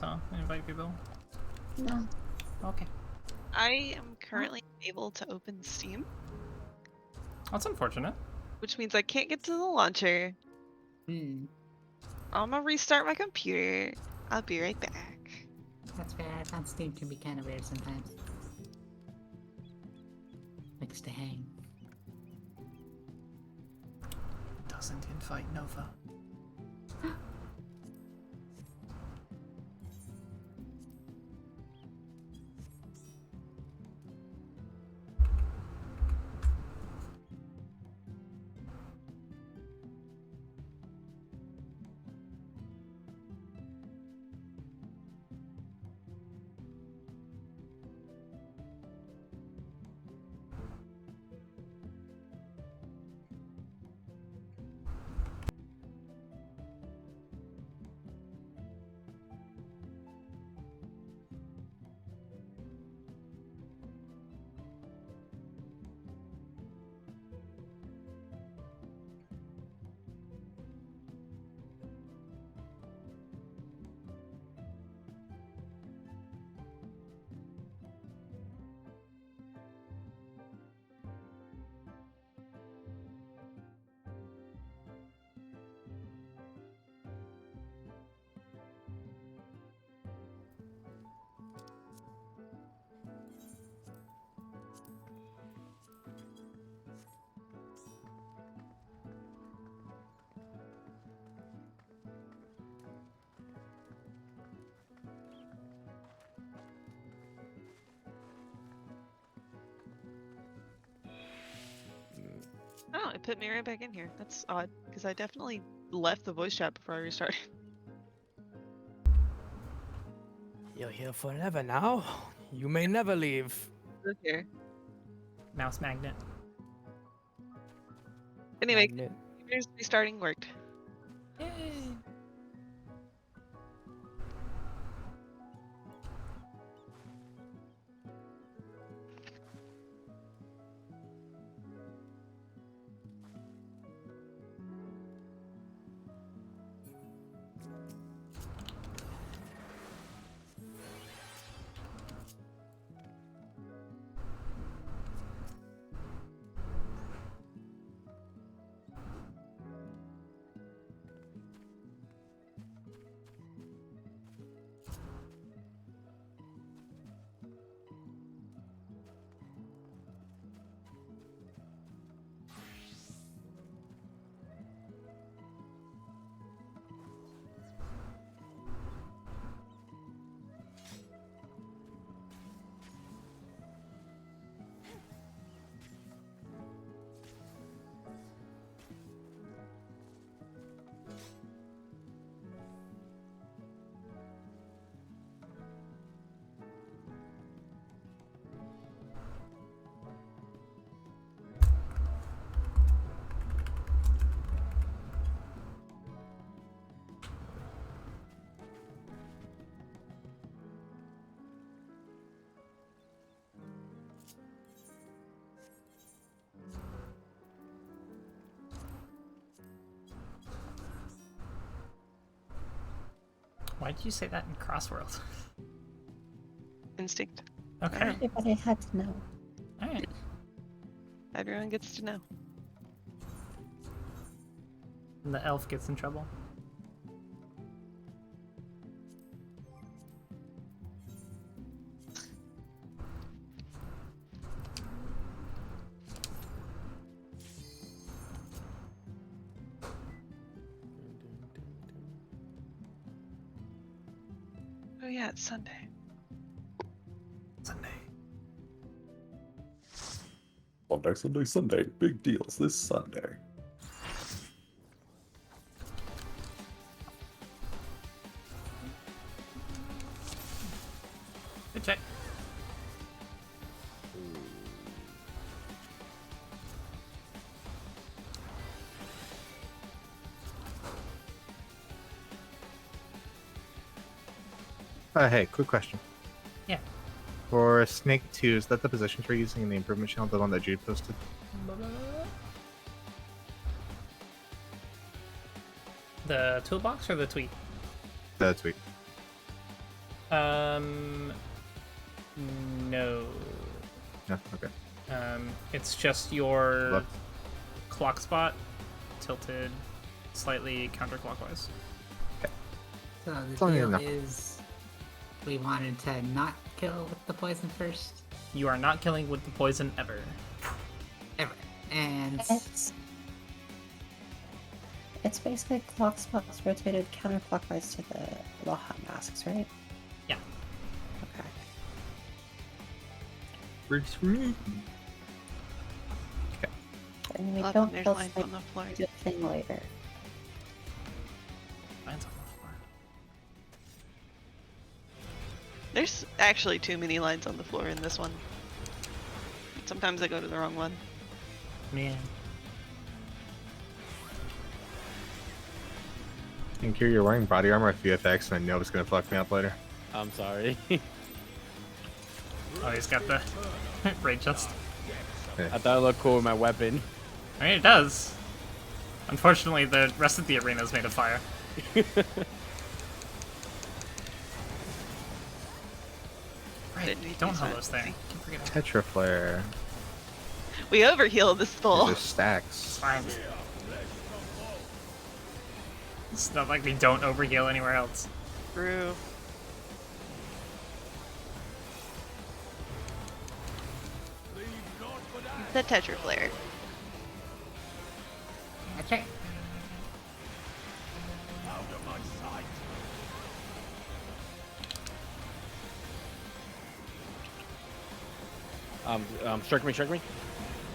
So, invite people. No. Okay. I am currently able to open Steam, That's unfortunate. which means I can't get to the launcher. Hmm. I'm gonna restart my computer. I'll be right back. That's fair. I found Steam can be kind of weird sometimes. Likes to hang. Doesn't invite Nova. Oh, it put me right back in here. That's odd, because I definitely left the voice chat before I restarted. You're here forever now. You may never leave. Look here. Mouse magnet. Anyway, Magnet. computer's restarting worked. Yay! Why did you say that in Crossworld? Instinct. Okay. Everybody had to know. Alright. Everyone gets to know. And the elf gets in trouble. Oh yeah, it's Sunday. Sunday. Sunday, Sunday, Sunday. Big deals this Sunday. Good check. Hey, quick question. Yeah. For Snake 2, is that the positions we're using in the improvement channel, the one that Jude posted? The toolbox or the tweet? The tweet. No. No. Okay. It's just your Left. clock spot tilted slightly counterclockwise. So It's the only deal enough. is, we wanted to not kill with the poison first, You are not killing with the poison ever. ever, and It's basically clock spots rotated counterclockwise to the hot masks, right? Yeah. Okay. Works for me. And we Look, don't there's kill lines Snake on the floor. do a thing later. Mine's on the floor. There's actually too many lines on the floor in this one. Sometimes I go to the wrong one. Man. And here you're wearing body armor with VFX, and I know it's gonna fuck me up later. I'm sorry. Oh, he's got the raid chest. I thought it looked cool with my weapon. I mean, it does. Unfortunately, the rest of the arena is made of fire. Right, Didn't need don't these hold ones. those there. Keep forgetting. Tetra flare. We overheal this full. These are stacks. It's fine. It's not like we don't overheal anywhere else. True. The Tetra Flare. that's right. Strike me, strike me.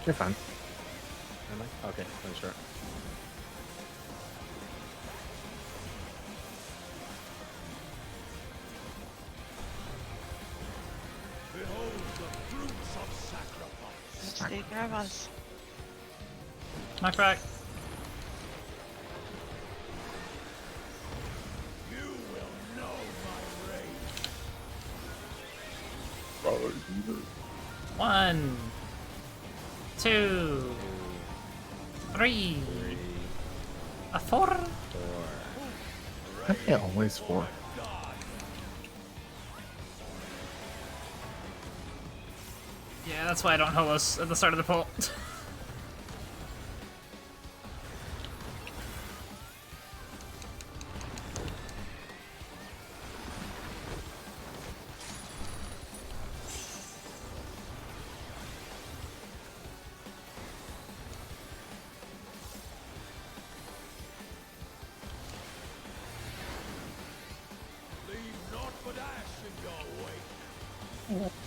You're fine. Am I? Okay, then sure. Stay grab us. Knockback. One, two, three, a four. Why am I always 4? Yeah, that's why I don't holos at the start of the poll.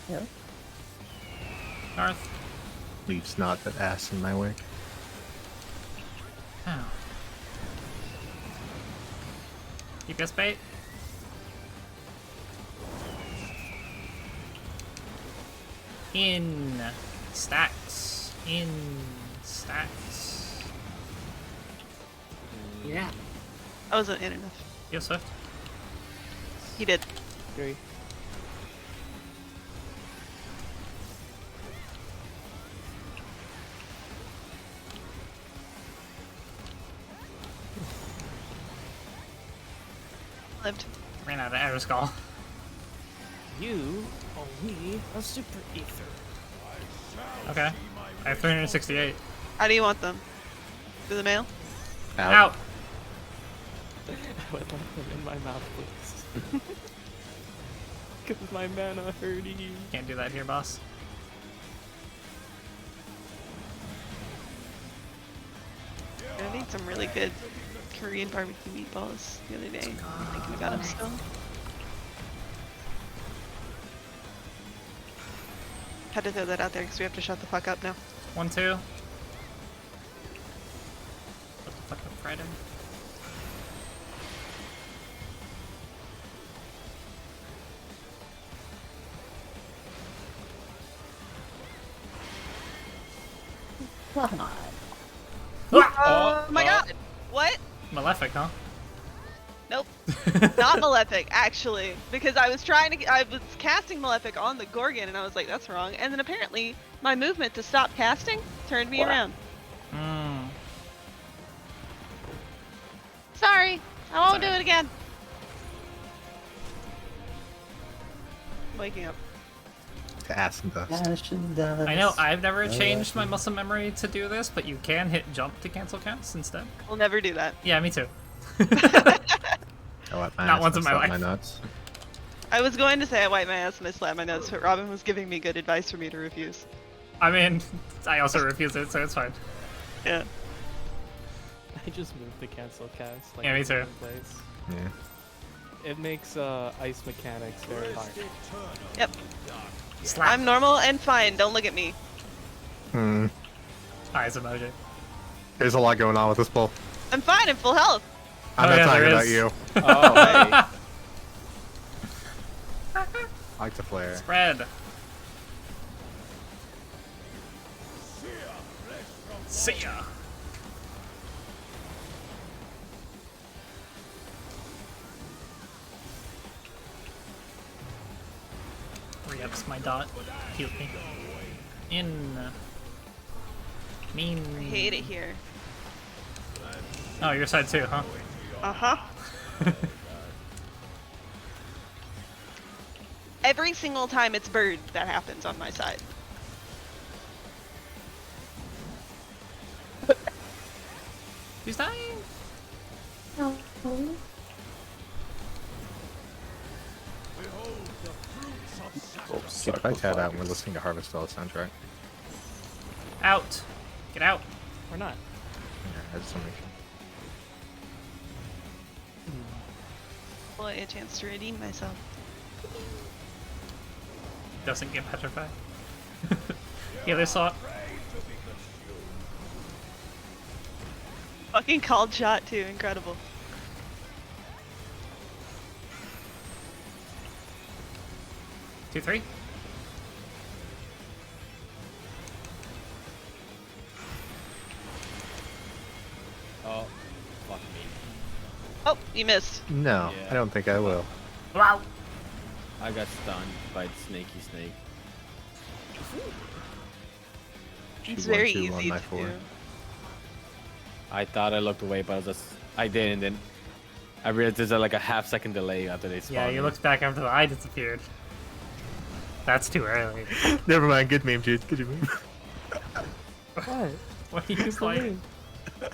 Yep. North. Leaves not that ass in my wake. Oh. DPS bait. In stacks. In stacks. Yeah. I wasn't in enough. Yo, Swift. He did. 3. Lived. Ran out of air skull. You owe me a super ether. Okay. I have 368. How do you want them? Through the mail? Out. I would like them in my mouth, please. Because my mana hurting. Can't do that here, boss. I need some really good Korean barbecue meatballs the other day. I'm thinking about them still. Had to throw that out there because we have to shut the fuck up now. 1, 2. What the fuck up, Friday? Come on. Oh my god! What? Malefic, huh? Nope. Not Malefic, actually. Because I was I was casting Malefic on the Gorgon and I was like, that's wrong. And then apparently my movement to stop casting turned me around. Hmm. Sorry. I won't do it again. waking up. To ask and dust. Ashen dust. I know I've never changed my muscle memory to do this, but you can hit jump to cancel counts instead. We'll never do that. Yeah, me too. I wipe my Not ass once in and my slap life. My nuts. I was going to say I wipe my ass and I slap my nuts, but Robin was giving me good advice for me to refuse. I mean, I also refuse it, so it's fine. Yeah. I just moved the cancel cast. Like, Yeah, me in too. place. Yeah. It makes ice mechanics very hard. Yep. Slap. I'm normal and fine. Don't look at me. Hmm. Eyes emoji. There's a lot going on with this pull. I'm fine. I'm full health. I'm Oh, not yeah, talking there about is. you. Oh, hey. I like to flare. Spread. See ya. Re-ups my dot. Cute me. In. Mean. I hate it here. Oh, your side too, huh? Uh-huh. Every single time it's bird that happens on my side. Who's dying? Oh. Oh, Keep my sacrifice. tab out and we're listening to Harvest All soundtrack. Out. Get out. Or not. Yeah, I just want to make sure. Boy, a chance to redeem myself. Doesn't get petrified. Healer slot. Fucking called shot too. Incredible. Two, three. Oh, fuck me. Oh, you missed. No, Yeah. I don't think I will. Wow. I got stunned by the snaky snake. It's Two, one, very two, one, easy my to four. do. I thought I looked away, but I did, and then I realized there's like a half-second delay after they spawned. Yeah, you looked back after the eye disappeared. That's too early. Never mind, good meme, dude. Good meme. What? What are you Who's the playing? lead?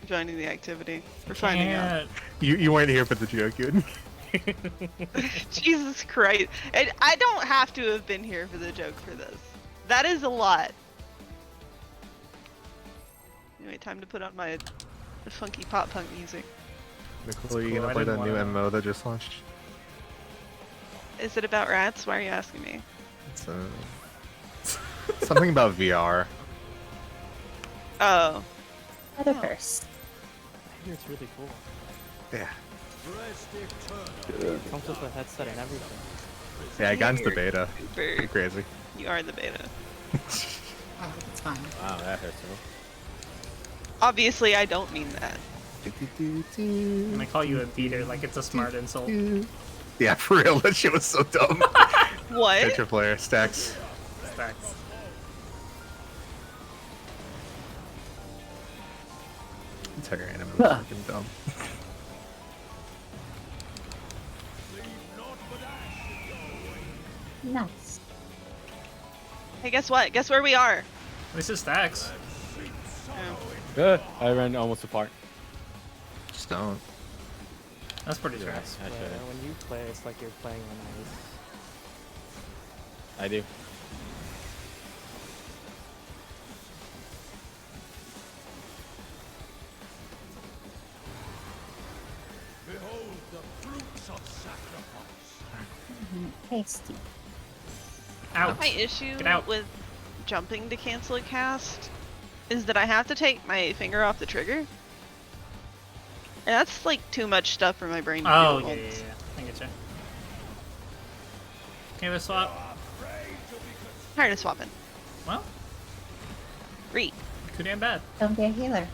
Joining the activity. We're finding out. You weren't here for the joke, dude. Jesus Christ. And I don't have to have been here for the joke for this. That is a lot. Anyway, time to put on my funky pop punk music. Nicole, are you cool, gonna I play didn't that new wanna- MMO that just launched? Is it about rats? Why are you asking me? It's something about VR. Oh. Metaverse. I hear it's really cool. Yeah. It comes with a headset and everything. Yeah, I got into the beta. Bird. Pretty crazy. You are the beta. Oh, it's fine. Wow, that hurts me. Obviously, I don't mean that. I'm gonna call you a beater like it's a smart insult. Yeah, for real, that shit was so dumb. What? Picture player, stacks. Stacks. Entire anime was fucking dumb. Nice. Hey, guess what? Guess where we are? This is stacks. Oh. Good. I ran almost apart. Just don't. That's pretty Yeah, fast. I Yeah, should. when you play, it's like you're playing on ice. I do. Tasty. Out. My issue Get out. with jumping to cancel a cast is that I have to take my finger off the trigger. And that's like too much stuff for my brain to Oh, do yeah, at yeah, once. yeah. I get you. Healer swap. Tired of swapping. Well, Read. good and bad. Don't be a healer.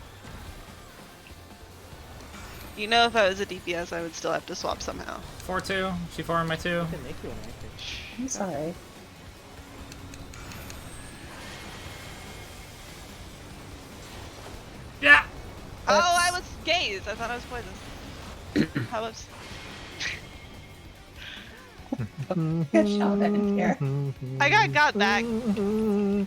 You know, if I was a DPS, I would still have to swap somehow. 4-2. She 4 on my 2. I can make you an anchor. I'm sorry. Yeah! Oh, I was gaze. I thought I was poisoned. How ups? Good shot in here. I got back. Wait,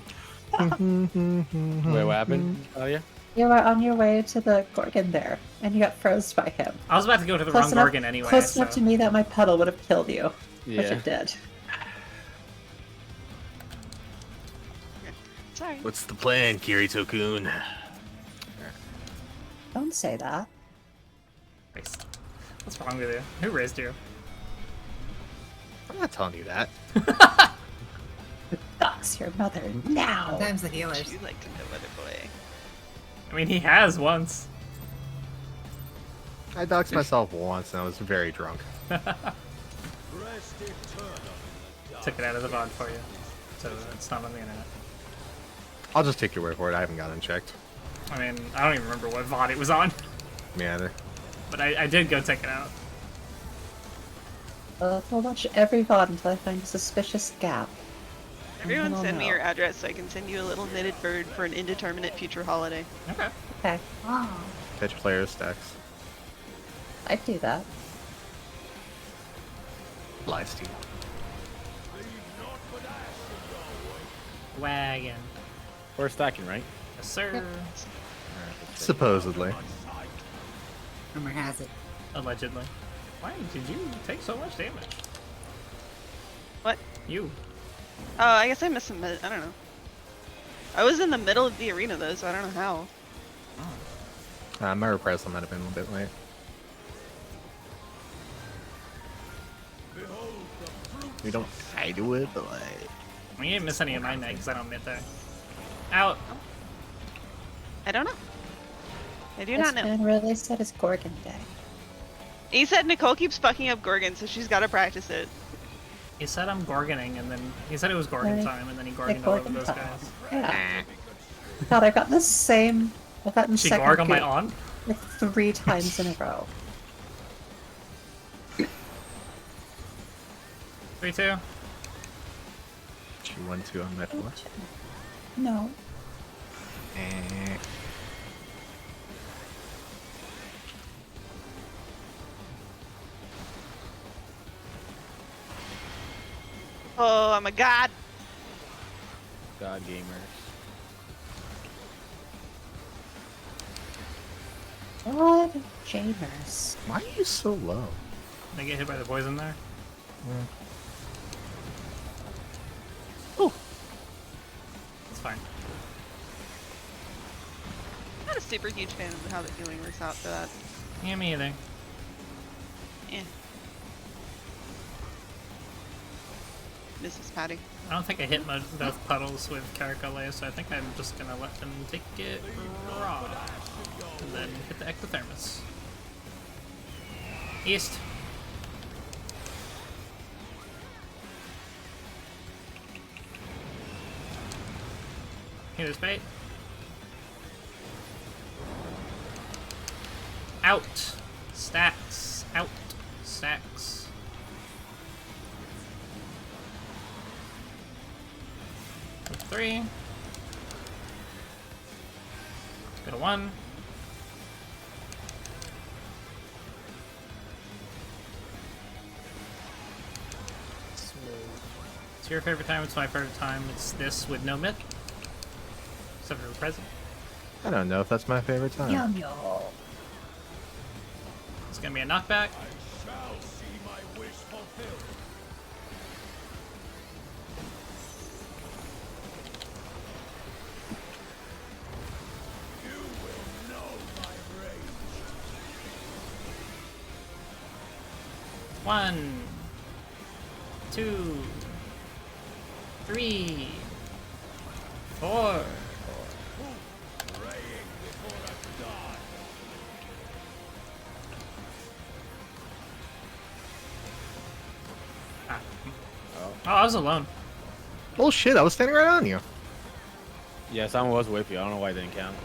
what happened? Oh yeah. You were on your way to the Gorgon there, and you got froze by him. I was about to go to the Close wrong enough, Gorgon anyway. close So. enough to me that my pedal would have killed you, which Yeah. it did. Sorry. What's the plan, Kirito-kun? Don't say that. Christ. What's wrong with you? Who raised you? I'm not telling you that. Dox your mother now. Sometimes the healers. Would you like to know, other boy? I mean, he has once. I doxed myself once and I was very drunk. Took it out of the VOD for you. So it's not on the internet. I'll just take your word for it. I haven't gotten checked. I mean, I don't even remember what VOD it was on. Me either. But I did go check it out. I'll watch every VOD until I find a suspicious gap. Everyone Oh, send me no. your address so I can send you a little knitted bird for an indeterminate future holiday. Okay. Okay, Oh. Catch player stacks. I'd do that. Live steam. Wagon. We're stacking, right? Yes, sir. Supposedly. Rumor has it. Allegedly. Why did you take so much damage? What? You. Oh, I guess I missed a minute. I don't know. I was in the middle of the arena though, so I don't know how. My reprisal might have been a bit late. We don't I do it, but like... I mean, you didn't miss any of my night because I don't mid there. Out. I don't know. I do This not know. man really said it's Gorgon Day. He said Nicole keeps fucking up Gorgon, so she's got to practice it. He said I'm Gorgoning, and then he said it was Gorgon Right. time, and then he Like Gorgoned all over Gorgon those time. guys. Yeah. God, I've gotten the same. I've gotten She second Gorg on my goop, on? like 3 times in a row. 3-2. She 1-2 on my floor. No. Eh. Oh, I'm a god. God gamers. God, Jamers. Why are you so low? They get hit by the poison there. Oh, It's fine. I'm not a super huge fan of how the healing works out for that. Yeah, me either. Eh. Mrs. Patty. I don't think I hit both puddles with Caracole, so I think I'm just gonna let them take it raw. And then hit the Ectothermos. East. Here's bait. Out. Stacks. Out. Stacks. With 3. Let's go to 1. It's your favorite time, it's my favorite time. It's this with no myth. Except for the present. I don't know if that's my favorite time. Yum yo. It's gonna be a knockback. One, 2, 3, 4. Ah. Oh, I was alone. Oh shit, I was standing right on you. Yeah, someone was with you. I don't know why it didn't count.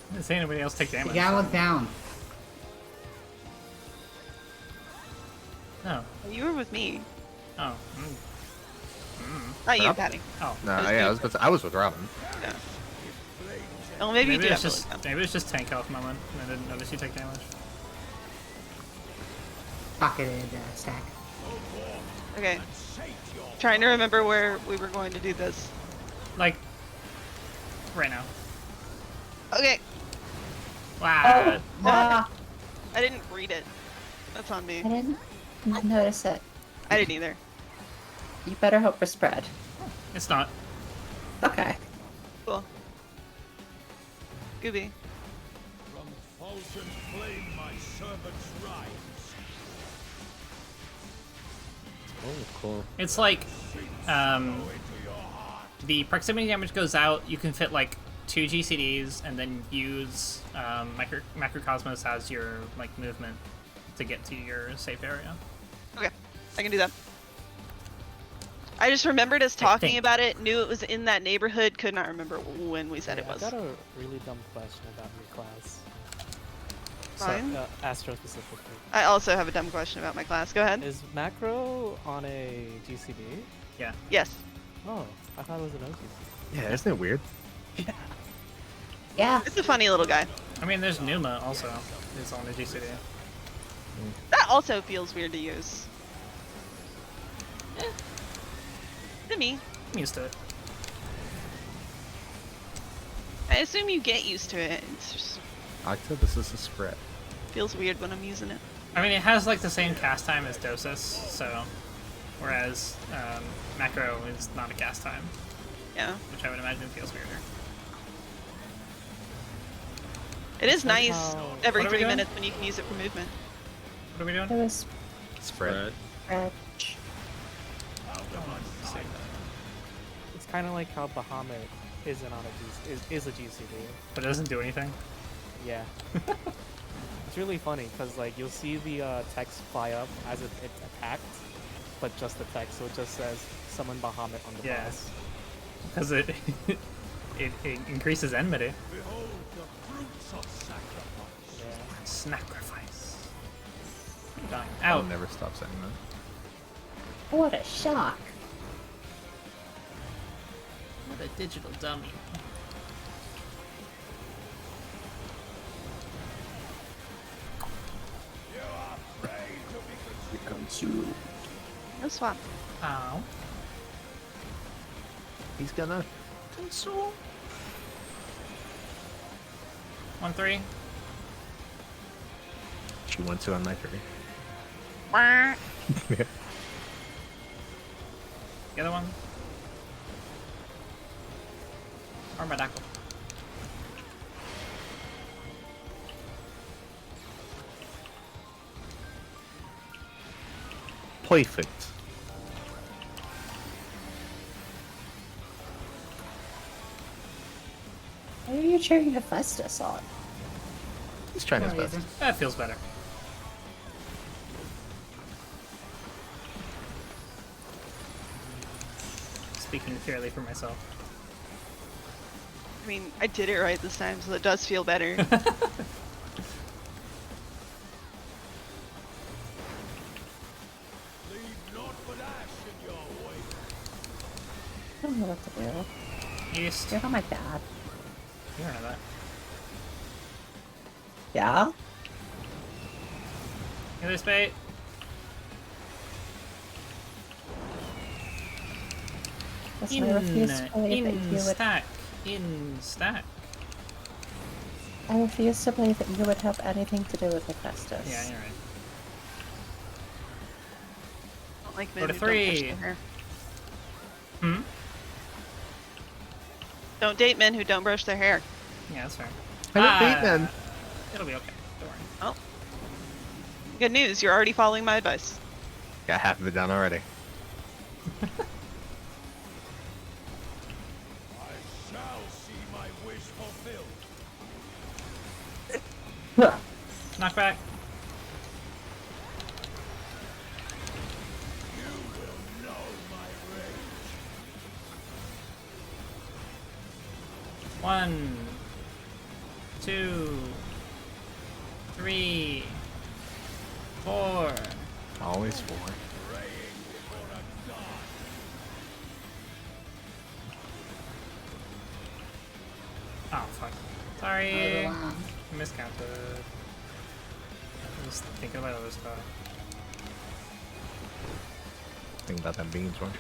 I didn't see anybody else take The damage. guy was down. No. You were with me. Oh. Not you, Yep. Patty. Oh. No, yeah, I was with Robin. Yeah. Oh, maybe you Maybe do it's have to just look down. maybe it's just tank health moment. And I didn't notice you take damage. pocketed stack. Okay. Trying to remember where we were going to do this. Like, right now. Okay. Wow. Ah, I didn't read it. That's on me. I didn't notice it. I didn't either. You better hope for spread. It's not. Okay. Cool. Gooby. From false and flame my servants rise. Oh, cool. It's like, the proximity damage goes out. You can fit like 2 GCDs and then use Macrocosmos as your like movement to get to your safe area. Okay. I can do that. I just remembered us talking about it, knew it was in that neighborhood, could not remember when we said it was. I got a really dumb question about your class. Fine. Astro specifically. I also have a dumb question about my class. Go ahead. Is macro on a GCD? Yeah. Yes. Oh, I thought it was an OGC. Yeah, isn't it weird? Yeah. It's a funny little guy. I mean, there's Numa also. It's on the GCD. That also feels weird to use. To me. I'm used to it. I assume you get used to it. It just Octa, this is a spread. feels weird when I'm using it. I mean, it has like the same cast time as Dosis, so whereas Macro is not a cast time, Yeah. which I would imagine feels weirder. It is like nice how- every What are we 3 doing? minutes when you can use it for movement. What are we doing? It was Spread. spread. It's kind of like how Bahamut isn't on a is a GCD. But it doesn't do anything. Yeah. It's really funny because like you'll see the text fly up as if it's attacked, but just the text, so it just says summon Bahamut on the Yeah. boss. Because it, it increases enmity. Behold the fruits of sacrifice. Yeah. Sacrifice. Dying. I'll Out. never stop saying that. What a shock. What a digital dummy. Here comes you. No swap. Ow. He's gonna. 1-3. She went to on my 3. The other one. Armadackle. Perfect. Why are you cheering Hephaestus on? He's trying his No best. reason. That feels better. Speaking purely for myself. I mean, I did it right this time, so it does feel better. Leave naught but ash in your wake. I don't know what to do. East. You're not my dad. You don't know that. Yeah? Hear this bait? Listen, I refuse to believe that In you would. stack. In stack. I refuse to believe that you would have anything to do with Hephaestus. Yeah, you're right. I don't like Go men to who don't brush 3. their hair. Hmm? Don't date men who don't brush their hair. Yeah, that's fair. I don't date men. It'll be okay. Don't worry. Oh. Good news, you're already following my advice. Got half of it done already. I shall see my wish fulfilled. Knockback. You will know my rage. 1, 2, 3, 4. Always 4. Praying for a god. Oh, fuck. Sorry. Overwhelmed. I miscounted. I was thinking about other stuff. Think about them beans, won't you?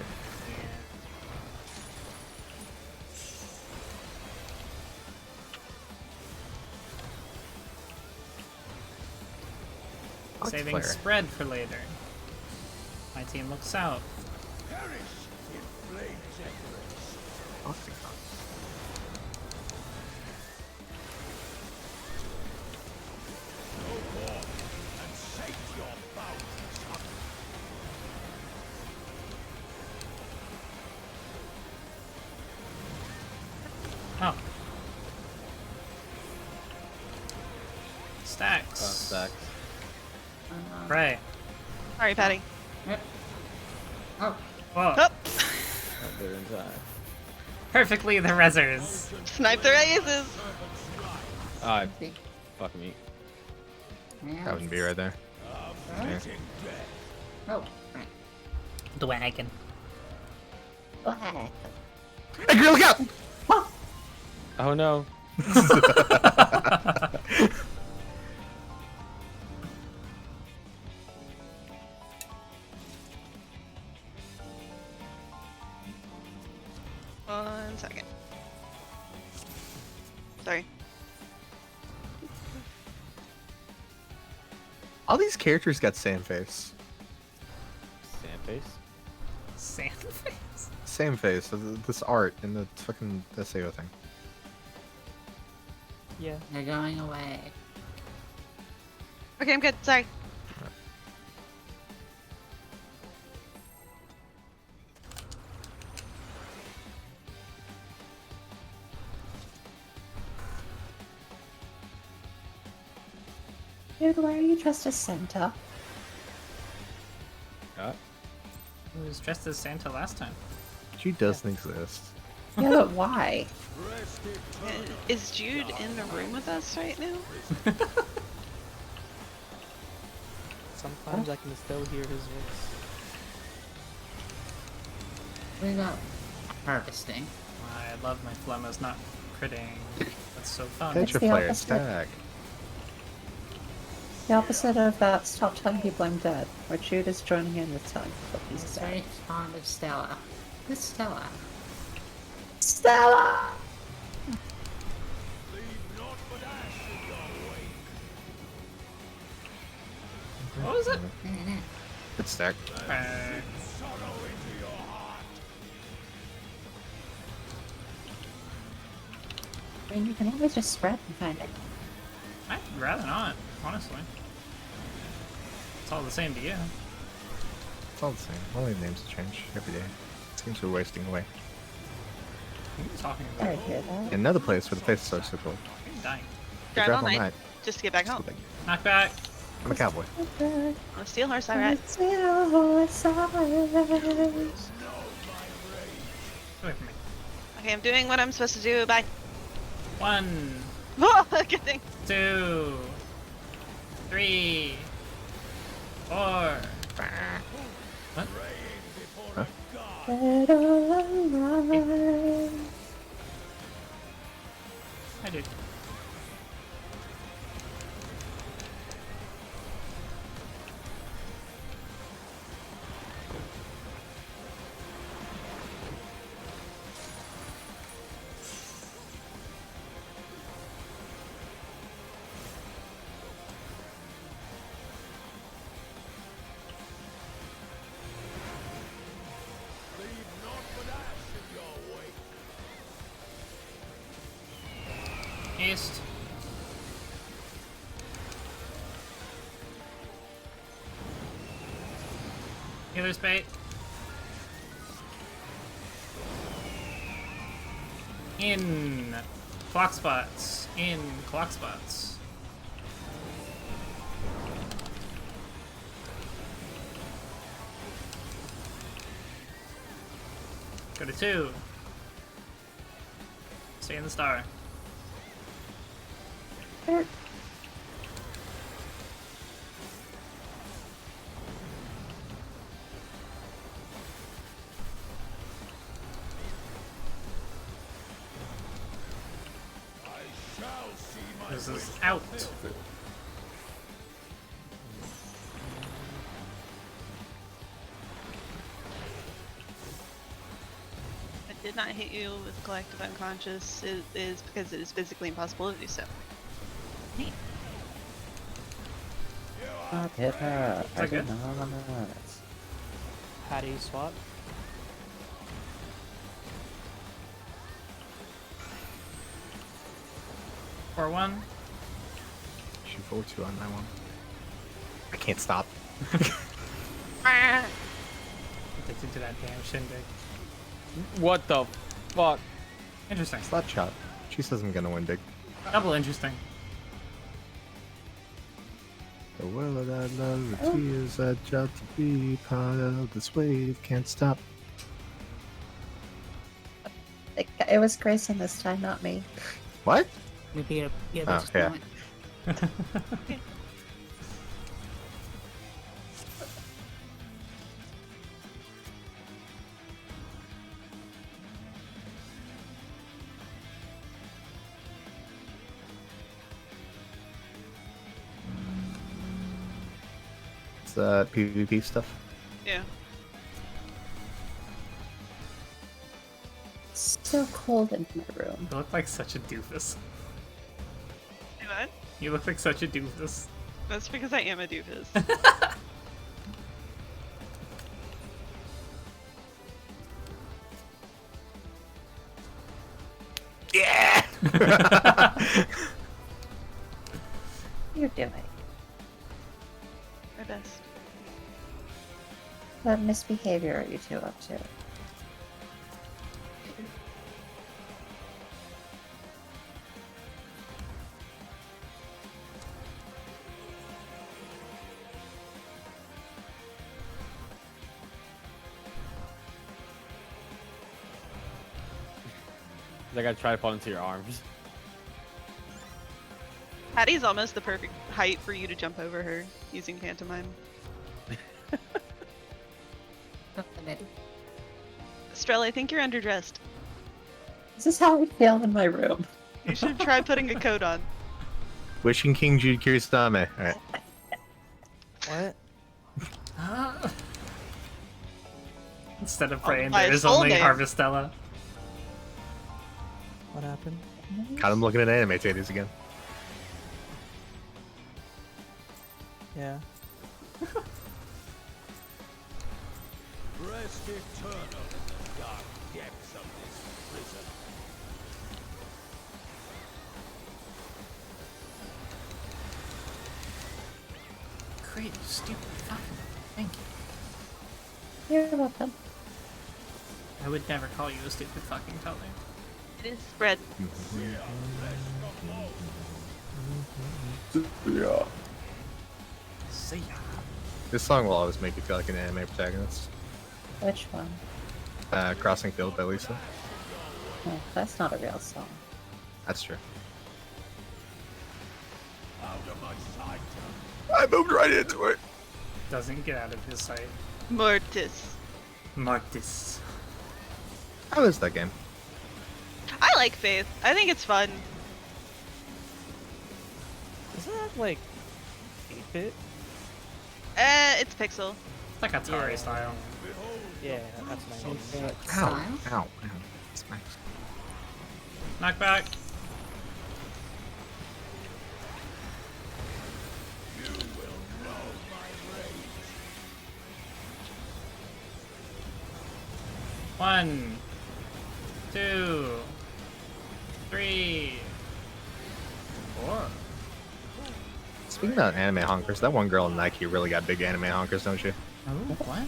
Fox Saving Flare. spread for later. My team looks south. Perish in flames embrace. Foxy Fox. Go forth and sate your boundless hunger. Oh. Stacks. Stacks. Pray. Sorry, Patty. Yep. Oh, Whoa. Oh, They're inside. Perfectly the rezzers. snipe their aces. Ah, see. fuck me. That wouldn't be right there. Fleeting death. Oh, right. Dwagon. What? Hey, girl, look out! Oh no. One second. Sorry. All these characters got same face. Sandface. Sand face. Same face. This art in the fucking SAO thing. Yeah. They're going away. Okay, I'm good. Sorry. Dude, why are you dressed as Santa? Who was dressed as Santa last time? She doesn't exist. Yeah, but why? Rest eternal. Is Jude in the room with us right now? Sometimes I can still hear his voice. We got harvesting. I love my Flemmas not critting. That's so fun. Tetra the Flare opposite. stack. The opposite of that, stop telling people I'm dead, where Jude is joining in with telling people he's He's dead. very fond of Stella. Who's Stella? Stella! Leave naught but ash in your wake. What was it? Good stack. Sorrow into your heart. I mean, you can always just spread and find it. I'd rather not, honestly. It's all the same to you. It's all the same. Only the names change every day. Seems we're wasting away. What are you talking I about? hear that. Another place where the faces are so cool. I'm dying. Drive Drive all all night night. just to get back home. Like, Knock back. I'm a cowboy. On a steel horse, I ride. Get away from me. Okay, I'm doing what I'm supposed to do. Bye. 1, Oh, good thing. 2, 3, 4. What? Dead or alive. I did. Leave naught but ash in your wake. East. Healer's bait. In clock spots. In clock spots. Go to 2. Stay in the star. Er, I shall see my This wish is out. fulfilled. did not hit you with collective unconscious is because it is physically impossible to do so. Not hit her. I that did good? not. Patty swap. For one. Shoot forward 2 on that one. I can't stop. Addicted to that damn shindig. What the fuck? Interesting. Slap shot. She says I'm gonna win big. Double interesting. The world that I love, the tears I drop to be part of this wave can't stop. It was Grayson this time, not me. What? Maybe yeah, Oh, just yeah. moment. It's PvP stuff. Yeah. It's so cold in my room. You look like such a doofus. Hey, what? You look like such a doofus. That's because I am a doofus. Yeah! You're doing My best. what misbehavior are you two up to? I gotta try to fall into your arms. Patty's almost the perfect height for you to jump over her using pantomime. Strel, I think you're underdressed. This is how I feel in my room. You should try putting a coat on. Wishing King Jude Kiristame. Alright. What? Instead of praying, by there's his full only name. Harvestella. What happened? Got him looking at anime titties again. Yeah. Rest eternal in the dark depths of this prison. Great, stupid fucking. Thank you. You're welcome. I would never call you a stupid fucking color. It is spread. Yeah. See ya. This song will always make you feel like an anime protagonist. Which one? Crossing Field by Lisa. Oh, that's not a real song. That's true. Out of my sight. I moved right into it. Doesn't get out of his sight. Mortis. Marcus. How is that game? I like Faith. I think it's fun. Isn't that like 8-bit? It's pixel. It's like Atari Yeah. style. Yeah, that's my name. Ow. Ow. Ow. That's my... Knockback. One, 2, 3, 4. Speaking about anime honkers, that one girl in Nike really got big anime honkers, don't you? Oh, what?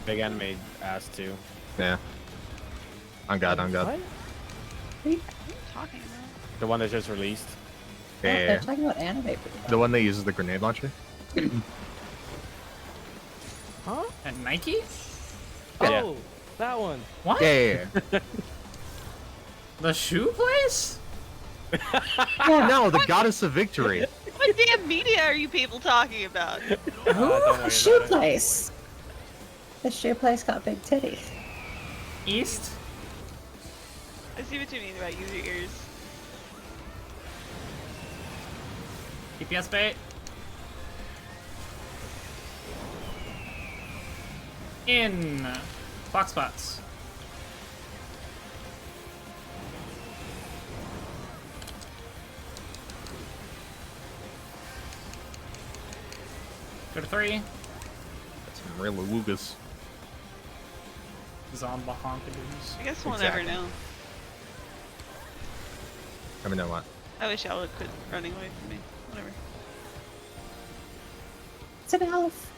Big anime ass too. Yeah. On God, on God. What? What are you talking about? The one that just released. Oh, Yeah. they're talking about anime. The one that uses the grenade launcher? Huh? At Nike? Yeah. Oh, that one. What? Yeah. The shoe place? Yeah. No, the goddess of victory. What damn media are you people talking about? Don't worry The shoe about it. place. The shoe place got big titties. East? I see what you mean about use your ears. DPS bait? In. Clock spots. Go to 3. That's some real woogas. Zomba honkadoos. I guess we'll never know. I mean, know what? I wish y'all would quit running away from me. Whatever. It's an elf.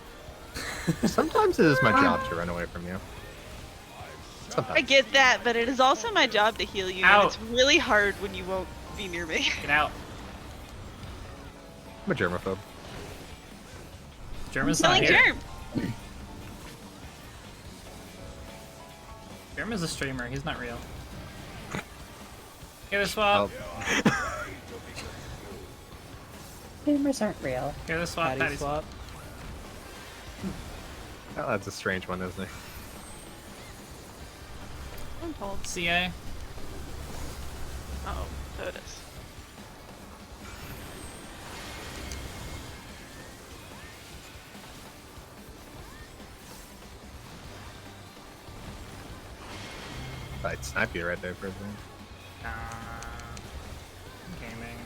Sometimes it is my job to run away from you. I Sometimes. get that, but it is also my job to heal you, Ow. and it's really hard when you won't be near me. Get out. I'm a germaphobe. German's not Killing here. Germ. German's a streamer. He's not real. Here, the swap. Oh, Boomers aren't real. Here, the swap. Patty Patty swap. oh, that's a strange one, isn't it? I'm told. CA. Uh-oh, Otis. I'd snipe you right there for a second. Gaming.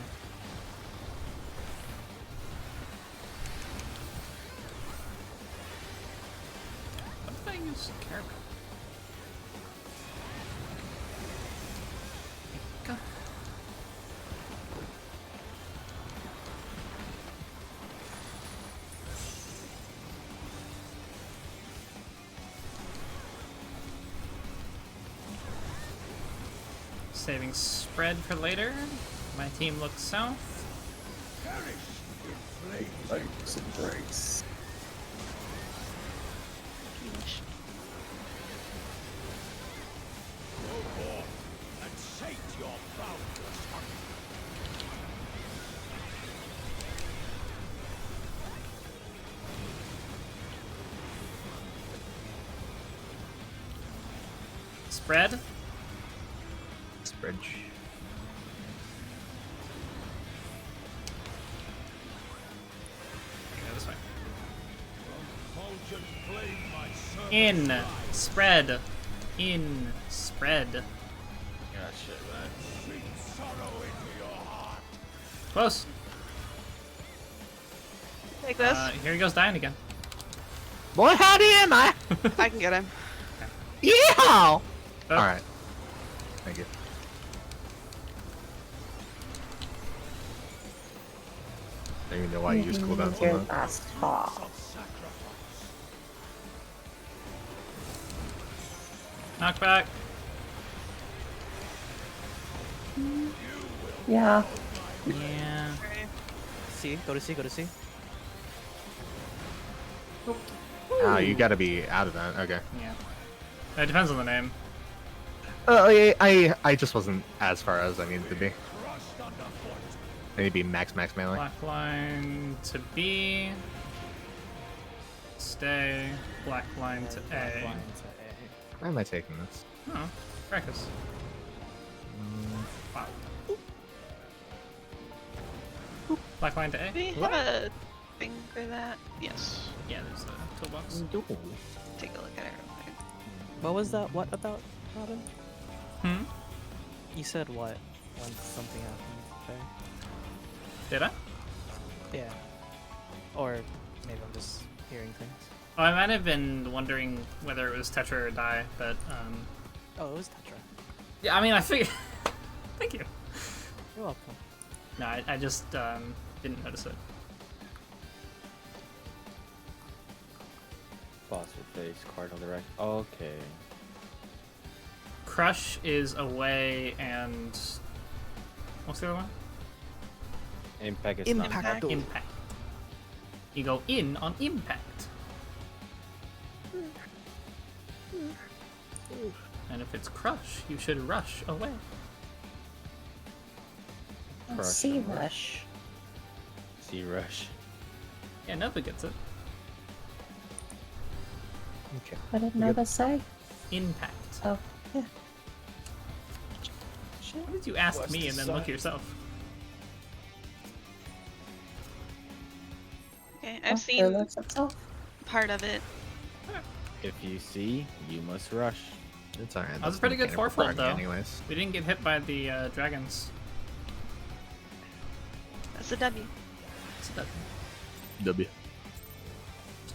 What did I use to care about? Go. Saving spread for later. My team looks south. Light's embrace. Peevish. Go forth and sate your boundless hunger. Spread. Bridge. Go this way. Fulgent flame my servant's In. life. Spread. In. Spread. Sing sorrow into your heart. Close. Take this. Here he goes dying again. Boy, howdy am I? I can get him. Yeehaw! Oh. Alright. Thank you. I don't even know why you use cooldowns so Your much. last fall. Knockback. Yeah. Yeah. C. Go to C. Go to C. Oh, you gotta be out of that. Okay. Yeah. It depends on the name. I just wasn't as far as I needed to be. I need to be max melee. Black line to B. Stay. Black line to A. Line to A. Why am I taking this? Oh, practice. Wow. Black line to A. Do we have a thing for that? Yes. Yeah, there's a toolbox. Take a look at it real quick. What was that? What about Robin? Hmm? You said what when something happened there? Did I? Yeah. Or maybe I'm just hearing things. Oh, I might have been wondering whether it was Tetra or Die, but Oh, it was Tetra. yeah, I mean, I figured. Thank you. You're welcome. No, I just didn't notice it. Boss with face, card on the right. Okay. Crush is away, and what's the other one? Impact is Impact. Impact. You go in on impact. And if it's crush, you should rush away. Crush. Sea rush. C rush. Yeah, Nova gets it. Okay. What did Nova say? Impact. Oh, yeah. Why did you ask me and then look yourself? Okay, Oh, I've it seen looks itself. part of it. If you see, you must rush. It's alright. That was a pretty good fourfold, though. Anyways. We didn't get hit by the dragons. That's a W. So that, W.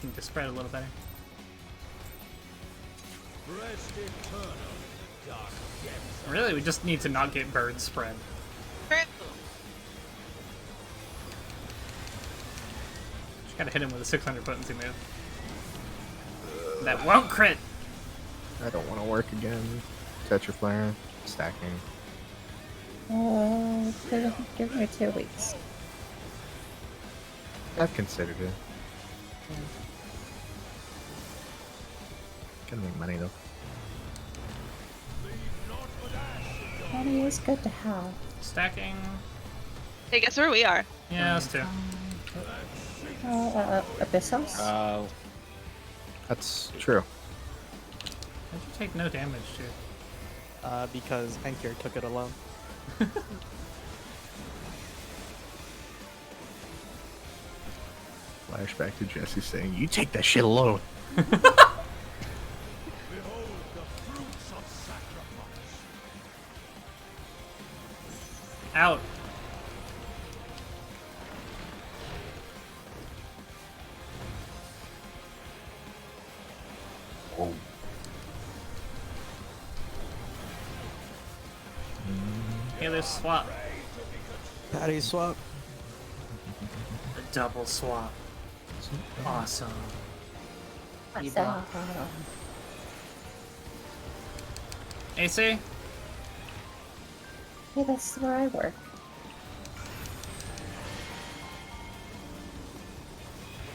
making the spread a little better. Rest eternal, dark depths. Really, we just need to not get bird spread. Just gotta hit him with a 600 potency move. That won't crit! I don't want to work again. Tetra flare, stacking. Give me 2 weeks. I've considered it. Gotta make money though. Money is good to have. Stacking. Hey, guess where we are? Yeah, us too. Abyss House? That's true. How'd you take no damage, dude? Because Enkir took it alone. Flashback to Jesse saying, "You take that shit alone." Behold the fruits of sacrifice. Out. Oh, Hey, there's swap. Patty swap. A double swap. Awesome. AC? Hey, that's where I work.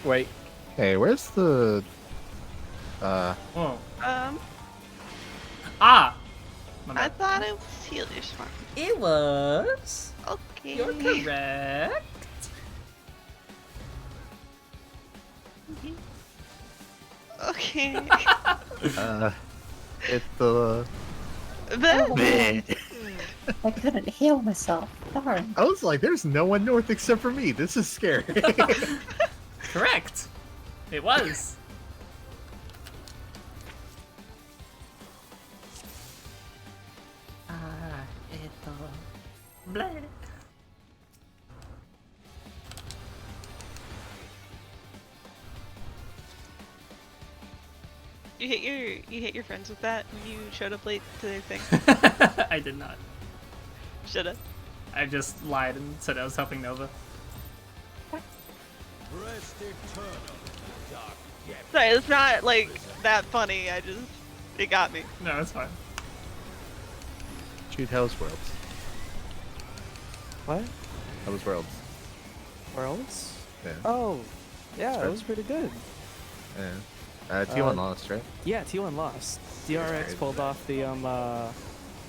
Wait. Hey, where's the? Whoa. I Ah! My bad. thought it was healer's farm. It was. Okay. You're correct. Okay. It's the. I couldn't heal myself. Darn. I was like, "There's no one north except for me. This is scary." Correct. It was. Blah. You hit your friends with that when you showed up late to their thing. I did not. Shoulda. I just lied and said I was helping Nova. Rest eternal, dark depths. Sorry, it's not like that funny. It got me. No, it's fine. Shoot, how's Worlds? What? How was Worlds? Worlds? Yeah. Oh, yeah, Sure. it was pretty good. Yeah. T1 lost, right? Yeah, T1 lost. DRX pulled off the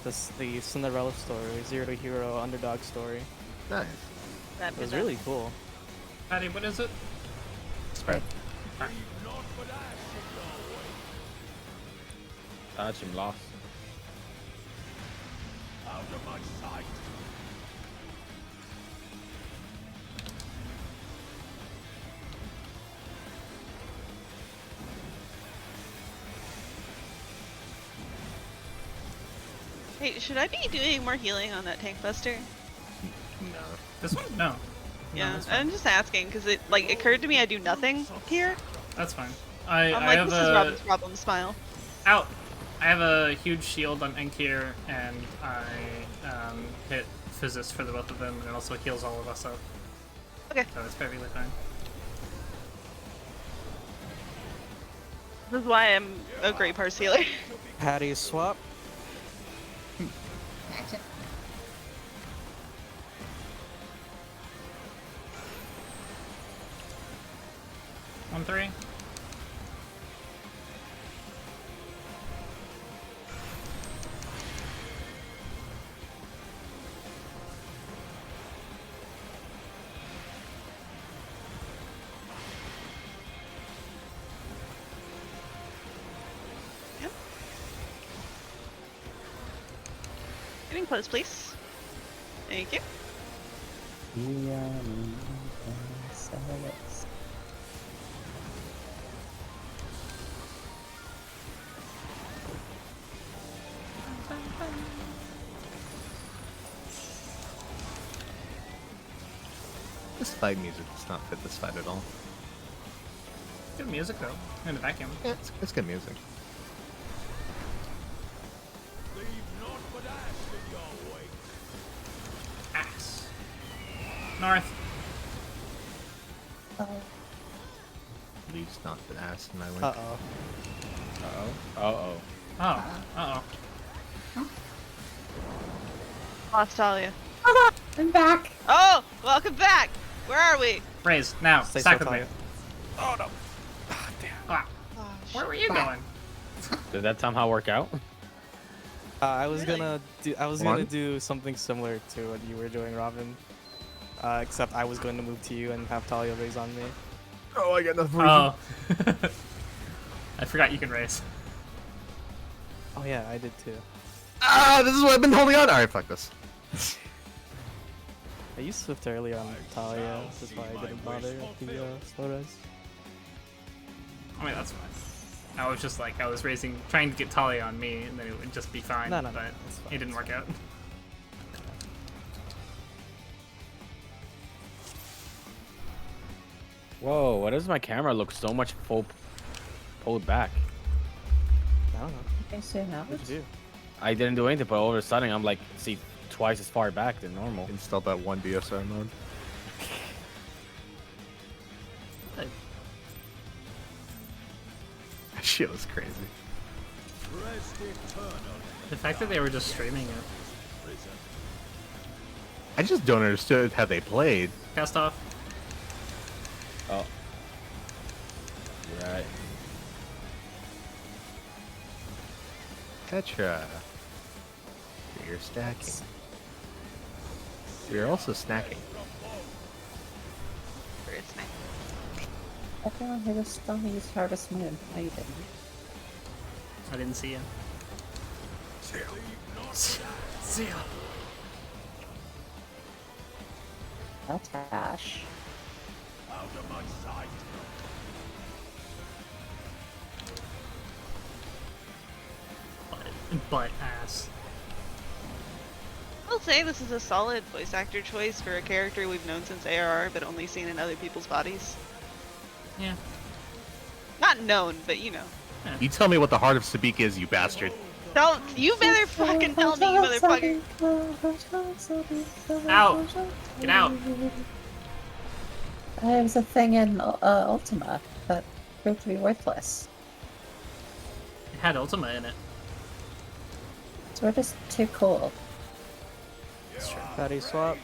the Cinderella story, zero to hero underdog story. Nice. That It was really cool. Patty, what is it? Spread. Team lost. Out of my sight. Hey, should I be doing more healing on that tank buster? No. This one? No. Yeah, that's fine. I'm just asking because it occurred to me I do nothing here. That's fine. I'm I like, have this is a Robin's problem. Smile. out. I have a huge shield on Enkir, and I hit Physis for the both of them, and it also heals all of us up. Okay. So it's perfectly fine. This is why I'm a great parse healer. Patty swap. One, three. Yep. Getting close, please. Thank you. This fight music does not fit this fight at all. good music though. In the vacuum. Yeah, it's good music. Leave naught but ash in your wake. Ass. North. Oh, Leaves not the ass in my wake. Uh-oh. Uh-oh. Oh. Uh-oh. Lost Talia. I'm back. Oh, welcome back. Where are we? Raise, now. Stay Stack so with me. tight. Oh, no. Ah, Oh, where were you going? Did that somehow work out? I was gonna One? do something similar to what you were doing, Robin. Except I was going to move to you and have Talia raise on me. Oh, I got nothing for you. Oh. I forgot you can raise. Oh yeah, I did too. Ah, this is what I've been holding on. Alright, fuck this. I used Swift earlier on Talia, that's why I didn't bother with the slow res. I mean, that's fine. I was just like, I was raising, trying to get Talia on me, and then it would just be fine, No, no, but it's fine, it didn't work out. Whoa, why does my camera look so much pulled back? I don't know. Okay, so now What'd you do? I didn't do anything, but all of a sudden I'm like, see, twice as far back than normal. Installed that one DSR mode. That shit was crazy. Rest eternal. The fact that they were just streaming it. Prison. I just don't understand how they played. Cast off. Oh. Right. Tetra. You're stacking. You're also snacking. Where is my? everyone who was still used Harvest Moon. No, you didn't. I didn't see you. See ya. That's Ash. Out of my sight. Butt ass. I'll say this is a solid voice actor choice for a character we've known since ARR, but only seen in other people's bodies. Yeah. Not known, but you know. You tell me what the heart of Sabik is, you bastard. Don't you better fucking tell me, you motherfucker. Out. Get out. There was a thing in Ultima that proved to be worthless. It had Ultima in it. So we're just too cool. Patty swap.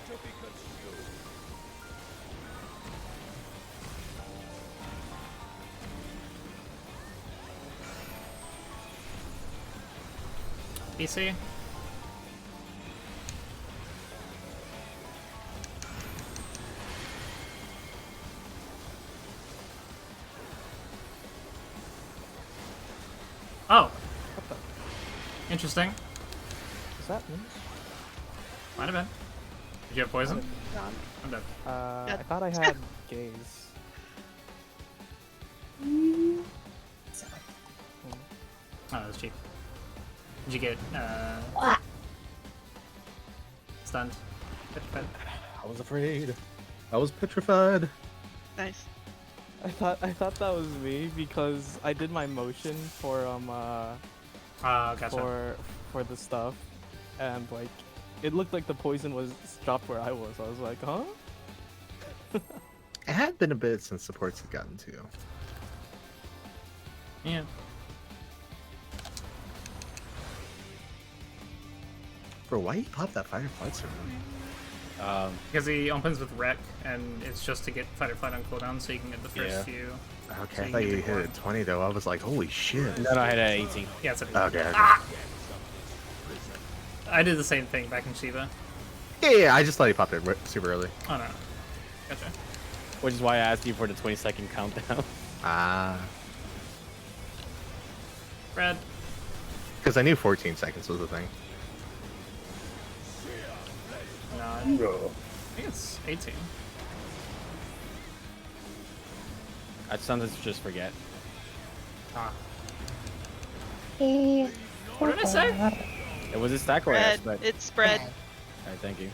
PC. Oh. Interesting. Is that me? Might have been. Did you have poison? I'm dead. I thought I had gaze. So, Oh, that was cheap. Did you get stunned? Petrified? I was afraid. I was petrified. Nice. I thought that was me because I did my motion for Gotcha. for the stuff, and like it looked like the poison was dropped where I was. I was like, huh? It had been a bit since supports had gotten to. Yeah. Bro, why you pop that fighter flight so early? Because he opens with Wreck, and it's just to get Fight or Flight on cooldown so you can get the first Yeah. few. Okay, So I you thought can you get the hit one. at 20 though. I was like, holy shit. No, I had it at 18. Yeah, it's a Okay. I did the same thing back in Shiva. Yeah, I just thought you popped it super early. Oh no. Gotcha. Which is why I asked you for the 20-second countdown. Ah. Brad. Because I knew 14 seconds was the thing. No, I think it's 18. I sometimes just forget. Ah. hey, What did I say? It was a stack or Spread. ass, but... It's spread. Alright, thank you.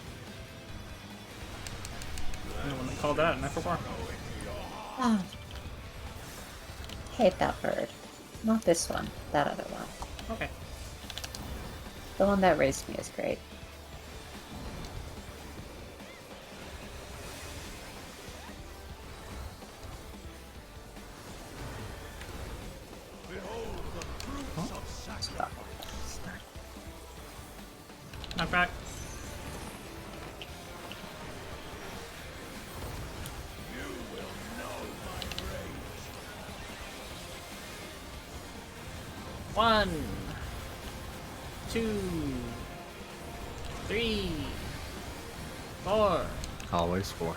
I'm the one that called that, and I forgot. Ah, hate that bird. Not this one, that other one. Okay. The one that raised me is great. Stop. Knock back. One, 2, 3, 4. Always 4.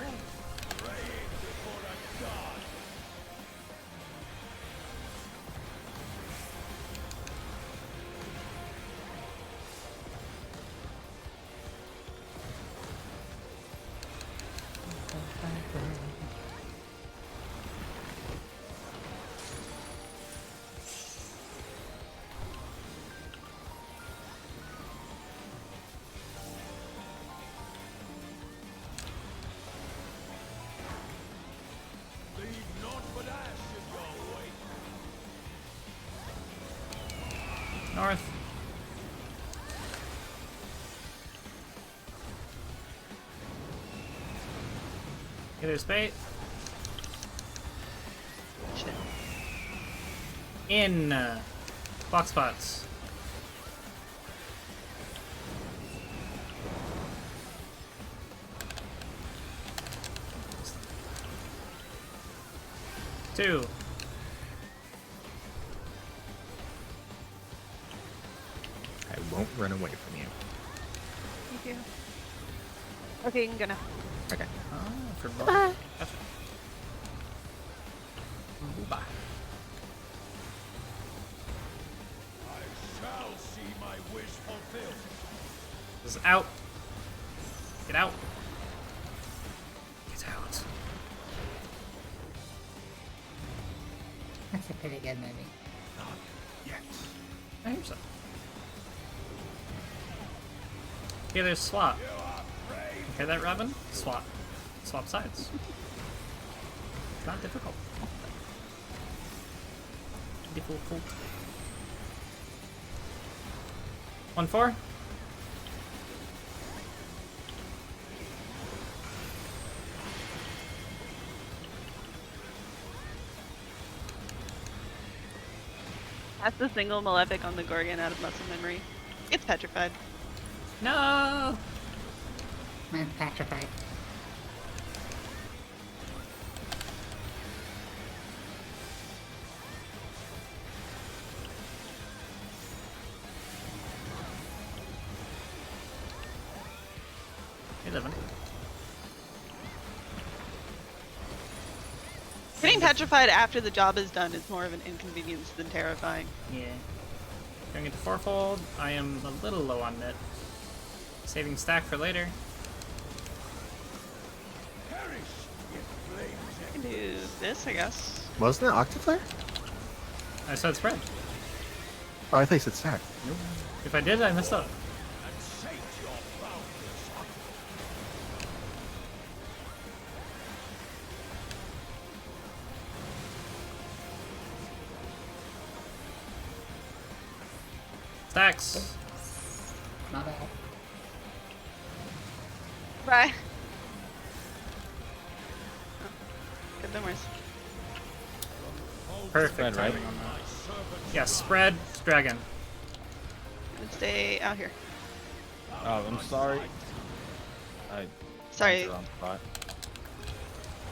North. Either spade. Shit. In box spots. Two. I won't run away from you. Thank you. Okay, you can go now. Okay. Oh, for both. Gotcha. Bye. I shall see my wish fulfilled. This is out. Get out. Get out. That's a pretty good movie. Not yet. I hear so. Okay, there's swap. You are brave. Hear that, Robin? Swap. Swap sides. It's not difficult. Difficult. 1-4. That's the single Malefic on the Gorgon out of muscle memory. It's petrified. No! I'm petrified. You're living. Getting petrified after the job is done is more of an inconvenience than terrifying. Yeah. Going into fourfold. I am a little low on knit. Saving stack for later. Perish in flames. I can do this, I guess. Wasn't it Octaflare? I said spread. Oh, I thought you said stack. If I did, I messed up. And sate your boundless hunger. Stacks. Not bad. Bye. Oh, good memories. Perfect Spread, right? timing on that. Yeah, spread, dragon. And stay out here. Oh, I'm sorry. I Sorry, wrong spot.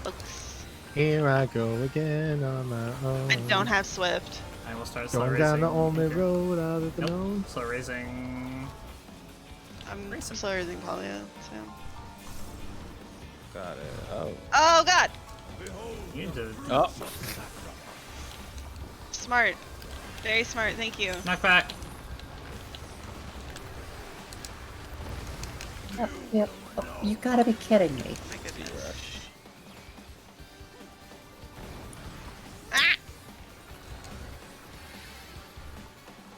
folks. Here I go again on my own. I don't have Swift. I will start slow Going raising. down the only road out of the Nope. known. Slow raising. I'm Racing. slower than Polya, so. Got it. Oh. Oh god! You need to Oh. Smart. Very smart, thank you. knock back. Oh, yep. Oh, you gotta be kidding me. My goodness.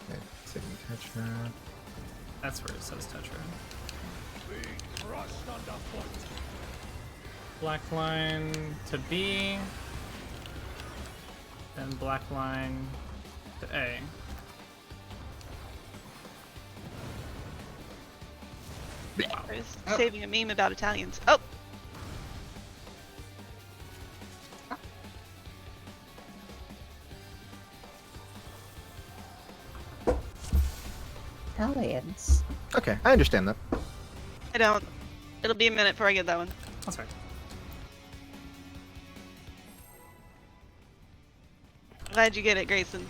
Okay, taking touch now. That's where it says touch room. Be crushed underfoot. Black line to B. Then black line to A. I was saving a meme about Italians. Oh! Italians. Okay, I understand that. I don't. It'll be a minute before I get that one. That's right. Glad you get it, Grayson.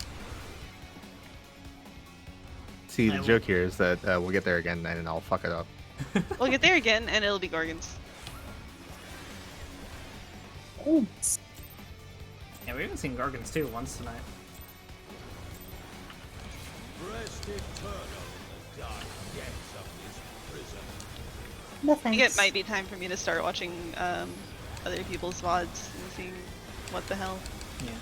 See, I the will- joke here is that we'll get there again and I'll fuck it up. We'll get there again, and it'll be Gorgons. Oops. Yeah, we haven't seen Gorgons too once tonight. Rest eternal in the dark depths of this prison. No I think thanks. it might be time for me to start watching other people's VODs and seeing what the hell. Yeah.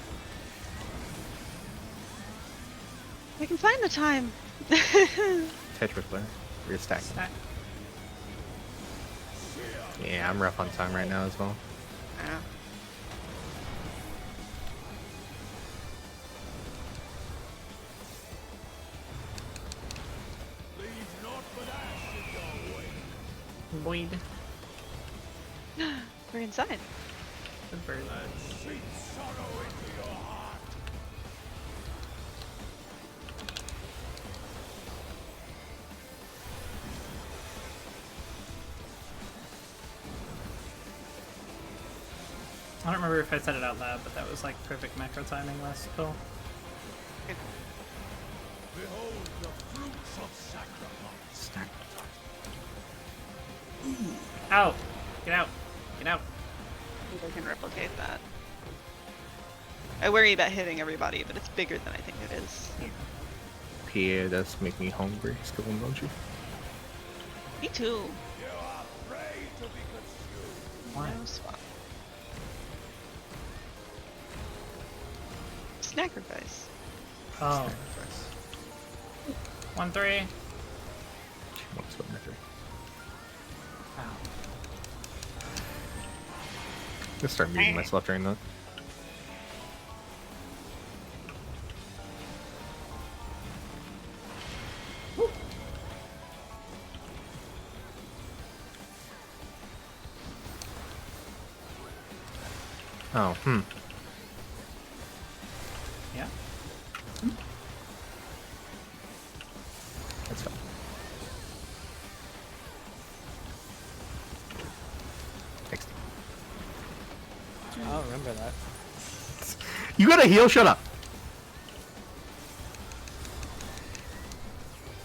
I can find the time. Tetris player. We're stacking. Stack. Yeah, I'm rough on time right now as well. Yeah. Leave naught but ash in your way. Boyd. We're inside. Good bird. And seep sorrow into your heart. I don't remember if I said it out loud, but that was like perfect macro timing last pull. Behold the fruits of sacrifice. Out! Get out! Get out! I think I can replicate that. I worry about hitting everybody, but it's bigger than I think it is. Yeah. PA does make me hungry still, don't you? Me too. You are prey to be consumed. Why? No swap. Sacrifice. Oh. 1-3. What's what measure? Ow. I'm gonna start muting myself during that. Oh, Yeah. that's fine. Thanks. I don't remember that. You gotta heal, shut up!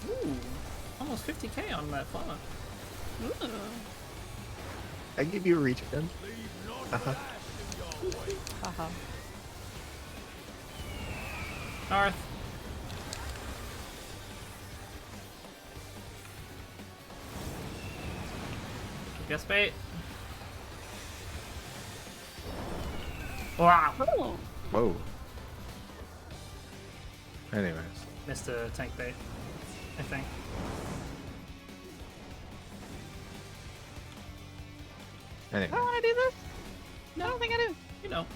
Ooh. Almost 50k on that fauna. Ooh. I give you a reach again. Uh-huh. Haha. North. Guess bait. Wow. Oh. Whoa. Anyways. Missed a tank bait, I think. Anyway. I don't want to do this. No, I don't think I do. You know.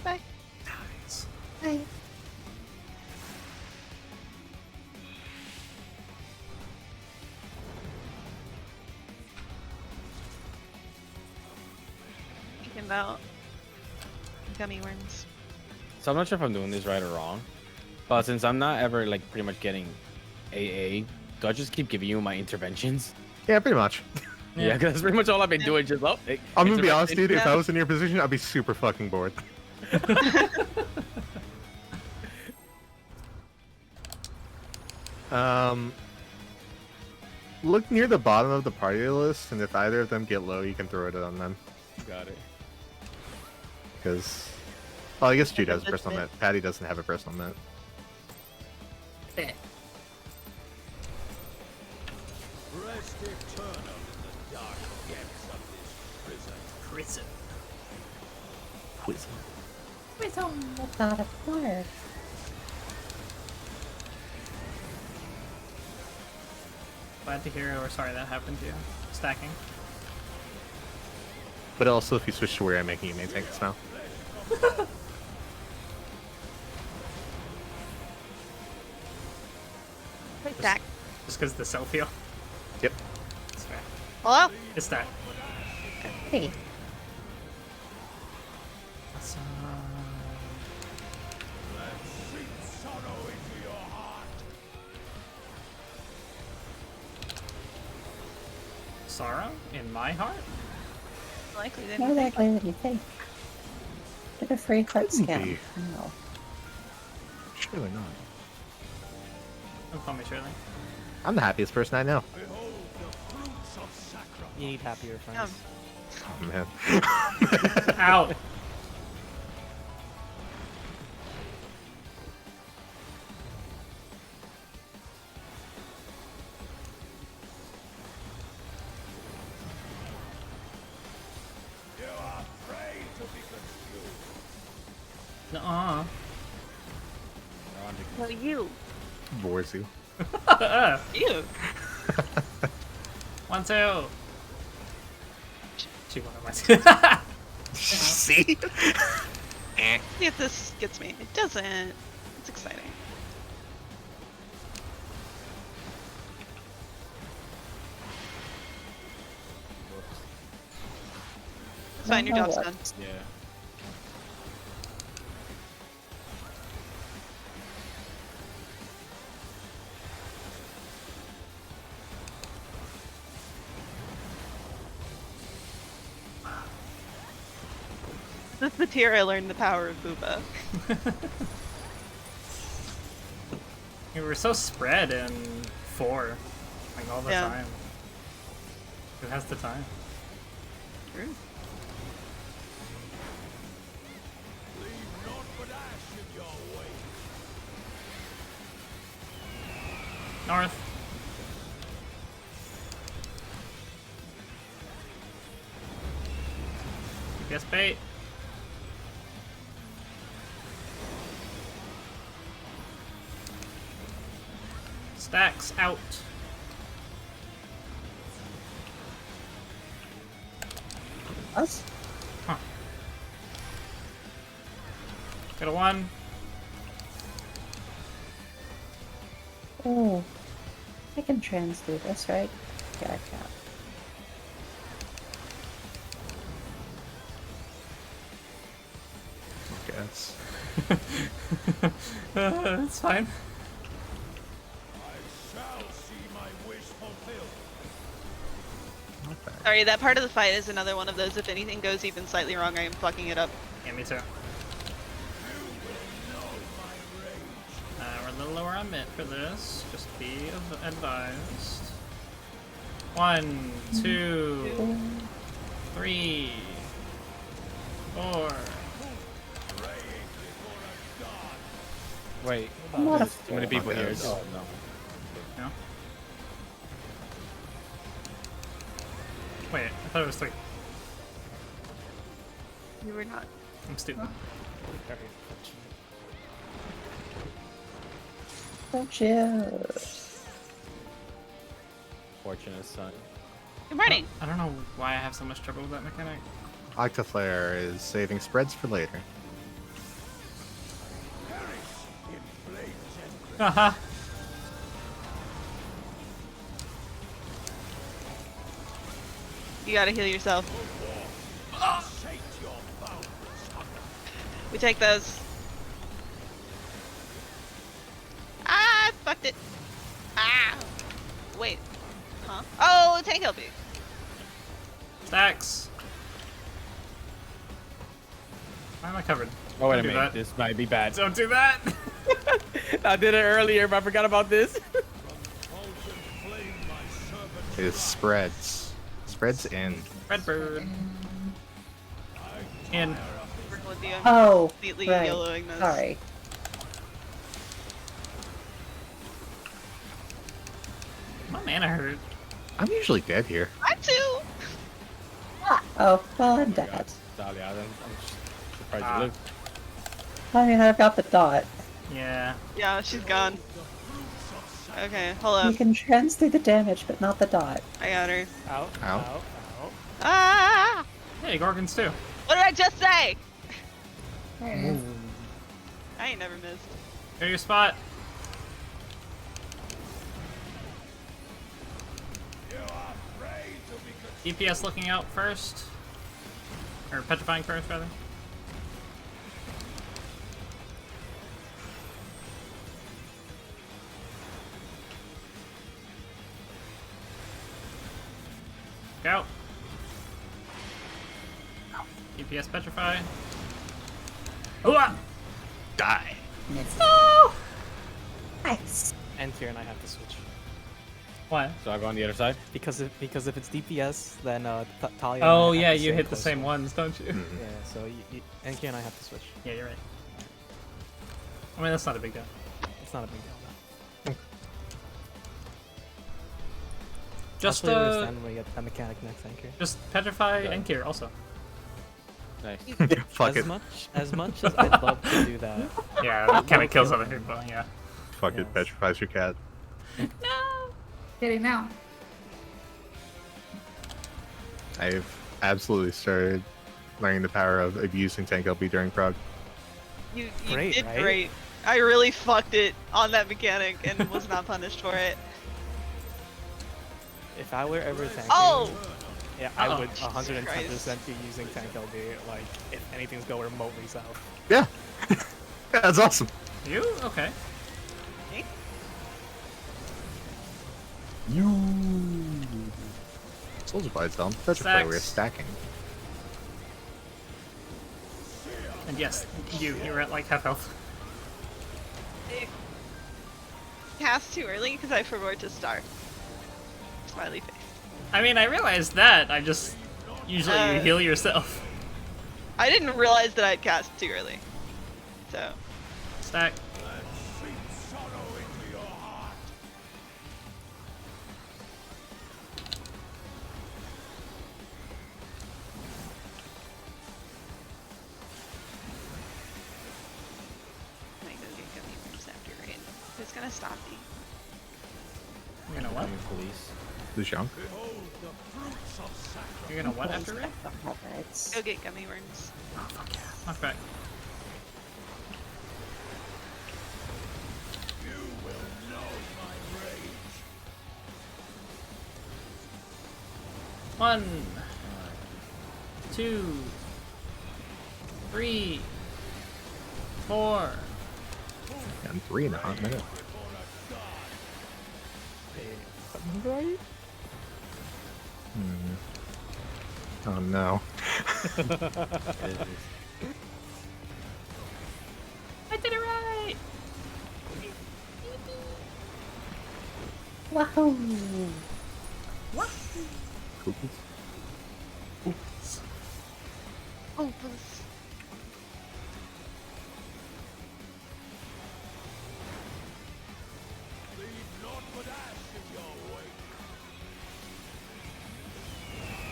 Bye. Nice. Hi. Thinking about gummy worms. So I'm not sure if I'm doing this right or wrong, but since I'm not ever like pretty much getting AA, do I just keep giving you my interventions? Yeah, pretty much. Yeah, because that's pretty much all I've been doing. Just I'm gonna be honest, dude. If Yeah. I was in your position, I'd be super fucking bored. Look near the bottom of the party list, and if either of them get low, you can throw it on them. Got it. Because, well, I guess Jude has a That's personal it. net. Patty doesn't have a personal net. Rest eternal in the dark depths of this prison. Prison. Quiz. Not a fire. Glad to hear, or sorry that happened to you. Stacking. But also, if you switch to where I'm making you main tank this now. because the self heal. Yep. It's fair. Hello? It's that. Hey, That's, Sorrow into your heart. sorrow in my heart. Likely more didn't. likely than you think. Get a free card Couldn't scan. be. No. Surely not. Don't call me Shirley. I'm the happiest person I know. Behold the fruits of sacrifice. You need happier friends. Oh, man. Out. You are prey to be consumed. Nuh-uh. Well, you. Bores you. You. 1, 2. She won my. See? Eh. See if this gets me. It doesn't. It's exciting. It's fine, your Now job's what? done. Yeah. This is the tier I learned the power of Booba. We were so spread in 4, like all the Yeah. time. Who has the time? True. Leave naught but ash in your wake. North. Guess bait. Stacks out. Us? Huh. Got a 1. Oh. I can trans do this, right? Yeah, I can. Guess. It's fine. I shall see my wish fulfilled. Not bad. Sorry, that part of the fight is another one of those. If anything goes even slightly wrong, I am fucking it up. Yeah, me too. We're a little lower on mid for this. Just be advised. 1, 2, 3, 4. Wait. I'm not a There's too many people here. Yes. Oh, no. No? Wait, I thought it was 3. You were not. I'm stupid. Very So unfortunate. chill. Fortunate son. Good morning. I don't know why I have so much trouble with that mechanic. Octaflare is saving spreads for later. Haha. You gotta heal yourself. We take those. Ah, I fucked it. Ah. Wait. Huh? Oh, tank help you. Stacks. Why am I covered? Oh, wait a Don't do minute. that. This might be bad. Don't do that! I did it earlier, but I forgot about this. Is spreads. Spreads in. Redbird. In. Working with you. I'm Oh, completely right. YOLOing this. Sorry. My mana hurt. I'm usually dead here. I too. Oh, well, I'm dead. Dahlia, I'm surprised Ah. you lived. I mean, I've got the dot. Yeah. Yeah, she's gone. Okay, hold up. You can trans through the damage, but not the dot. I got her. Out. Ow. Out. Out. Ah! Hey, Gorgons too. What did I just say? I ain't never missed. Go to your spot. DPS looking out first. Or petrifying first, rather. Go. DPS petrify. Hooah! Die. Missed. Nice. And here, and I have to switch. What? So I go on the other side. Because if it's DPS, then Talia. Oh and I yeah, have to you stay hit the close same to her. ones, don't you? Yeah, so Enki and I have to switch. Yeah, you're right. I mean, that's not a big deal. It's not a big deal. Just I'll understand when we get that mechanic next, Anchor. just petrify Enkir also. Nice. Fuck it. As much as I'd love to do that. Yeah, that kind of kills other people. Yeah. Fuck it, Yes. petrifies your cat. Getting now. I've absolutely started learning the power of abusing tank LP during prog. You Great, did right? great. I really fucked it on that mechanic and was not punished for it. If I were ever tanking, Oh! yeah, I Uh-oh. would Jesus 110% be using tank LD. Like, if anything's go remotely south. Yeah. Yeah, that's awesome. You okay? You. Soldier Blights down. Petrify, we're Stacks. stacking. And yes, you're at like half health. Cast too early because I forgot to start. Smiley face. I mean, I realized that. I just usually you Uh. heal yourself. I didn't realize that I'd cast too early. So, Stack. I might go get gummy worms after rain. Who's gonna stop me? You're gonna what? Police. Lucian. You're gonna what after Ray? Alright. Go get gummy worms. Oh fuck yeah! Knock back. One, 2, 3, 4. And 3 in a hot minute. Right? Oh no. I did it right! Wow. Cookies. Oh, please.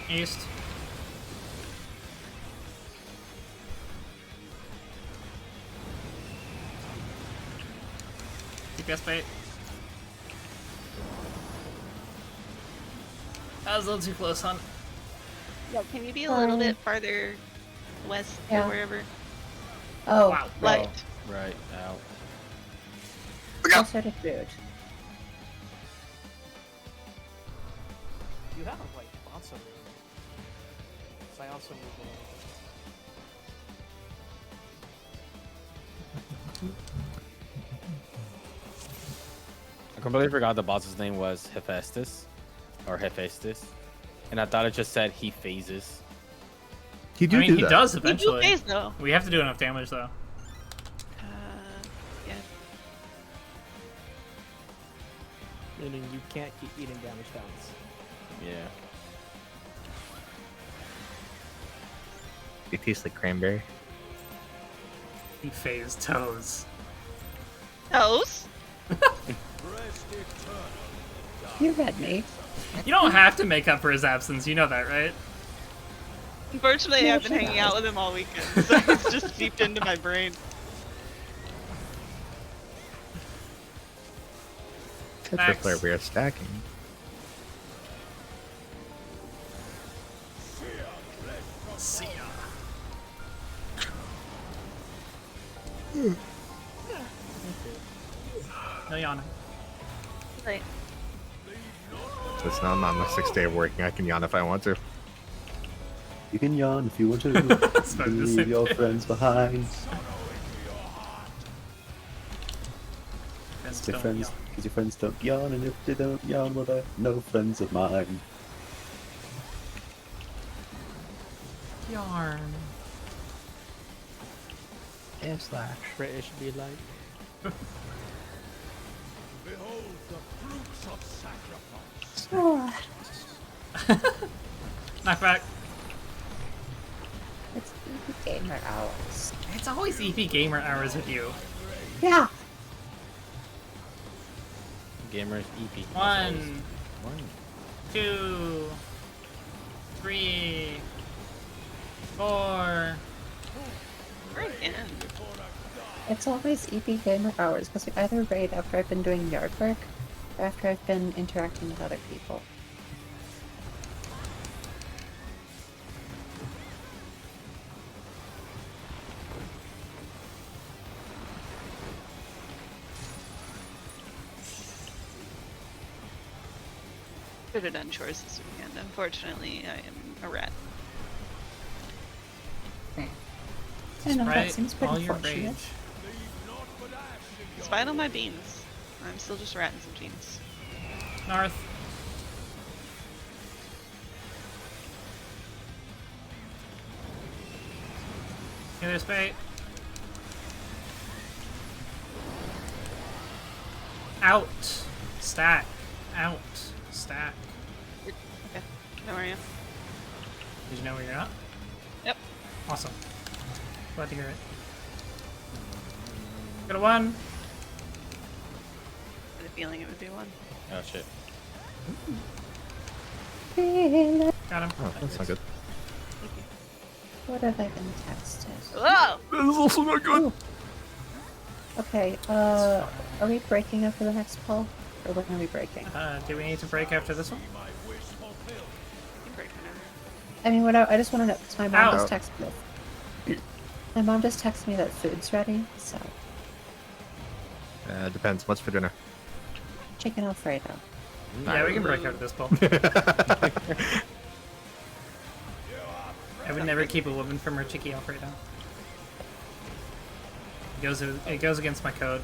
East. DPS bait. That was a little too close, hon. Yo, can you be a little bit farther west Yeah. or wherever? Oh, Wow. Right. Right out. closer to food. You have like lots of room. 'Cause I also moved along. I completely forgot the boss's name was Hephaestus. Or Hephaestus. And I thought it just said he phases. He I mean, he that. does You do eventually. phase though. We have to do enough damage though. Yeah. Meaning you can't keep eating damage downs. Yeah. They taste like cranberry. He phase toes. Toes? You read me. You don't have to make up for his absence, you know that, right? Unfortunately, Yeah, I've been she hanging does. out with him all weekend, so it's just seeped into my brain. Tetraflare, we are stacking. See ya. No yawning. Right. Listen, I'm on my 6th day of working. I can yawn if I want to. You can yawn if you want to. It's You not can the leave same your thing. friends behind. Friends Your don't friends, yawn. because your friends don't yawn, and if they don't yawn, well, they're no friends of mine. Yarn. Slash. British be like. Behold the fruits of sacrifice. Knockback. It's gamer hours. It's always EP gamer hours with you. Yeah. Gamers EP. 1, 2, 3, 4. We're again. It's always EP gamer hours because we either raid after I've been doing yard work or after I've been interacting with other people. Could have done chores this weekend. Unfortunately, I am a rat. I don't know, that Right, seems all pretty your fortunate. rage. Despite all my beans, I'm still just ratting some jeans. North. Healer spate. Out. Stack. Out. Stack. Okay, know where I am. Did you know where you're at? Yep. Awesome. Glad to hear it. Got a 1. I had a feeling it would be one. Oh shit. Got him. Oh, that's not good. What have I been texted? Whoa! That is also not good. Okay, are we breaking after the next pull? Or when are we breaking? Do we need to break after this one? You can break whenever. I mean, what I just want to know, because my mom Ow. just texted me. My mom just texted me that food's ready, so Depends. What's for dinner? chicken Alfredo. Yeah, we can break after this pull. I would never keep a woman from her chicky Alfredo. It goes against my code.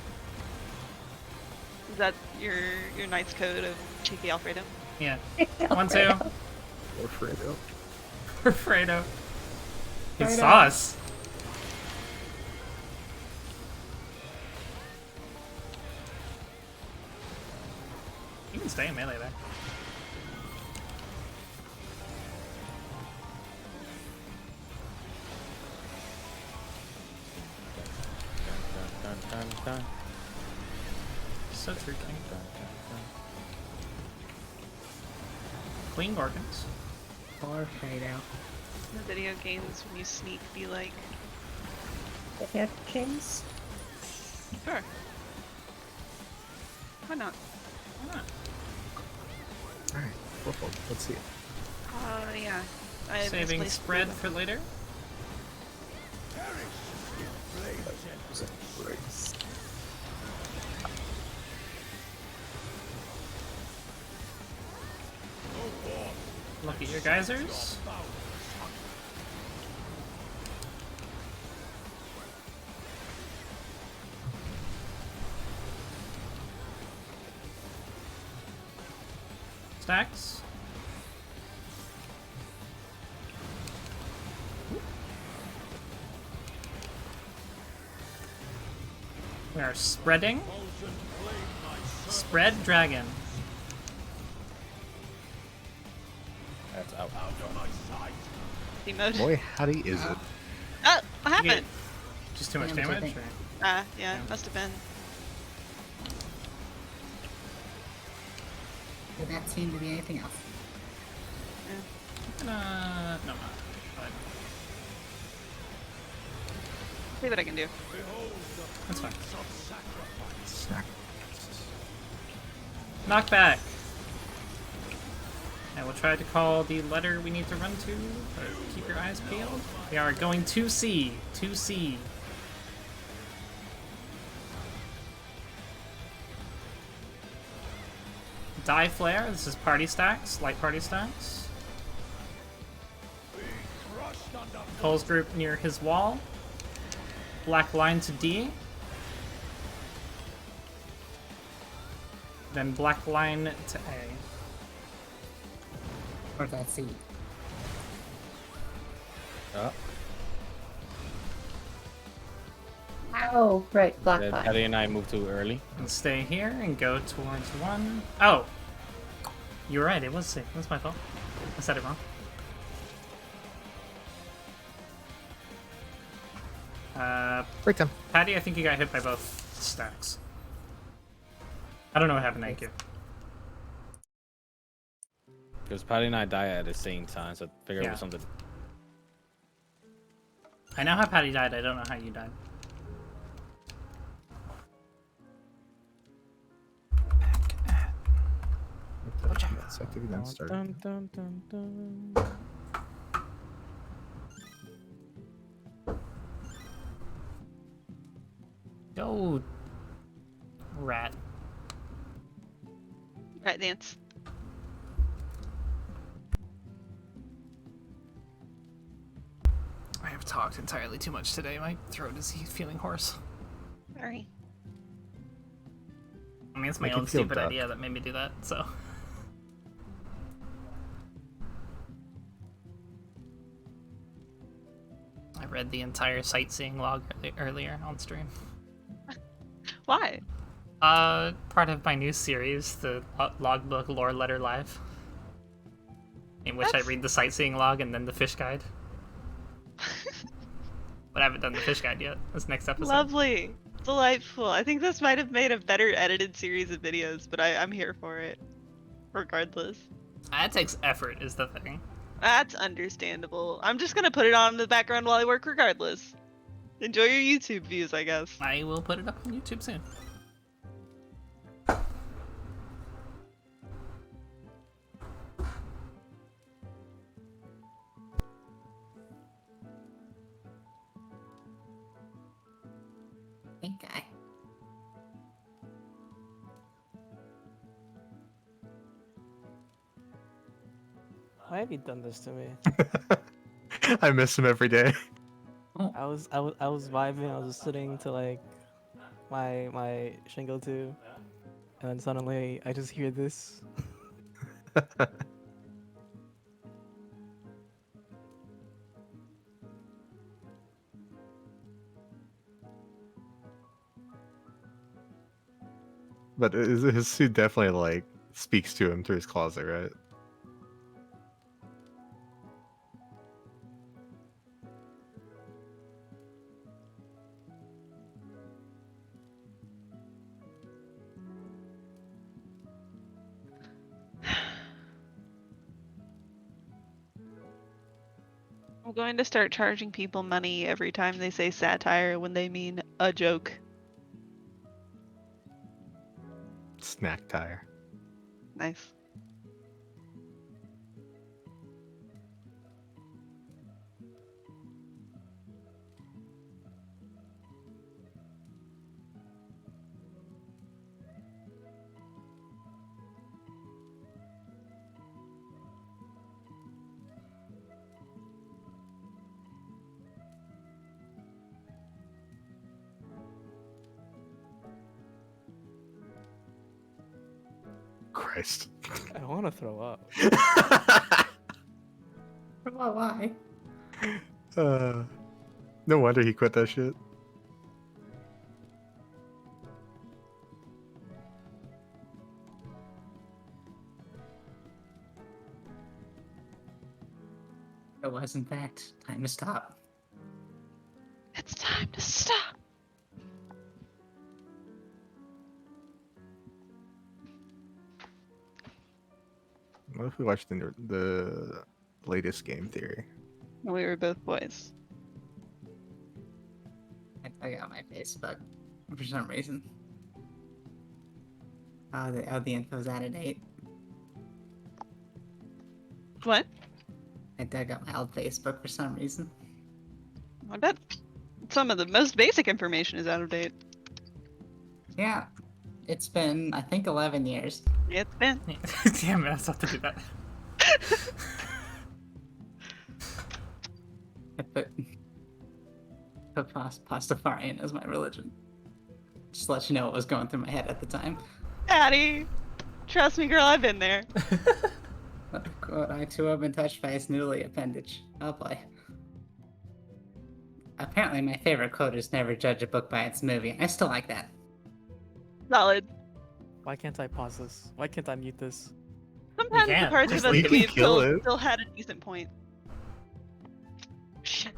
Is that your knight's code of cheeky Alfredo? Yeah. 1, 2. Alfredo. Alfredo. It's Alfredo. sauce. You can stay in melee there. Dun, dun, dun, So tricky. dun, dun, dun. Queen Gorgons. Or fade out. In the video games, when you sneak, be like, If you have kings, sure. Why not? Why not? Alright, purple. Let's see it. Yeah. I Saving misplaced spread the- for later. Look at your geysers. Stacks. We are spreading. Spread dragon. That's out. Demoted. Boy, howdy is it? Oh, what You get happened? just too much Damage, I damage? think. Or? Yeah, Yeah. it must have been. Did that seem to be anything else? No, I'm not. But See what I can do. that's fine. Snack. Knock back. I will try to call the letter we need to run to, but keep your eyes peeled. We are going to C. To C. Die Flare. This is party stacks, light party stacks. Cole's group near his wall. Black line to D. Then black line to A. Where's that C? Oh, right, black Did line. Patty and I moved too early. And stay here and go towards 1. Oh! You're right, it was C. That's my fault. I said it wrong. Break time. Patty, I think you got hit by both stacks. I don't know what happened, thank you. Because Patty and I died at the same time, so I figured it Yeah. was something. I know how Patty died, I don't know how you died. Yes, activity then started. Dun, dun, dun, dun. Go! Rat. Right, dance. I have talked entirely too much today. My throat is feeling hoarse. Sorry. I mean, it's my I can own feel stupid duck. idea that made me do that, so. I read the entire sightseeing log earlier on stream. Why? Part of my new series, the Logbook Lore Letter Live, in which I That's- read the sightseeing log and then the fish guide. But I haven't done the fish guide yet. That's next episode. Lovely. Delightful. I think this might have made a better edited series of videos, but I'm here for it. Regardless. That takes effort, is the thing. That's understandable. I'm just gonna put it on in the background while I work regardless. Enjoy your YouTube views, I guess. I will put it up on YouTube soon. Pink guy. Why have you done this to me? I miss him every day. I was vibing. I was just sitting to like my Shingo 2, and then suddenly I just hear this. But his suit definitely like speaks to him through his closet, right? I'm going to start charging people money every time they say satire when they mean a joke. Snack tire. Nice. Christ. I want to throw up. Oh, why? No wonder he quit that shit. It wasn't that. Time to stop. It's time to stop. What if we watched the latest game theory? We were both boys. I got my Facebook for some reason. Oh, the info's out of date. What? I dug up my old Facebook for some reason. I bet some of the most basic information is out of date. Yeah, it's been, I think, 11 years. It's been. Damn it, I was about to do that. I put Pastafarian as my religion. Just to let you know what was going through my head at the time. Patty, trust me, girl, I've been there. Quote, I too have been touched by his noodly appendage. Oh boy. Apparently my favorite quote is never judge a book by its movie. I still like that. Solid. Why can't I pause this? Why can't I mute this? Sometimes the can. parts of Just us leave that and we've kill still, it. still had a decent point. Shit.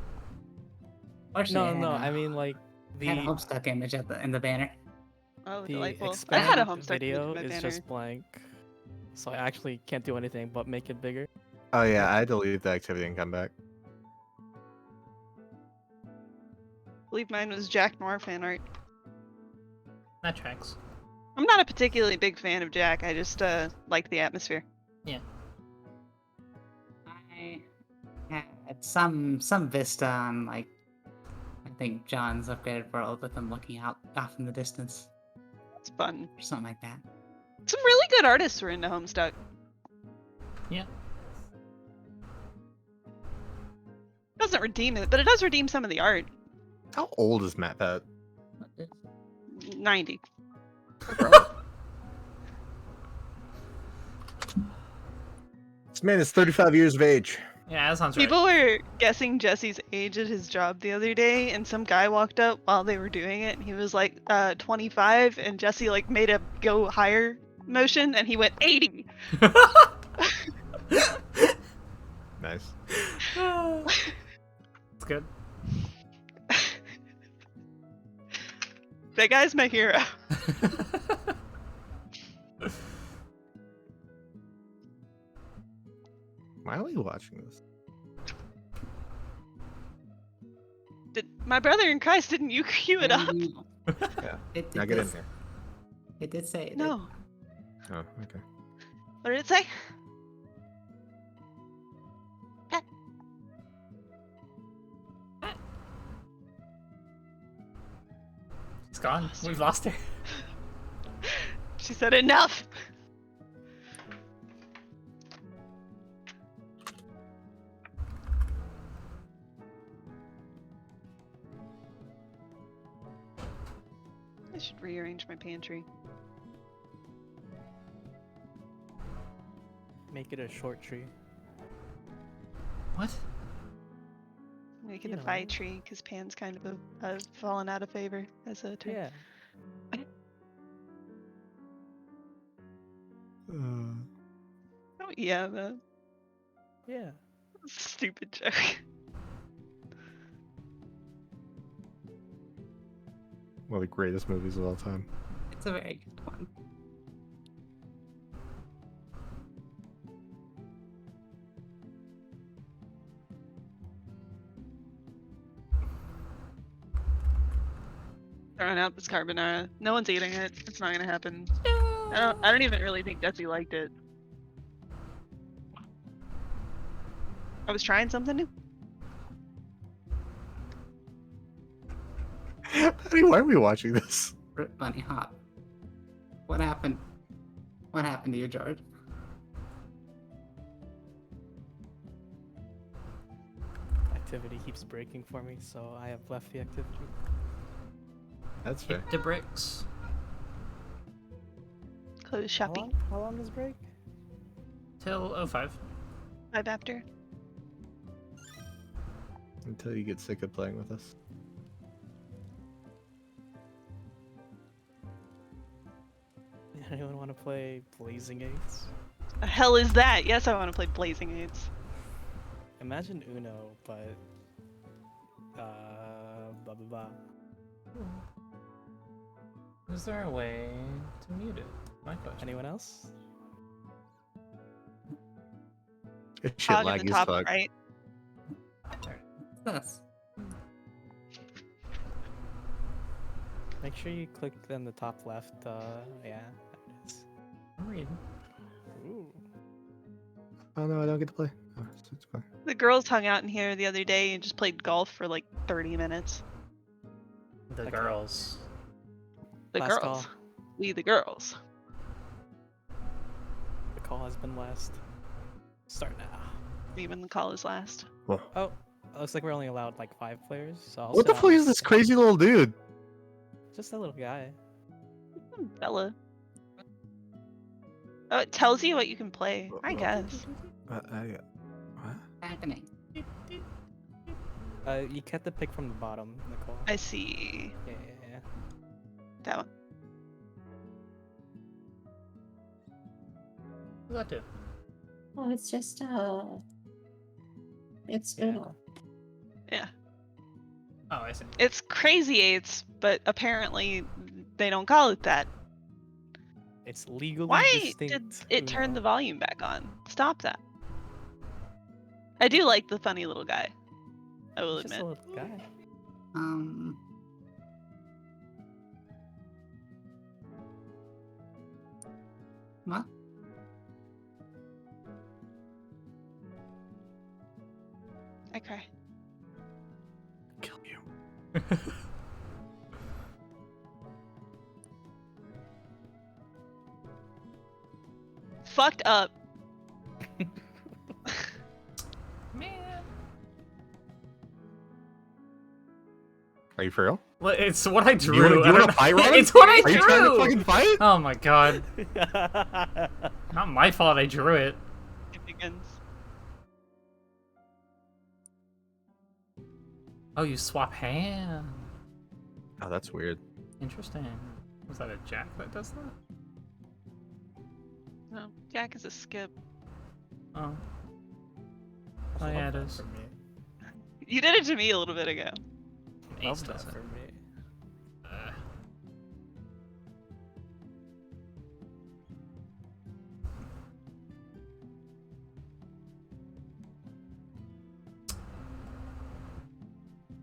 Fortunately, No, I I mean like had a the Homestuck image in the banner. Oh, the delightful. I had a expand Homestuck image video in my is banner. just blank, so I actually can't do anything but make it bigger. Oh yeah, I deleted the activity and come back. I believe mine was Jack Noir fan art. That tracks. I'm not a particularly big fan of Jack. I just like the atmosphere. I had some vista on like I think John's upgraded world with him looking out off in the distance It's fun. or something like that. Some really good artists were into Homestuck. Yeah. Doesn't redeem it, but it does redeem some of the art. How old is Matt Pat? 90. This man is 35 years of age. Yeah, that sounds right. People were guessing Jesse's age at his job the other day, and some guy walked up while they were doing it, and he was like 25, and Jesse like made a go higher motion, and he went 80. Nice. It's good. That guy's my hero. Why are we watching this? My brother in Christ, didn't you cue it up? Yeah. It Now did, get in this- here. it did say it. No. Oh, okay. What did it say? It's gone. We've lost her. She said enough. I should rearrange my pantry. Make it a short tree. What? Make it You a know. fight tree because Pan's kind of fallen out of favor as a term. Yeah. Oh yeah, man. Yeah. Stupid joke. One of the greatest movies of all time. It's a very good one. Throwing out this carbonara. No one's eating it. It's not gonna happen. I don't even really think Jesse liked it. I was trying something new. Patty, why are we watching this? Rip Bunny Hop. What happened? What happened to you, George? Activity keeps breaking for me, so I have left the activity. That's fair. Hit the bricks. Close How shopping. long does break? Till 05. 5 after. Until you get sick of playing with us. Anyone want to play Blazing Eights? The hell is that? Yes, I want to play Blazing Aids. Imagine Uno, but blah blah blah. Is there a way to mute it? My question. Anyone else? Shit Cog at laggy the as top fuck. right. There. This. Make sure you click on the top left. Yeah, that it is. I'm reading. Ooh. Oh no, I don't get to play. Oh, it's fine. The girls hung out in here the other day and just played golf for like 30 minutes. The Okay. girls. The Last girls. call. We the girls. call has been last. Start now. Even the call is last. Oh, looks like we're only allowed like 5 players, so I'll What the sit fuck out. is this crazy little dude? Just a little guy. Bella. Oh, it tells you what you can play, I guess. What? Happening. You get the pick from the bottom, Nicole. I see. Yeah. That one. What's that do? Oh, it's just it's Uno. Yeah. Oh, I see. It's Crazy Eights, but apparently they don't call it that. It's legally Why distinct. did it turn Uno. the volume back on? Stop that. I do like the funny little guy. I will He's just admit. a little guy. What? I cry. Kill you. Fucked up. Man. Are you for real? Well, it's what I drew. You wanna- you I don't wanna know- fight, Ron? It's what I Are you trying to drew. fucking fight? Oh my god. Not my fault I drew it. It begins. Oh, you swap hand. Oh, that's weird. Interesting. Was that a jack that does that? No, Jack is a skip. Oh. I Oh yeah, love it that is. for me. You did it to me a little bit ago. Love Ace that does it. for me.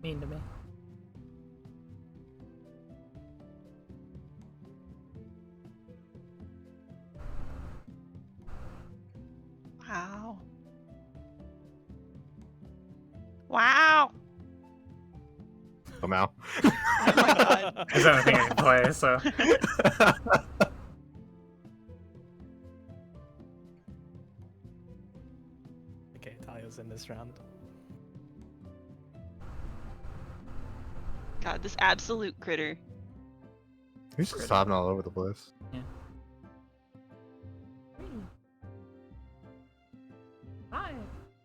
Mean to me. Wow. Wow. Oh, Mal. Oh my god. There's anything I can play, so. Okay, Talio's in this round. God, this absolute critter. He's just hopping all over the place. Hi,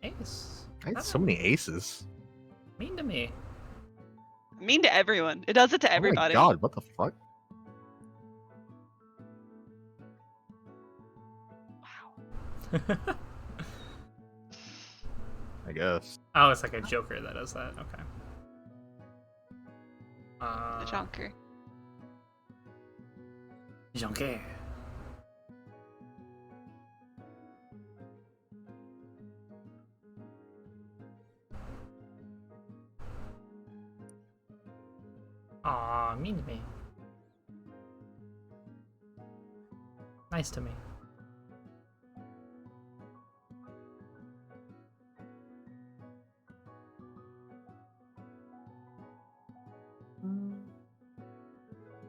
Ace. I had so many aces. Mean to me. Mean to everyone. It does it to everybody. Oh my god, what the fuck? Wow. I guess. Oh, it's like a Joker that does that. Okay. The Jonker. Jonker. Aw, mean to me. Nice to me.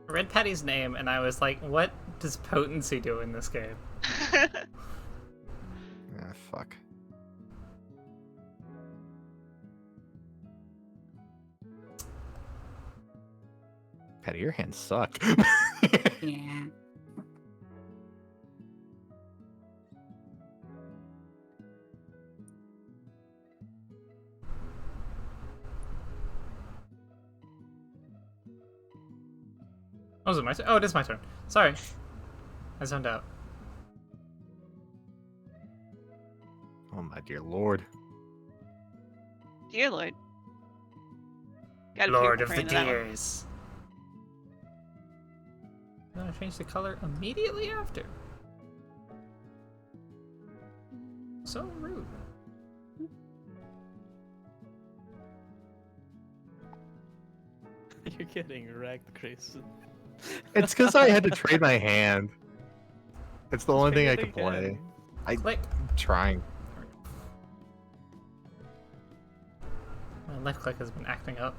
I read Patty's name and I was like, what does potency do in this game? Ah, fuck. Patty, your hands suck. Yeah. Oh, is it my turn? Oh, it is my turn. Sorry. I zoned out. Oh my dear lord. Dear Lord. Gotta Lord be of the praying to that one. Deers. I'm gonna change the color immediately after. So rude. You're getting wrecked, Grayson. It's because I had to trade my hand. It's the only thing I Trade could play. again. I'm Click. trying. My left click has been acting up.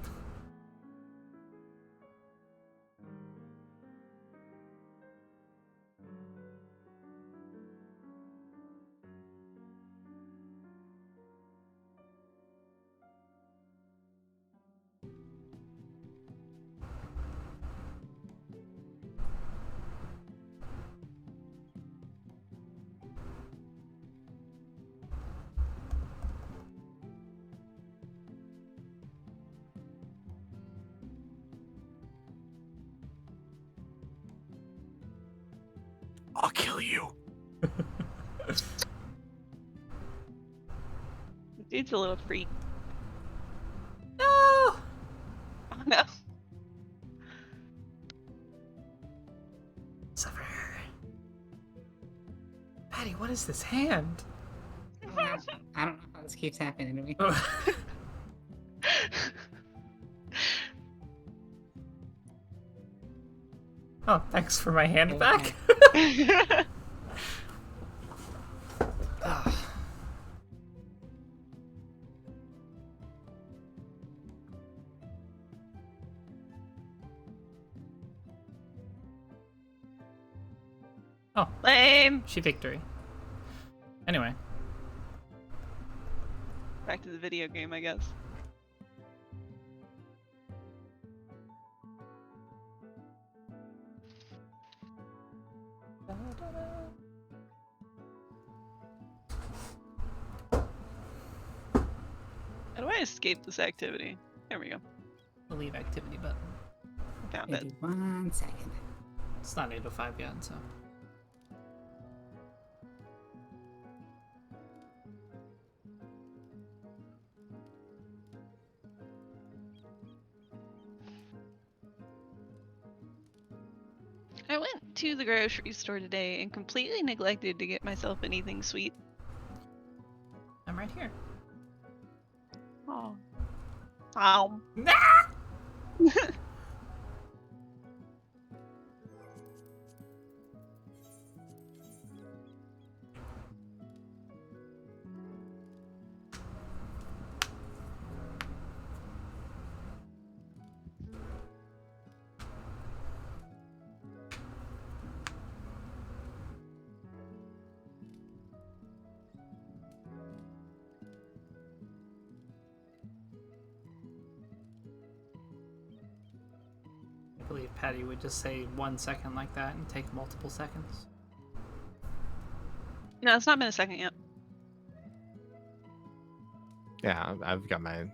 I'll kill you. Dude's a little freak. No! Oh no. Suffer. Patty, what is this hand? I don't know how this keeps happening to me. Oh, thanks for my hand back. Ugh. Oh, Lame. she victory. Anyway, Back to the video game, I guess. How do I escape this activity? There we go. the leave activity button. Found it. Maybe 1 second. It's not 8:05 yet, so. I went to the grocery store today and completely neglected to get myself anything sweet. I'm right here. Oh. Ow. I believe Patty would just say 1 second like that and take multiple seconds. No, it's not been a second yet. Yeah, I've got my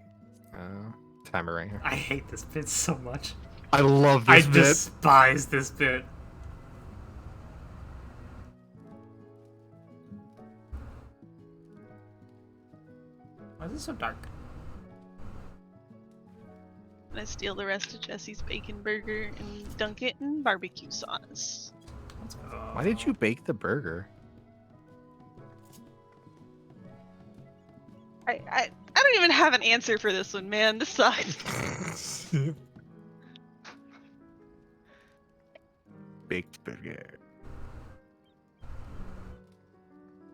timer right here. I hate this bit so much. I love I this bit. despise this bit. Why is it so dark? I'm gonna steal the rest of Jesse's bacon burger and dunk it in barbecue sauce. Let's go. Why did you bake the burger? I don't even have an answer for this one, man. This sucks. Baked burger.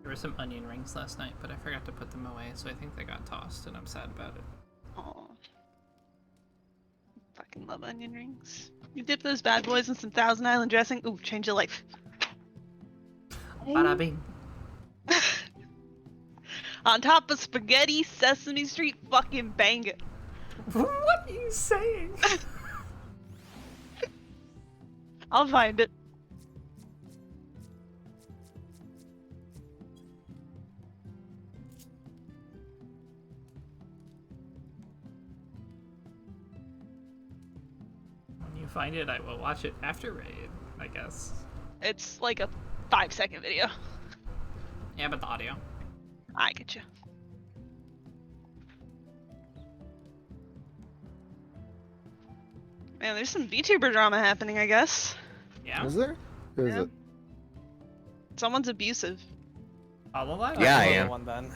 There were some onion rings last night, but I forgot to put them away, so I think they got tossed, and I'm sad about it. Oh, fucking love onion rings. You dip those bad boys in some Thousand Island dressing. Ooh, change your life. Bada bing. On top of spaghetti, Sesame Street, fucking bang it. What are you saying? I'll find it. When you find it, I will watch it after raid, I guess. It's like a 5-second video. Yeah, but the audio. I get you. Man, there's some VTuber drama happening, I guess. Yeah? Is there? Who is Yeah. it? Someone's abusive. Hollow Live? Yeah, I Another am. One then.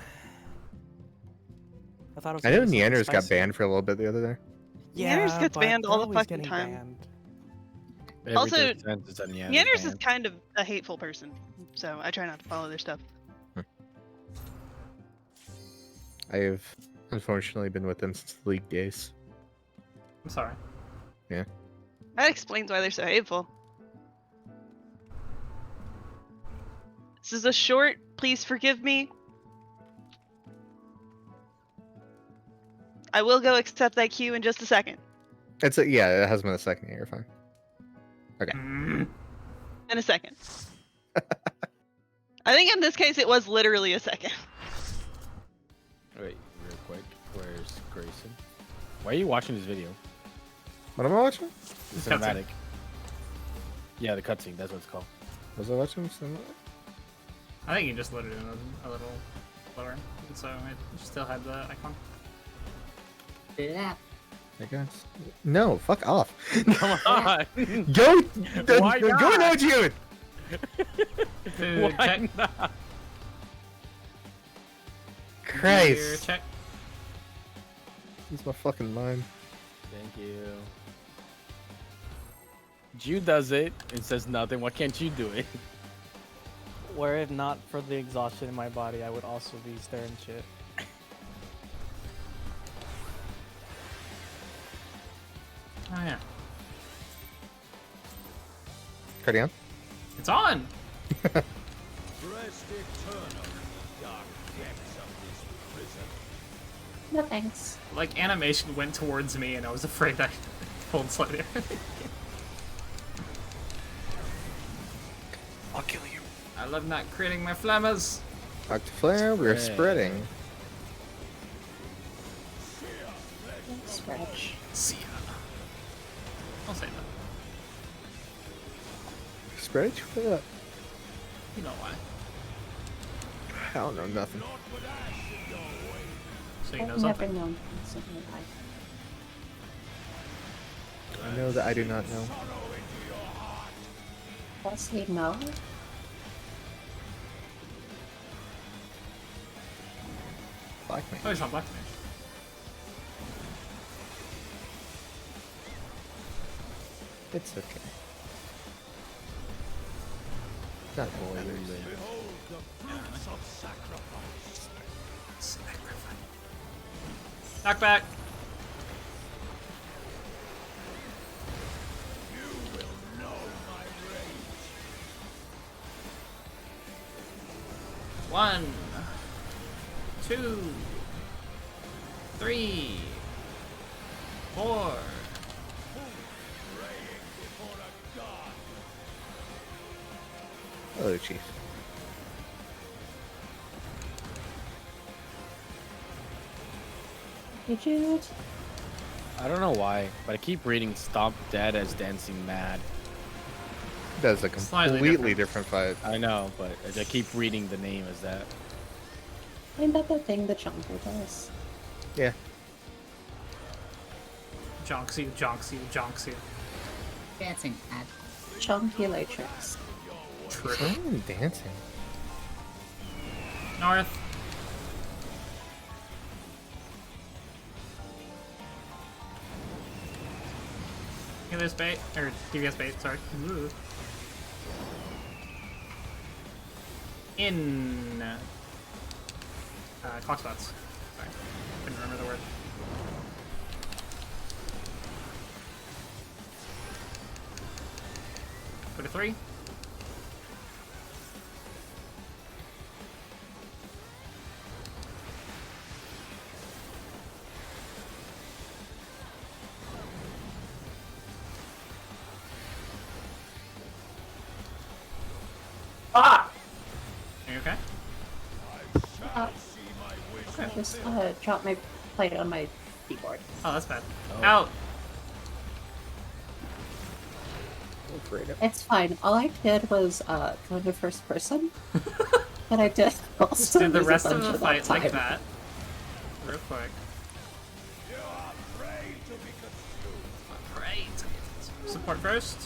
I thought it was. I know gonna be something Neanders got spicy. banned for a little bit the other day. Neanders gets but banned all they're the always fucking getting time. banned. Every Also, 30 cents is on Neanders Neanders is banned. kind of a hateful person, so I try not to follow their stuff. I have unfortunately been with them since the league days. I'm sorry. That explains why they're so hateful. This is a short, please forgive me. I will go accept that cue in just a second. Yeah, it has been a second year. You're fine. Okay. In a second. I think in this case it was literally a second. Wait, real quick. Where's Grayson? Why are you watching this video? What am I watching? The Cutscene. cinematic. Yeah, the cutscene. That's what it's called. Was I watching something? I think you just loaded in a little lower, and so it still had the icon. Yeah. I guess. No, fuck off. Come on. Go! Why Go not? no, June! Food Why check. not? Gear Christ. check. Use my fucking mind. Thank you. Jude does it. It says nothing. Why can't you do it? Were it not for the exhaustion in my body, I would also be staring shit. Oh yeah, Cardion? it's on. Rest eternal in the dark depths of this prison. No thanks. Like animation went towards me, and I was afraid that I pulled slightly. I'll kill you. I love not creating my flammers. Dr. Flare, we're spreading. Scratch. See ya. I'll say that. Spread each other up. You know why? I don't know nothing. So you know I've never something. known something like I know that I do not know. that. Does he know? Black man. Oh, he's not black mage. It's okay. Not really. Behold the fruits of sacrifice. Knock back. You will know my rage. 1, 2, 3, 4. Praying before a god. Hello, Chief. Did you? I don't know why, but I keep reading Stop Dead as Dancing Mad. That's a Slightly completely different fight. I know, but I keep reading the name as that. Ain't that the thing the jungle does? Yeah. Jonks you, jonks you, jonks you. Dancing cat. Chunky latrix. True. Oh, dancing. North. Give us bait, or give us bait, sorry. Ooh. In clock spots. Sorry, couldn't remember the word. Go to 3. Ah! Are you okay? I just dropped my plate on my keyboard. Oh, that's bad. Oh. Out! It's fine. All I did was go into first person, and I did also Did the use a rest of bunch the that fight like time. that. Real quick. You are prey to be consumed. Great. Support first.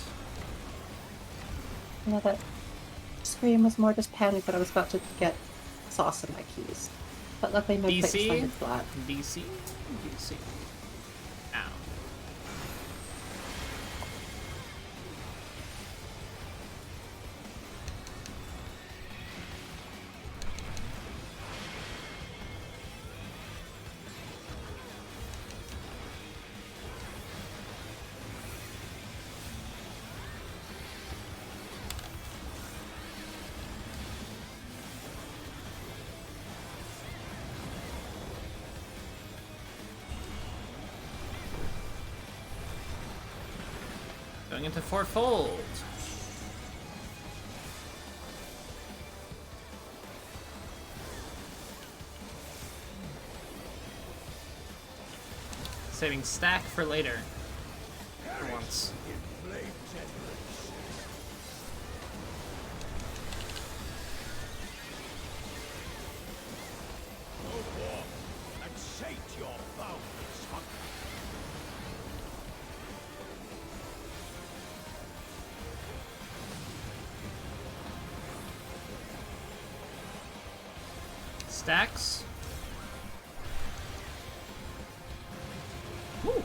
You know, that scream was more just panic that I was about to get sauce in my keys. But luckily my plate DC? landed flat. DC. DC. Ow. Going into fourfold. Saving stack for later. For once. stacks. Woo.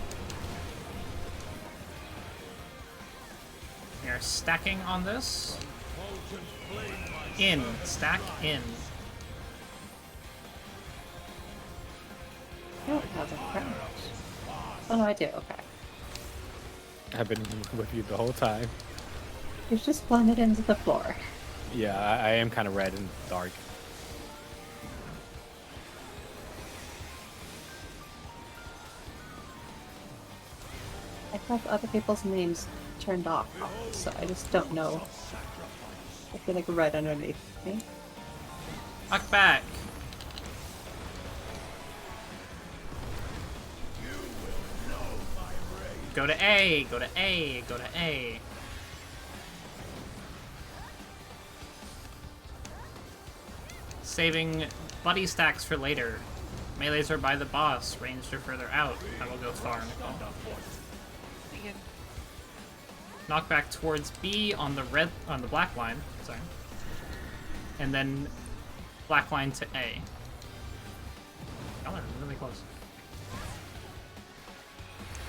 We are stacking on this. In. Stack in. I don't have a crouch. Oh, no, I do. Okay. I've been with you the whole time. You've just blended into the floor. Yeah, I am kind of red and dark. I have other people's names turned off, so I just don't know. I feel like red underneath me. Knock back. Go to A, go to A, go to A. Saving buddy stacks for later. Melees are by the boss, ranged are further out. I will go far. Again. Knockback towards B on the black line. Sorry. And then black line to A. Y'all are really close.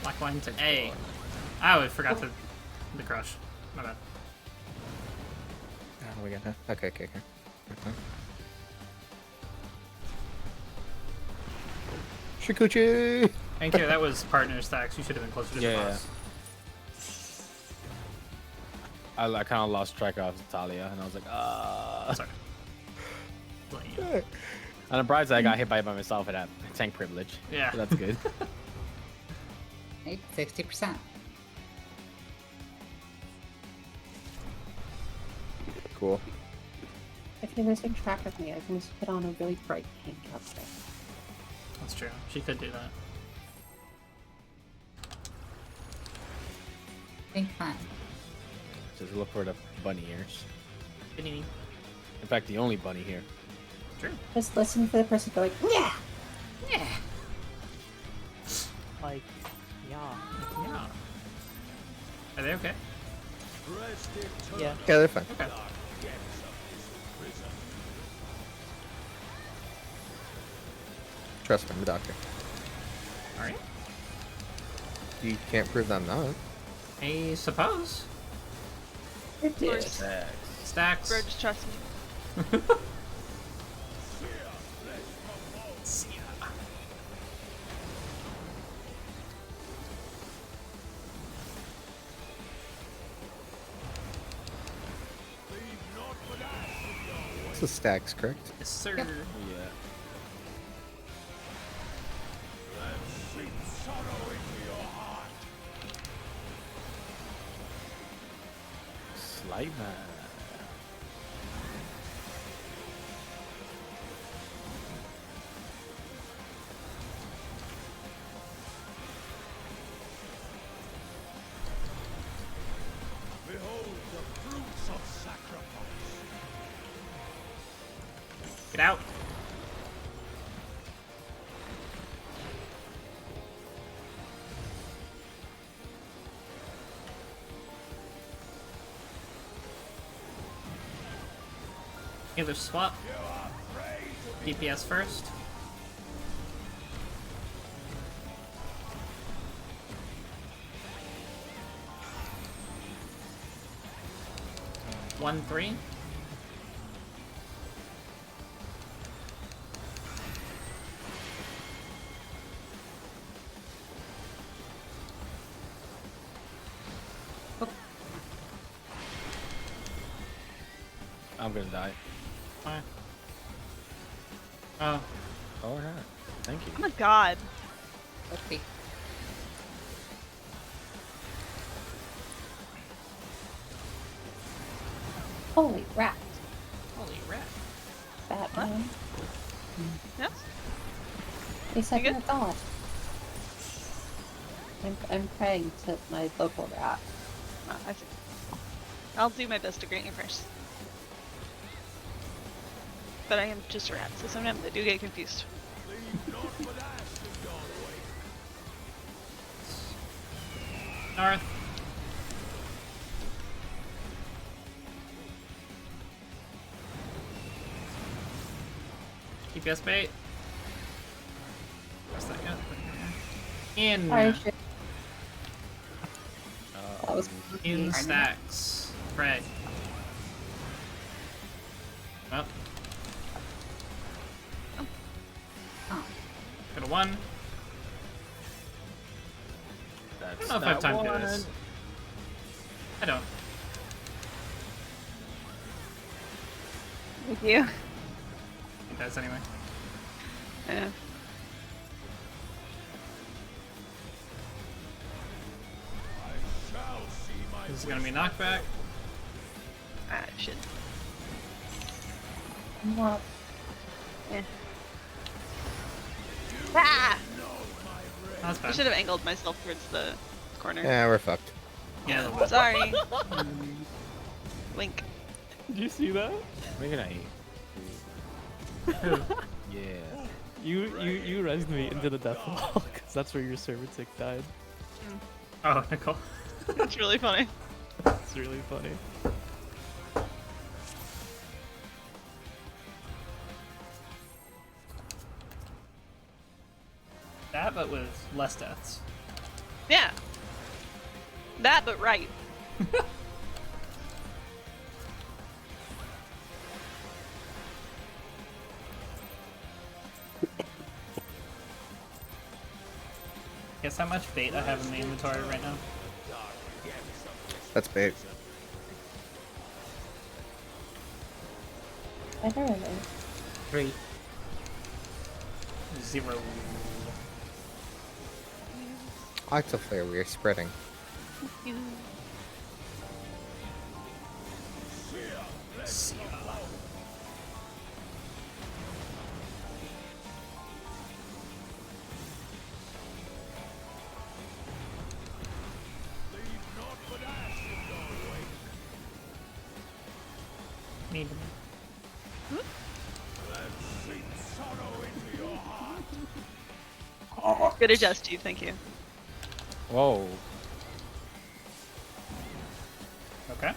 Black line to A. Oh, I forgot the crush. My bad. Oh, we got that. Okay. Shikuchi! Thank you, that was partner stacks. You should have been closer to the Yeah. boss. I kind of lost track of Talia, and I was like, Sorry. Blame. On the bright side, I got hit by myself at that tank privilege. Yeah. So that's good. 60%. Cool. If you're losing track of me, I can just put on a really bright pink outfit. That's true. She could do that. Think fun. Just look for the bunny ears. Panini. In fact, the only bunny here. True. Just listen for the person going, yeah! Yeah. Like, yeah. Yeah. Are they okay? Yeah. Yeah, they're fine. Okay. Trust me, I'm a doctor. Alright. You can't prove I'm not. I suppose. It did. Stacks. Bro, just trust me. It's the stacks, correct? Yes, sir. Yeah. Slimer. Behold the fruits of sacrifice. Get out. Either swap. DPS first. One, three. I'm gonna die. Fine. Oh. Oh, yeah. Thank you. Oh my god. Okay. Holy rat. Holy rat. Batman. Yes? A second good? of God. I'm praying to my local rat. I see. I'll do my best to grant you first. But I am just a rat, so sometimes I do get confused. North. DPS bait. Where's that yet? In. Sorry, shit. That was In stacks. Frag. Well. Got a 1. I don't know if I have time to do this. I don't. Thank you. It does anyway. Yeah. This is gonna be knockback. Ah, shit. What? Yeah. Ah! That's I bad. should have angled myself towards the corner. Yeah, we're fucked. Yeah, that was Sorry. Wink. Did you see that? We're gonna eat. Yeah. You rezzed me into the death wall because that's where your server tick died. Oh, Nicole. It's really funny. It's really funny. That, but with less deaths. Yeah. That, but right. Guess how much bait I have in the inventory right now? That's big. I don't know. 3. 0. I like to flare. We are spreading. Need Good adjust you, thank you. Whoa. Okay.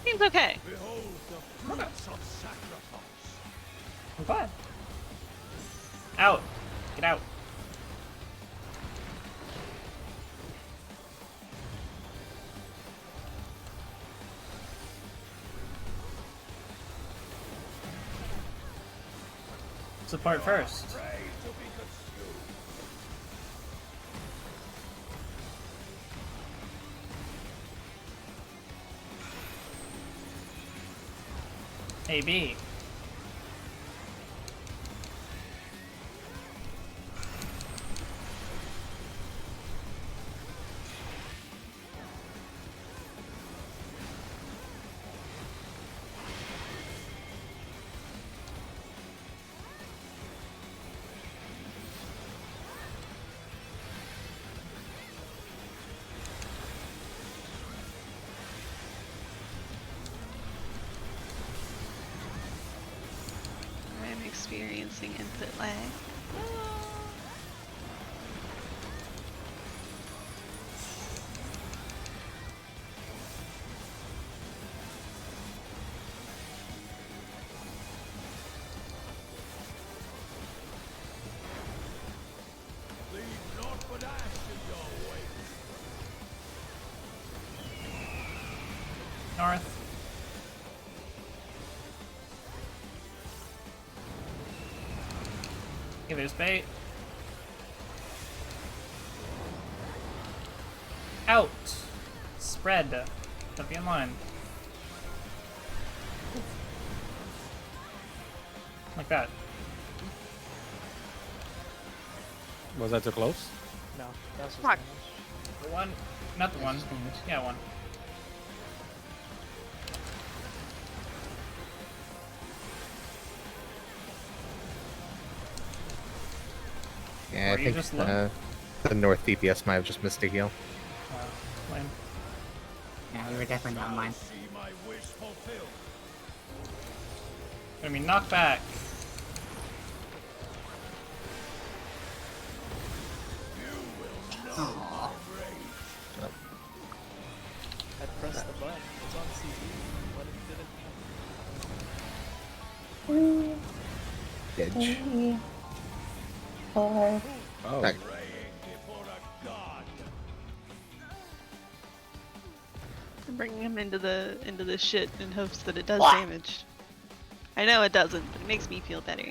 Seems okay. I'm glad. Out. Get out. Support first. Hey, B. I'm experiencing input lag. North. Okay, there's bait. Out. Spread. Don't be in line. Like that. Was that too close? No, that's just Fuck. damage. The one. Not the one. Yeah, one. Yeah, Or I you think just look. the North DPS might have just missed a heal. Lame. Yeah, we were definitely not mine. I mean, knock back. Aww. Edge. 3, 4. Oh, Right. I'm bringing him into the shit in hopes that it does damage. I know it doesn't, but it makes me feel better.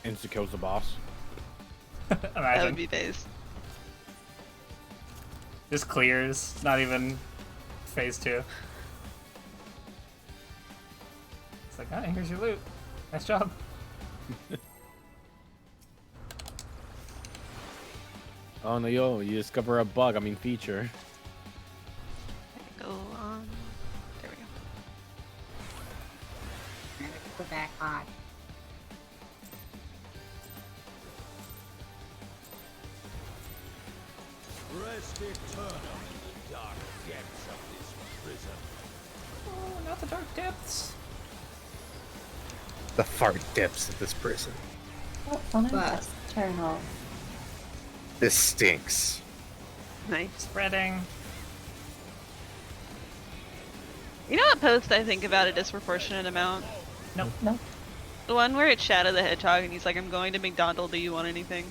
insta kills the boss. That Imagine. would be base. Just clears. Not even phase 2. It's like, ah, here's your loot. Nice job. Oh no, yo, you discover a bug. I mean, feature. Go on. There we go. Go back on. Rest eternal in the dark depths of this prison. Oh, not the dark depths. The far depths of this prison. Oh, unimpressed. Eternal. This stinks. Nice. Spreading. You know what post I think about a disproportionate amount? Nope. No. The one where it's Shadow the Hedgehog and he's like, I'm going to McDonald's, do you want anything?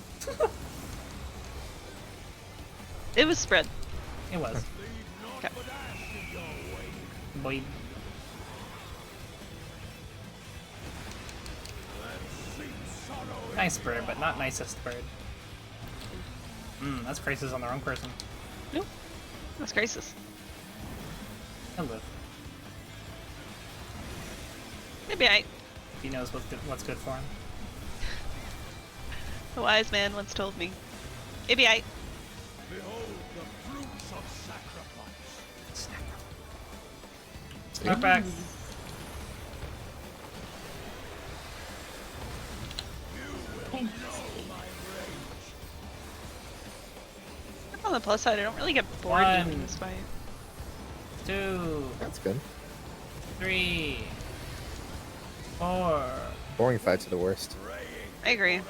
It was spread. It was. Okay. Boy. Nice bird, but not nicest bird. That's crisis on the wrong person. Nope. That's crisis. Hello. Maybe He knows what's good for him. a wise man once told me. Maybe Behold the fruits of sacrifice. Knock back. on the plus side, I don't really get bored doing this fight. 2, That's good. 3, 4. Boring fights are the worst. I agree.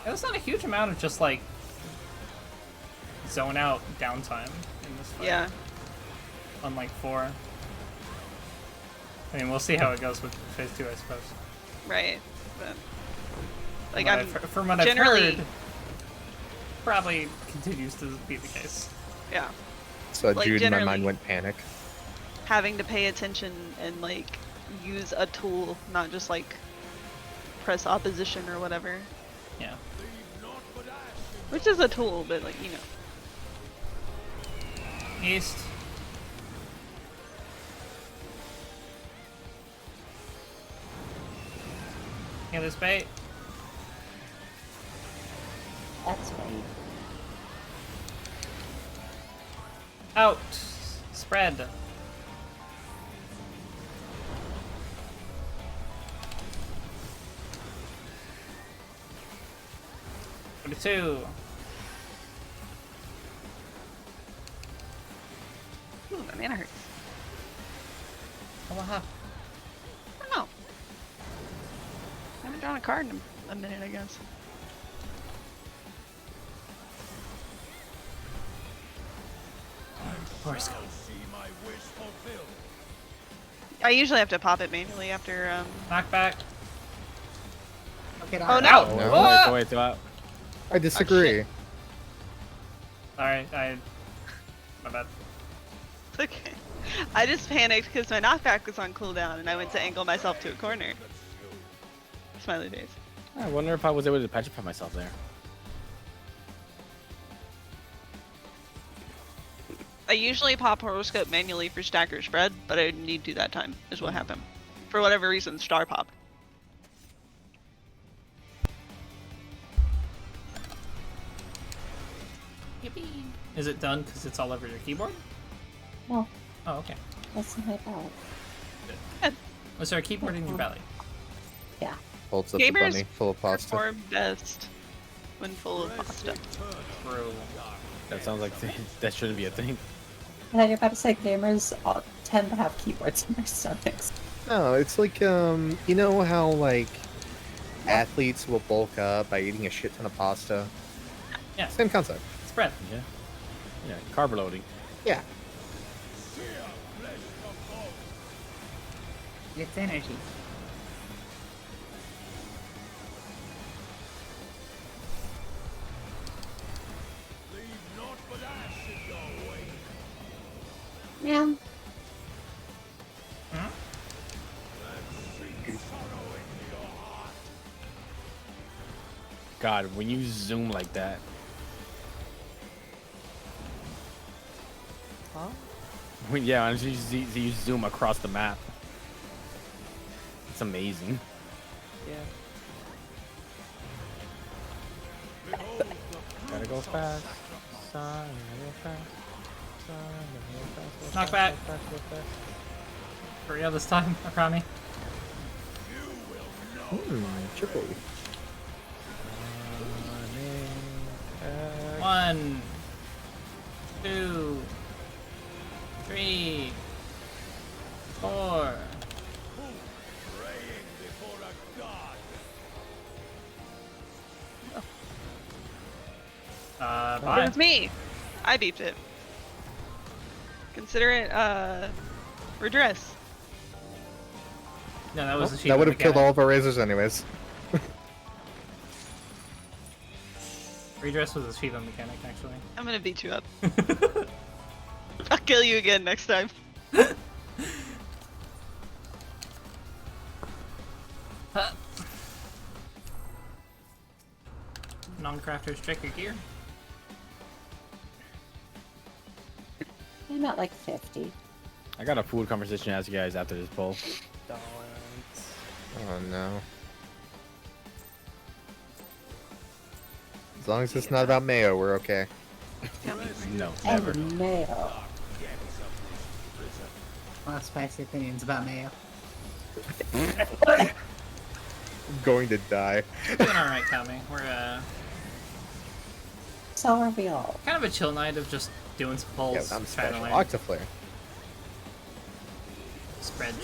There's not a huge amount of just like zone out downtime in this fight. Yeah. Unlike 4. I mean, we'll see how it goes with phase 2, I suppose. Right. But, like, From what I've generally- heard, probably continues to be the case. yeah. So Like, Jude, in my generally- mind, went panic. Having to pay attention and, like, use a tool, not just, like, press opposition or whatever. Yeah. Which is a tool, but, like, you know. East. Yeah, this bait. That's right. Out. Spread. Go to 2. Ooh, that mana hurts. Oh, what happened? I don't know. I haven't drawn a card in a minute, I guess. Horse go. See my wish fulfilled. I usually have to pop it manually after, Knock back. Okay, Oh, no! Out. No. What? Wait, out. I disagree. Alright, my bad. It's okay. I just panicked because my knockback was on cooldown and I went to angle myself to a corner. Smiley face. I wonder if I was able to petrify myself there. I usually pop horoscope manually for stacker spread, but I didn't need to that time, is what happened. For whatever reason, star pop. Yippee. Is it done because it's all over your keyboard? No, Oh, okay. that's not bad. Was there a keyboard in your belly? Yeah. Holds up the Gamers bunny full of pasta. Perform best when full of pasta. True. That sounds like that shouldn't be a thing. And then you're about to say gamers all tend to have keyboards in their stomachs. No, it's like, you know how, like, athletes will bulk up by eating a shit ton of pasta? Yeah. Same concept. Spread. Yeah. Yeah, carb loading. Yeah. It's energy. God, when you zoom like that. Huh? Yeah, honestly, you zoom across the map. It's amazing. Yeah. Gotta go fast. Son, gotta go fast. Son, gotta go fast. Knock back. Go fast, go fast. Hurry up this time, I promise. Triple. 1, 2, 3, 4. Praying before a god. It Bye. was me. I beeped it. Consider it, redress. No, that was the That would have killed all of our razors anyways. Redress was a achievement mechanic, actually. I'm gonna beat you up. I'll kill you again next time. Non-crafters check your gear. I'm at like 50. I got a food conversation to ask you guys after this poll. Don't. Oh no. As long as it's not about mayo, we're okay. No, never. And mayo. A lot of spicy opinions about mayo. I'm going to die. Doing alright, Kami. We're, So are we all. kind of a chill night of just doing some polls. Yeah, I'm trying to special. learn. Octaflare. Spread.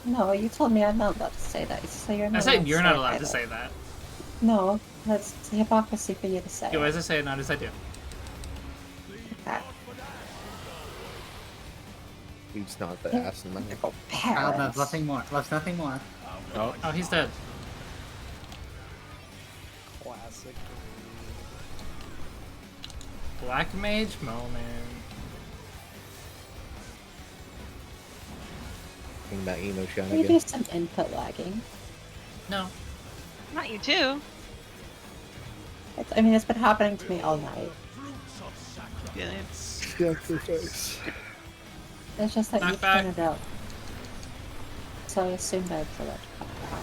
No, you told me I'm not allowed to say that. So you're not I said you're not it allowed to either. say that. No, that's hypocrisy for you to say. Do as I say, not as I do. Okay. He's not the ass in my Typical Child loves parents. nothing more. Loves nothing more. Oh, Oh, he's dead. Classic. Black Mage moment. Thinking about emo Sean Maybe again. some input lagging. No. Not you too. I mean, it's been happening to me all night. Brilliant. Sacrifice. It's just that you Knock back. turn it out. So I assumed I'd let it come out.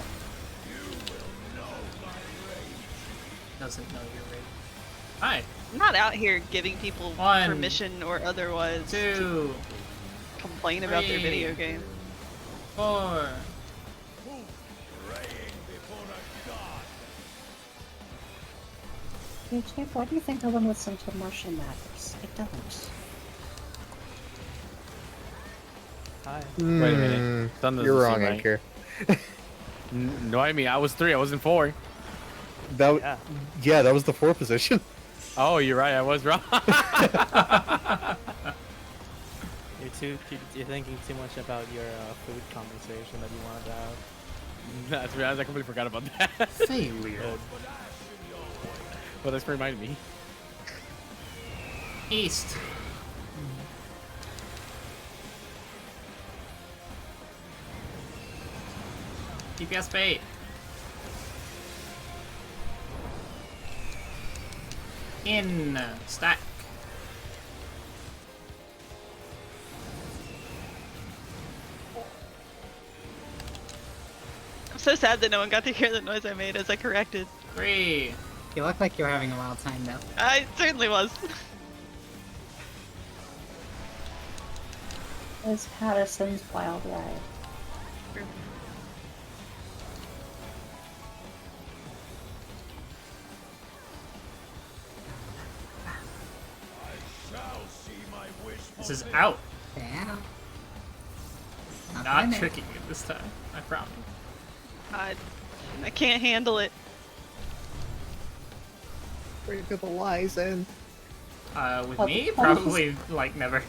Doesn't know your rate. Hi. I'm not out here giving people 1, permission or otherwise 2, to complain about their 3. video game. 4. YouTube, why do you think the one with Central Martial matters? It doesn't. Hi. wait a minute. Sun doesn't You're wrong, seem right. Anchor. No, I mean I was 3. I wasn't 4. That Yeah. yeah, that was the 4 position. Oh, you're right. I was wrong. You're thinking too much about your food conversation that you wanted to have. That's right. I completely forgot about that. Failure. Well, that's reminded me. East. DPS bait. In stack. I'm so sad that no one got to hear the noise I made as I corrected. 3. You look like you're having a wild time though. I certainly was. It's Patterson's Wild Ride. This is out. Yeah. Not in it. tricking you this time. I promise. I can't handle it. Where did the lies in? With Oh, me, oh, probably like never.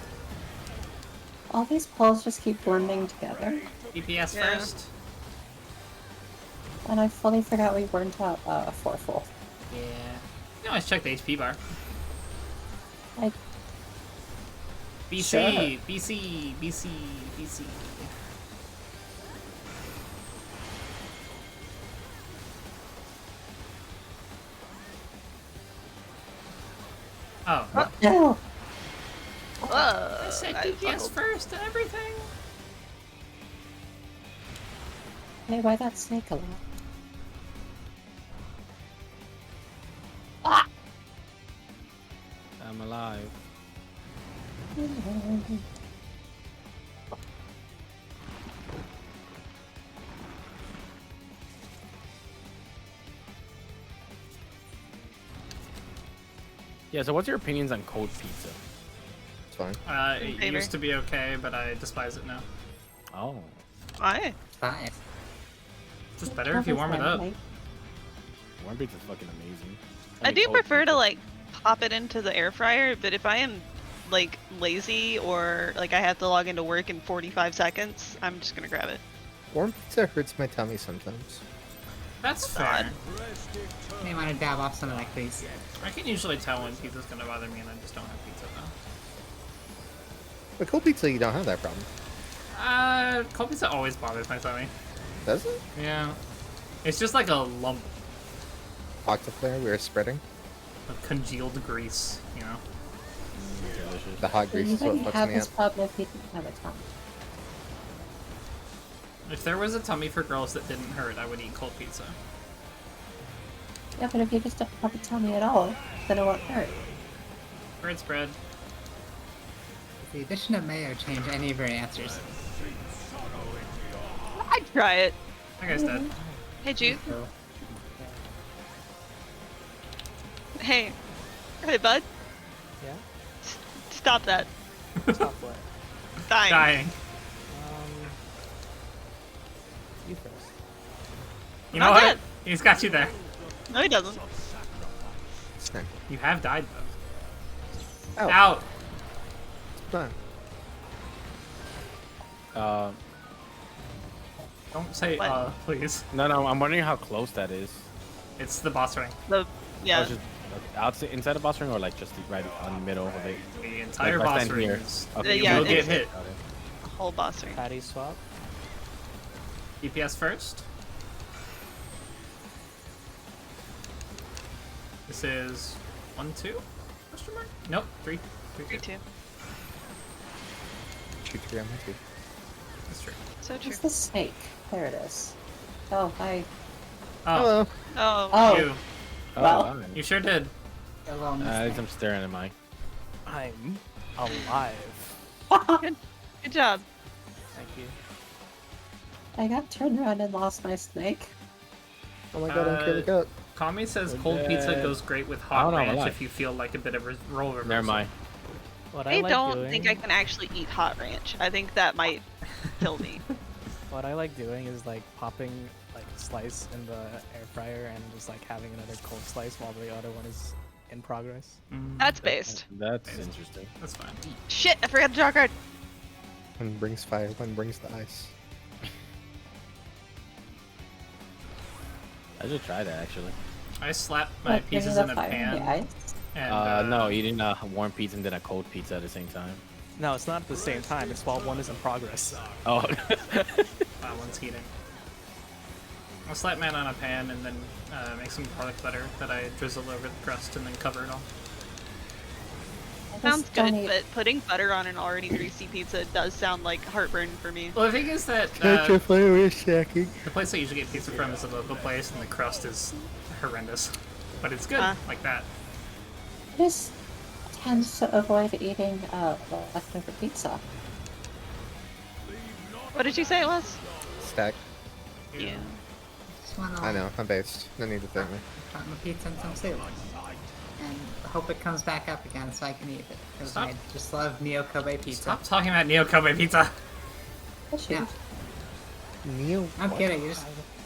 All these polls just keep blending together, DPS Yeah. first. and I fully forgot we weren't at 4 full. Yeah. You can always check the HP bar. I BC, Sure. BC, BC, BC. Oh. No! I said I DPS fumbled. first and everything. Hey, why that snake alive? I'm alive. Yeah, so what's your opinions on cold pizza? It's fine. It Favor. used to be okay, but I despise it now. Oh. Why? Fine. It's just better if you warm it up. Warm pizza's fucking amazing. I mean, do cold prefer to pizza. like pop it into the air fryer, but if I am like lazy or like I have to log into work in 45 seconds, I'm just gonna grab it. Warm pizza hurts my tummy sometimes. That's fair. odd. May want to dab off some of that grease. I can usually tell when pizza's gonna bother me and I just don't have pizza now. But cold pizza, you don't have that problem. Cold pizza always bothers my tummy. Does it? Yeah. It's just like a lump Octaflare, we were spreading. of congealed grease, you know? Delicious. The hot grease You is what wouldn't fucks have me this up. problem if you didn't have a tongue. If there was a tummy for girls that didn't hurt, I would eat cold pizza. Yeah, but if you just don't have a tummy at all, then it won't hurt. Bread spread. Does the addition of mayo change any of your answers? I'd try it. That guy's dead. Hey, Jude. So, Hey. Hey, bud. Yeah? Stop that. Stop what? Dying. Dying. You first. You know Not what? dead. He's got you there. No, he doesn't. Snack. You have died, though. Ow. Out! Done. Don't say, What? please. No, I'm wondering how close that is. It's the boss ring. The yeah. Or just outside, inside the boss ring, or like just right on the middle of it. The entire Like, if I boss stand ring here. is... Okay, Yeah, you will get it's- hit. Got it. whole boss ring. Patty swap. DPS first. This is 1, 2? Question mark? Nope, 3. 3, 2. 3-2. Shoot 3 on my 2. That's true. So true. Where's the snake? There it is. Oh, hi. Oh, Hello. Oh. Oh, you. Oh, Well. wow. You sure did. alone with At least snake. I'm staring at my. I'm alive. Good job. Thank you. I got turned around and lost my snake. Oh my god, I'm killing out. Kami says We're cold pizza dead. goes great with Oh, hot no, I'm ranch alive. if you feel like a bit of roll reversal. Never mind. What I I like don't doing, think I can actually eat hot ranch. I think that might kill me. What I like doing is like popping like a slice in the air fryer and just like having another cold slice while the other one is in progress. That's based. That's interesting. That's fine. Shit, I forgot to draw a card. One brings fire, one brings the ice. I should try that actually. I slap my What, bringing pizzas the in a fire in the pan. ice? And, No, eating a warm pizza and then a cold pizza at the same time. No, it's not at the same time. It's while one is in progress. Oh. That one's heating. I'll slap mine on a pan and then make some garlic butter that I drizzle over the crust and then cover it all. I just Sounds don't good, eat- but putting butter on an already greasy pizza does sound like heartburn for me. Well, the thing is that Extra flavor is stacking. the place I usually get pizza from is a local place, and the crust is horrendous. But it's good, Huh. like that. I just tend to avoid eating leftover pizza. What did you say it was? Stack. Yeah. Just wanna I know, I'm based. No need to thank me. put my pizza in some soup. And hope it comes back up again so I can eat it. Because Stop. I just love Neo Kobe pizza. Stop talking about Neo Kobe pizza. Oh, shoot. Yeah. Neo. I'm what? kidding, you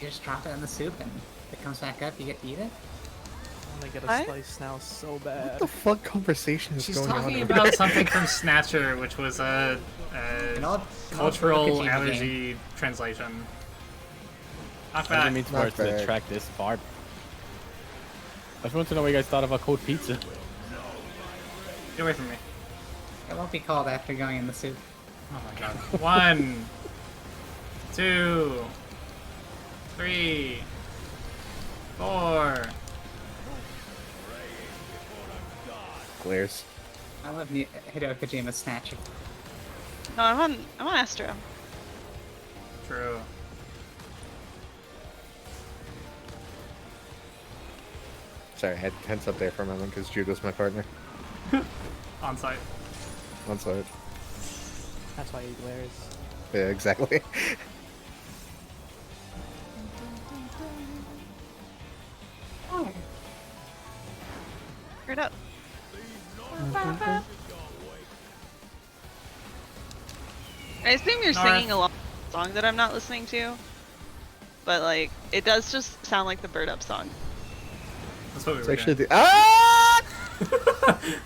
just drop it in the soup and if it comes back up, you get to eat it. I want to get a What? slice now so What bad. the fuck conversation is She's going on? talking over about there? something from Snatcher, which was An a old cultural Kojima game. allergy translation. Not I bad. didn't mean for Not it to bad. track this far. I just want to know what you guys thought about cold pizza. Get away from me. It won't be cold after going in the soup. Oh my god. 1, 2, 3, 4. glares. I love Hideo Kojima's Snatcher. No, I'm on Astro. True. Sorry, I had tense up there for a moment because Jude was my partner. On site. On side. That's why he glares. Yeah, exactly. Oh, Heard up. I assume you're Nora. singing along with the song that I'm not listening to. But like, it does just sound like the Bird Up song. That's what we It's were actually doing.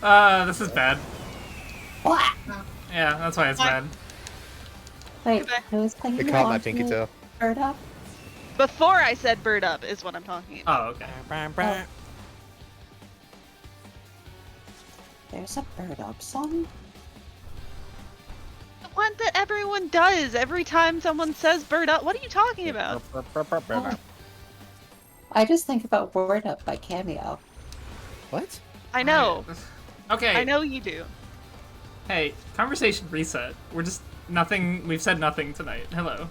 the This is bad. Yeah, that's why it's Why? bad. wait, Goodbye. who was playing It the caught my long pinky toe. Bird Up? Before I said Bird Up is what I'm talking about. Oh, okay. There's a Bird Up song? The one that everyone does every time someone says Bird Up. What are you talking about? I just think about Word Up by Cameo. What? I know. Okay. I know you do. Hey, conversation reset. We're just nothing. We've said nothing tonight. Hello.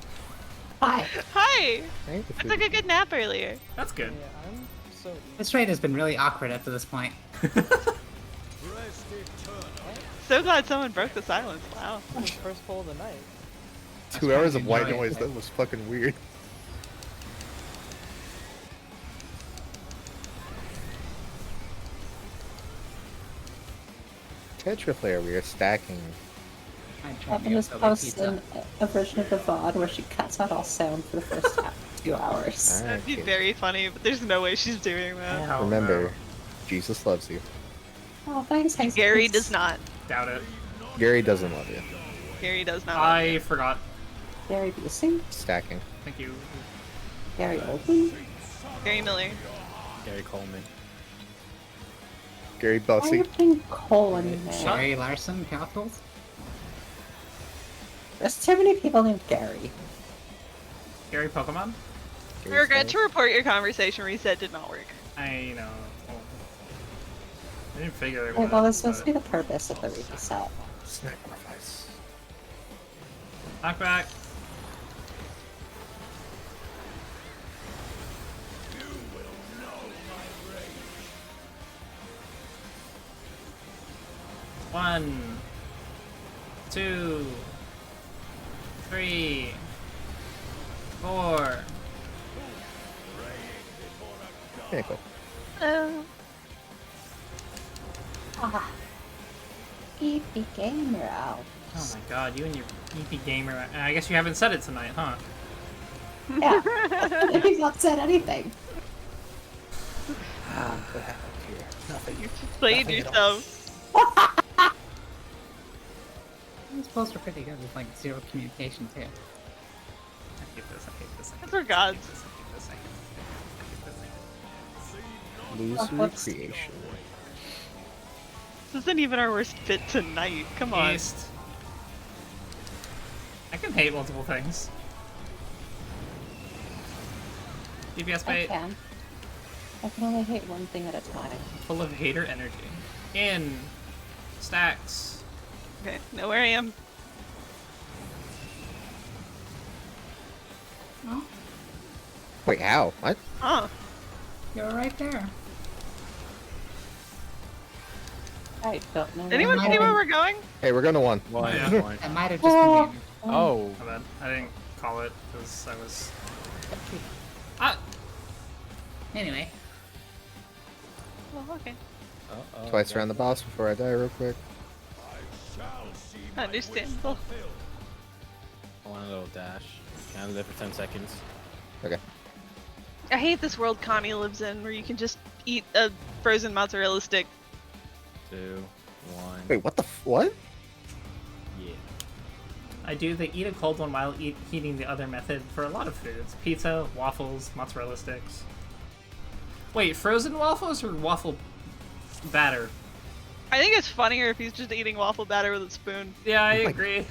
Hi. Hi! Hey, I took a good nap earlier. That's good. Yeah, I'm so. This raid has been really awkward up to this point. So glad someone broke the silence. Wow. That was the first poll of the night. 2 hours of white enjoy it. noise. That was fucking weird. Tetra player, we are stacking. I tried I'm gonna Neosoba post pizza. a version of the VOD where she cuts out all sound for the first 2 hours. That'd be Okay. very funny, but there's no way she's doing that. Hell Remember, no. Jesus loves you. Oh, thanks, High Gary Space. does not. Doubt it. Gary doesn't love you. Gary does not. I forgot. Gary Busey? Stacking. Thank you. Gary Oldman? Gary Miller. Gary Coleman. Gary Why are Bussy. you putting colon in there? Gary Larson, capitals? There's too many people named Gary. Gary Pokemon? I regret to report your conversation reset did not work. I know. I didn't figure it Well, would. that's supposed to be the purpose of the reset. Sacrifice. Knockback. One, 2, 3, 4. Pinnacle. Ah. EP Gamer out. Oh my god, you and your EP gamer. I guess you haven't said it tonight, huh? Yeah. He's not said anything. What happened here? Nothing. You just played yourself. These polls are pretty good with like zero communication too. I hate this, I hate this, I hate For gods. this, I hate this, I hate this, I hate this. Loser whoops. creation. This isn't even our worst fit tonight. Come on. East. I can hate multiple things. DPS I bait. can. I can only hate one thing at a time. Full of hater energy. In. Stacks. Okay, know where I am. Oh, Wait, how? What? Huh. You're right there. I don't know. Anyone where see I'm where going. we're going? Hey, we're going to 1. One. Yeah. One. That might have just Oh. been Oh. My bad. I didn't call it because I was. Anyway, Well, okay. Uh-oh. Twice around the boss before I die real quick. Understandable. One little dash. Can I live for 10 seconds? Okay. I hate this world Connie lives in where you can just eat a frozen mozzarella stick. 2, 1. Wait, what the what? Yeah. I do the eat a cold one while heating the other method for a lot of foods. Pizza, waffles, mozzarella sticks. Wait, frozen waffles or waffle batter? I think it's funnier if he's just eating waffle batter with a spoon. Yeah, I Oh my- agree.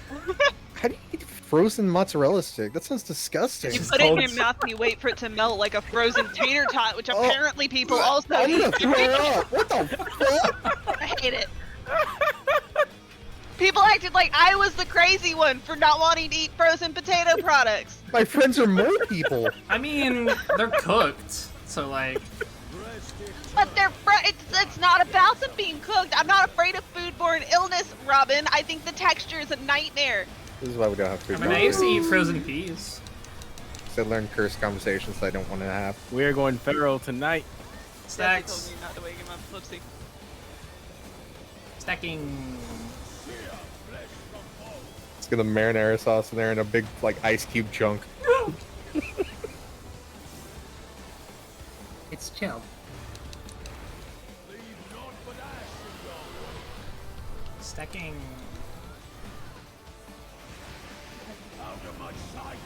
How do you eat frozen mozzarella stick? That sounds disgusting. You Just put it in cold. your mouth and you wait for it to melt like a frozen tater tot, which Oh. apparently people also I'm eat. gonna throw up. What the fuck? I hate it. People acted like I was the crazy one for not wanting to eat frozen potato products. My friends are more people. I mean, they're cooked, so like. But it's not about them being cooked. I'm not afraid of foodborne illness, Robin. I think the texture is a nightmare. This is why we don't have I food. mean, I used to eat frozen peas. I learned curse conversations I don't want to have. We're going feral tonight. Jesse Stacks. told me not to wake him up. Whoopsie. Stacking. Let's get the marinara sauce in there and a big like ice cube chunk. It's chill. Stacking. Out of my sight.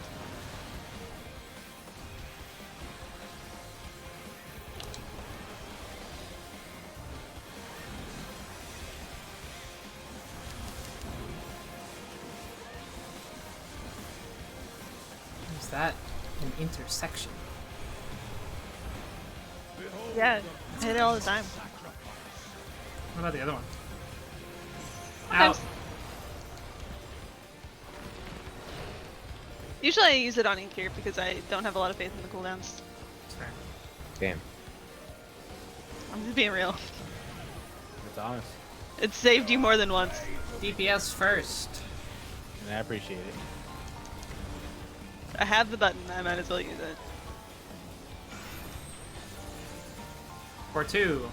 Is that an intersection? Yeah, I hit it all the time. What about the other one? Sometimes. Out. Usually I use it on ink here because I don't have a lot of faith in the cooldowns. Sorry. Damn. I'm just being real. It's honest. It saved you more than once. DPS first. And I appreciate it. I have the button, I might as well use it. For 2.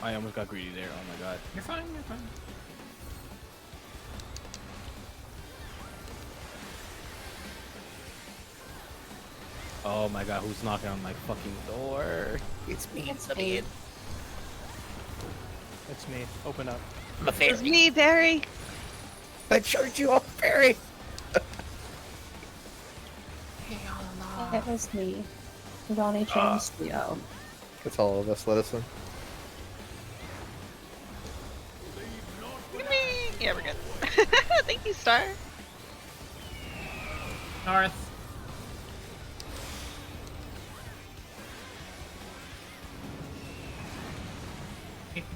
I almost got greedy there. Oh my god. You're fine, you're fine. Oh my god, who's knocking on my fucking door? It's me. It's me. It's me. Open up. It's me, Barry. I charged you off, Barry. It was me. Johnny changed Leo. It's all of us. Let us in. Yeah, we're good. Thank you, Star. North.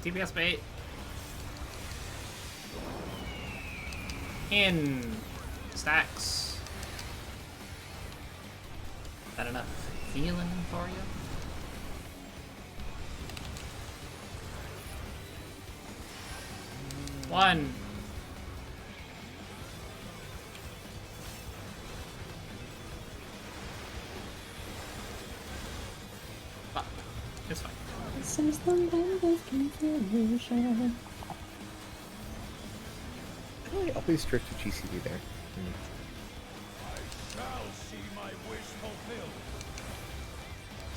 TBS bait. In. Stacks. Is that enough healing for you? One. Fuck. It's fine. This is the land of confusion. I'll be strict to GCD there. I shall see my wish fulfilled.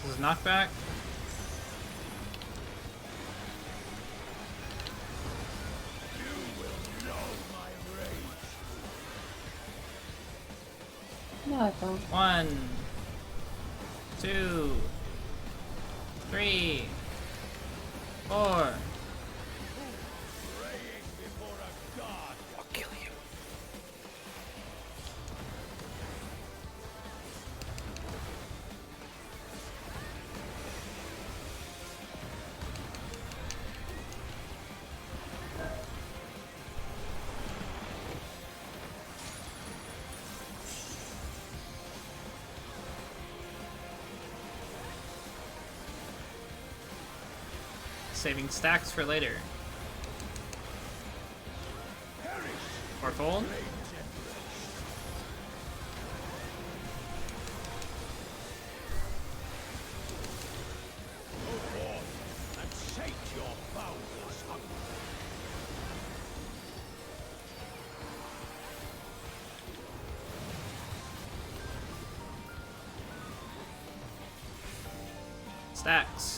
This is knockback. You will know my rage. No, I don't. 1, 2, 3, 4. Praying before a god. I'll kill you. Saving stacks for later. Or fold. Go forth and sate your boundless hunger. Stacks.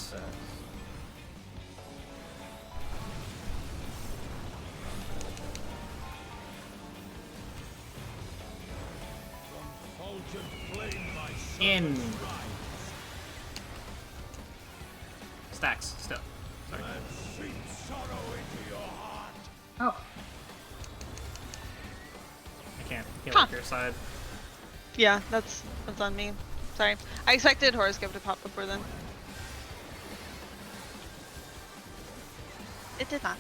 Fulgent flame my In. rise. stacks still. Sorry. Sink sorrow into your heart. Oh, I can't heal Huh. up your side. Yeah, that's on me. Sorry. I expected horoscope to pop before then. It did not.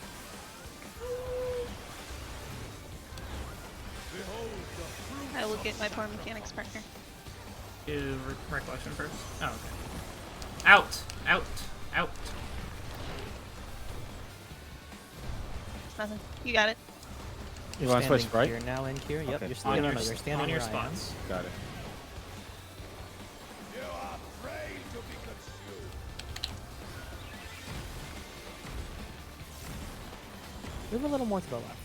Behold the fruit I will of get my poor mechanics partner. Do recollection first. Oh, okay. Out! Out! Out! It's nothing. You got it. You want to switch, Standing right? here now and here. Yep, Okay. you're still On no, your, no, you're standing on your where I am. spots. Got it. You are prey to be consumed. Move a little more to the left.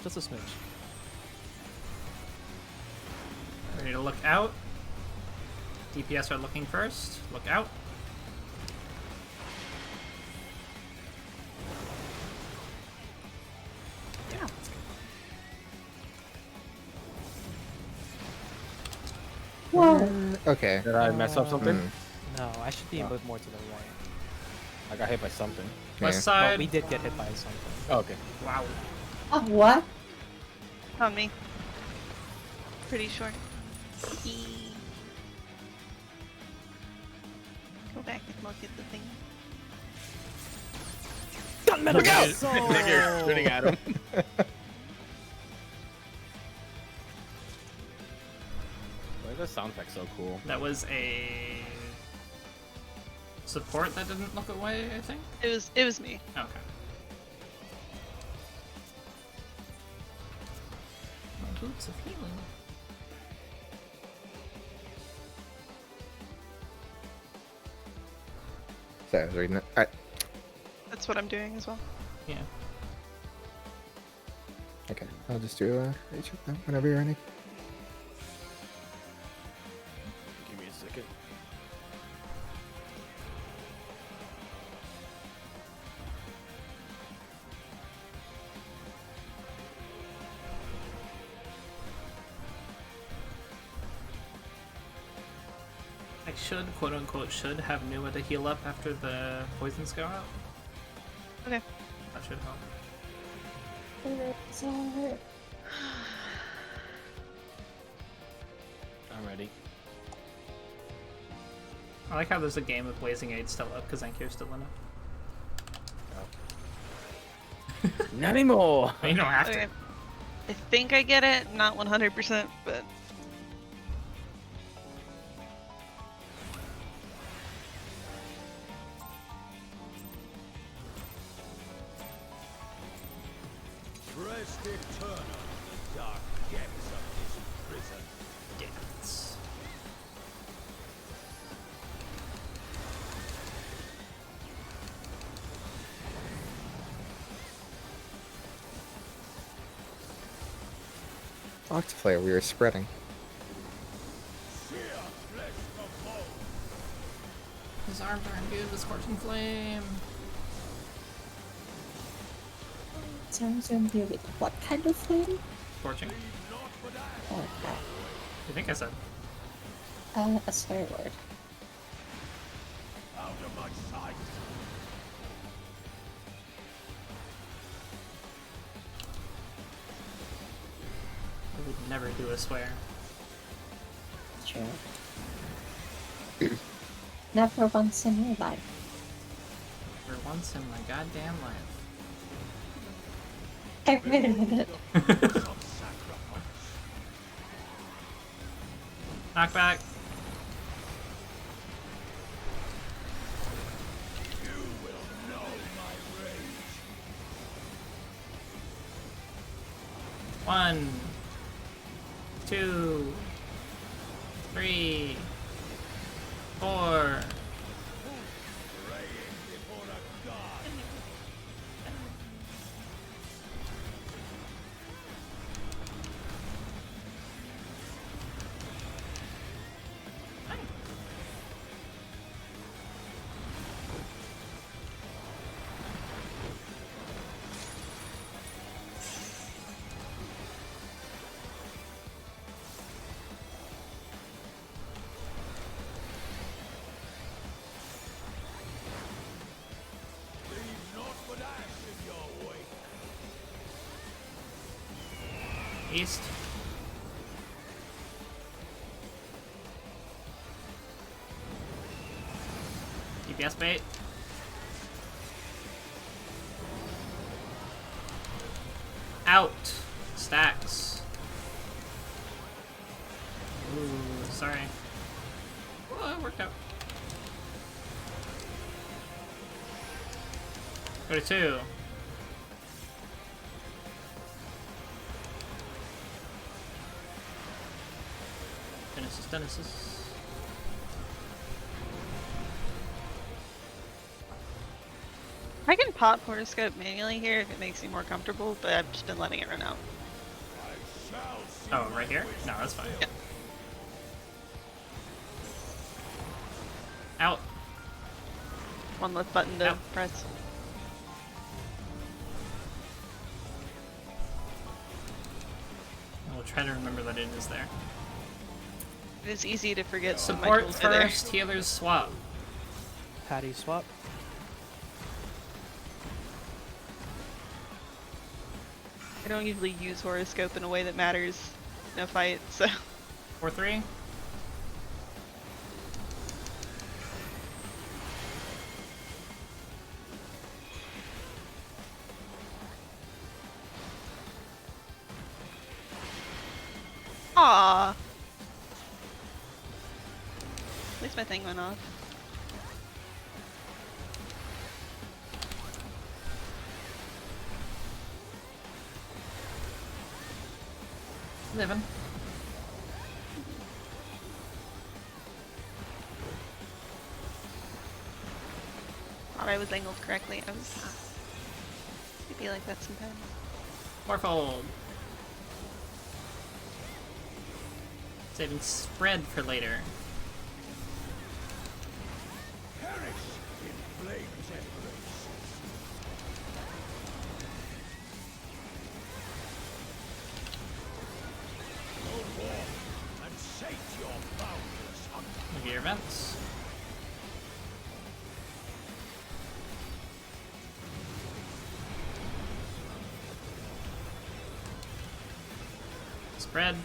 Just a smidge. Ready to look out. DPS are looking first. Look out. Yeah. whoa! Okay. Did I mess up something? No, I should be a Oh. bit more to the right. I got hit by something. West Yeah. Well, side. we did get hit by something. Oh, okay. Wow. Oh, what? On me. Pretty sure. Go back and look at the thing. Look out! You're shooting at him. Why is that sound effect so cool? That was a support that didn't look away, I think. It was me. Okay. My boots of healing. So I was reading it. Alright. That's what I'm doing as well. Yeah. Okay. I'll just do each of them whenever you're ready. Give me a second. I should, quote unquote, should have Nua to heal up after the poisons go out. Okay. That should help. I'm ready. I like how there's a game of Blazing Aid still up because Enkyo's still in it. Not anymore. You don't have Okay. to. I think I get it. Not 100%, but Rest eternal in the dark depths of this prison. Dance. Octaflare, we were spreading. Sear flesh from bone. His arms are imbued with Scorching Flame. Sounds imbued with what kind of flame? Scorching. Oh, okay. I think I said. A swear word. Out of my sight. I would never do a swear. True. Never once in your life. For once in my goddamn life. Hey, wait a minute. Knockback. One, 2, 3, 4. east. DPS bait. Out. Stacks. Ooh, sorry. Oh, it worked out. Go to 2. Genesis. I can pop horoscope manually here if it makes me more comfortable, but I've just been letting it run out. Oh, right here? No, that's fine. Yeah. Out. One left button to Ow. press. I'll try to remember that it is there. It is easy to forget what my Support tools are there. first, healers swap. Patty swap. I don't usually use horoscope in a way that matters in a fight, so 4-3. Aww. At least my thing went off. Living. Thought I was angled correctly. I was not. It'd be like that sometimes. Fourfold. Saving spread for later. Perish in flame's embrace. Go forth and sate your boundless hunger. Look at your events. Spread.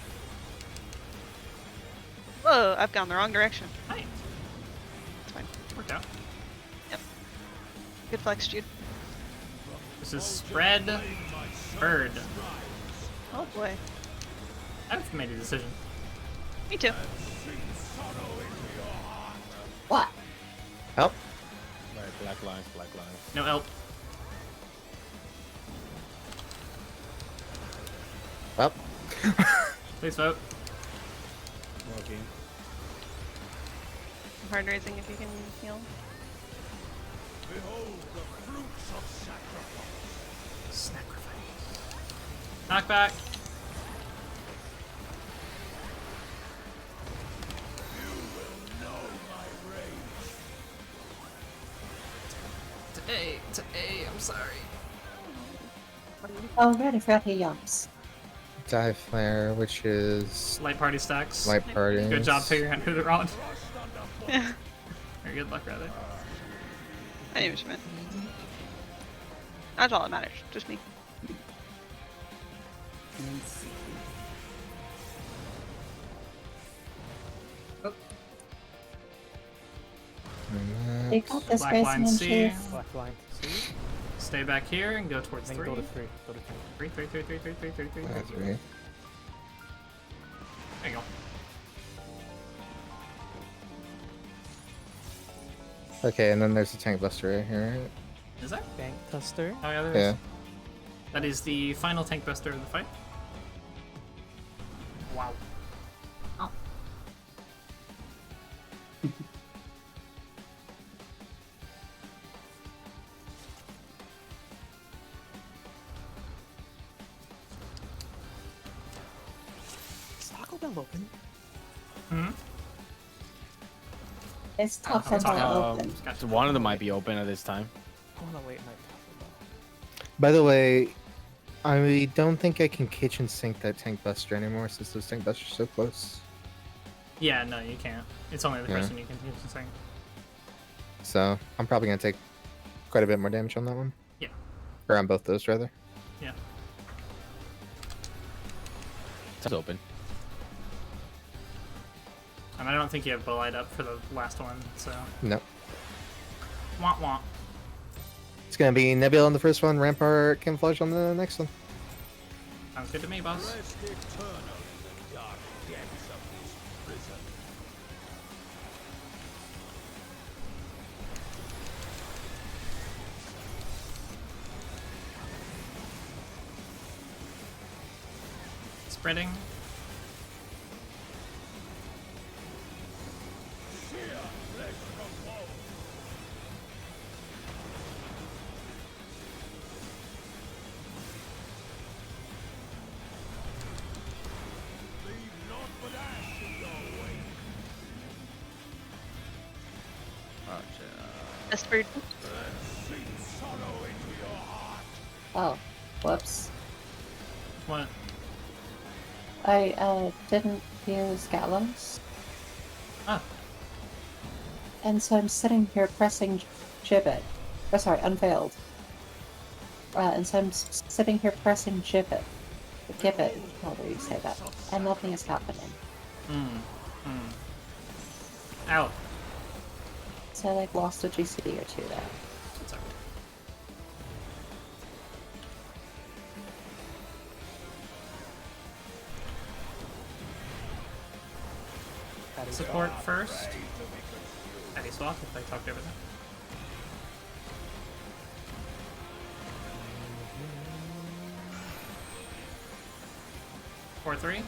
Whoa, I've gone the wrong direction. Hi. It's fine. Worked out. Yep. Good flex, Jude. This is spread. Bird. Oh boy. I've made a decision. Me too. What? Help. Right, black lines, black lines. No help. Well. Please vote. Okay. Hard raising if you can heal. Behold the fruits of sacrifice. Sacrifice. Knockback. To A, I'm sorry. Oh, right, I forgot he yumps. Dive Flare, which is Light party stacks. light party. Good job figuring out who they're on. Or good luck, rather. I knew what you meant. That's all that matters. Just me. They got this Black Grayson line and C. Chief. Black line to C. Stay back here and go towards Then 3. go to 3. Go to 3. 3, 3, 3, 3, 3, 3, 3, 3, 3. That's right. There you go. Okay, and then there's a tank buster right here. Right? Is that? Bank Tuster. Oh, yeah, there Yeah. is. That is the final tank buster of the fight. Wow. Oh. Is Taco Bell open? Hmm? It's tough I'm to talking- open. So one of them might be open at this time. I want to wait night Taco Bell. By the way, I don't think I can kitchen sink that tank buster anymore since those tank busters are so close. Yeah, no, you can't. It's only the Yeah. person you can use the thing. So I'm probably gonna take quite a bit more damage on that one. Yeah. Or on both those rather. Yeah. It's open. And I don't think you have Bolide up for the last one, so. No. Wah wah. It's gonna be Nebula on the first one, Rampart Camouflage on the next one. Sounds good to me, boss. Rest eternal in the dark depths of this prison. Spreading. Sheer flesh from bone. Leave naught but ash in your wake. Whispered. Sink sorrow into your heart. Oh, whoops. What? I didn't use Gallows, Ah, and so I'm sitting here pressing Gibbet. Oh, sorry, Unveiled. And so I'm sitting here pressing Gibbet. Gibbet, however you say that. And nothing is happening. Out. So I like lost a GC or two there. That's okay. Support first. Patty swap if I talked over that. Four, three.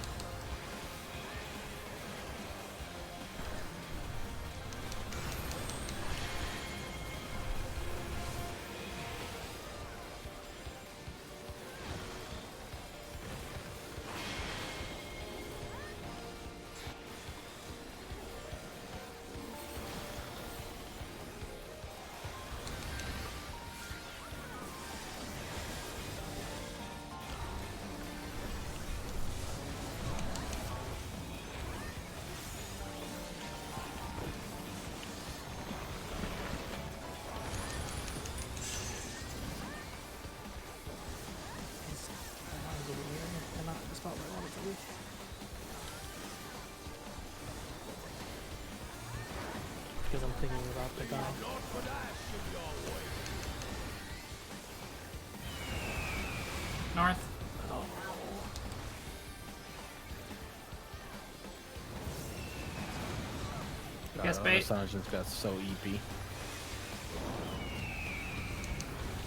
Because I'm thinking about the guy. North. Yes, bait. Sergeant's got so EP.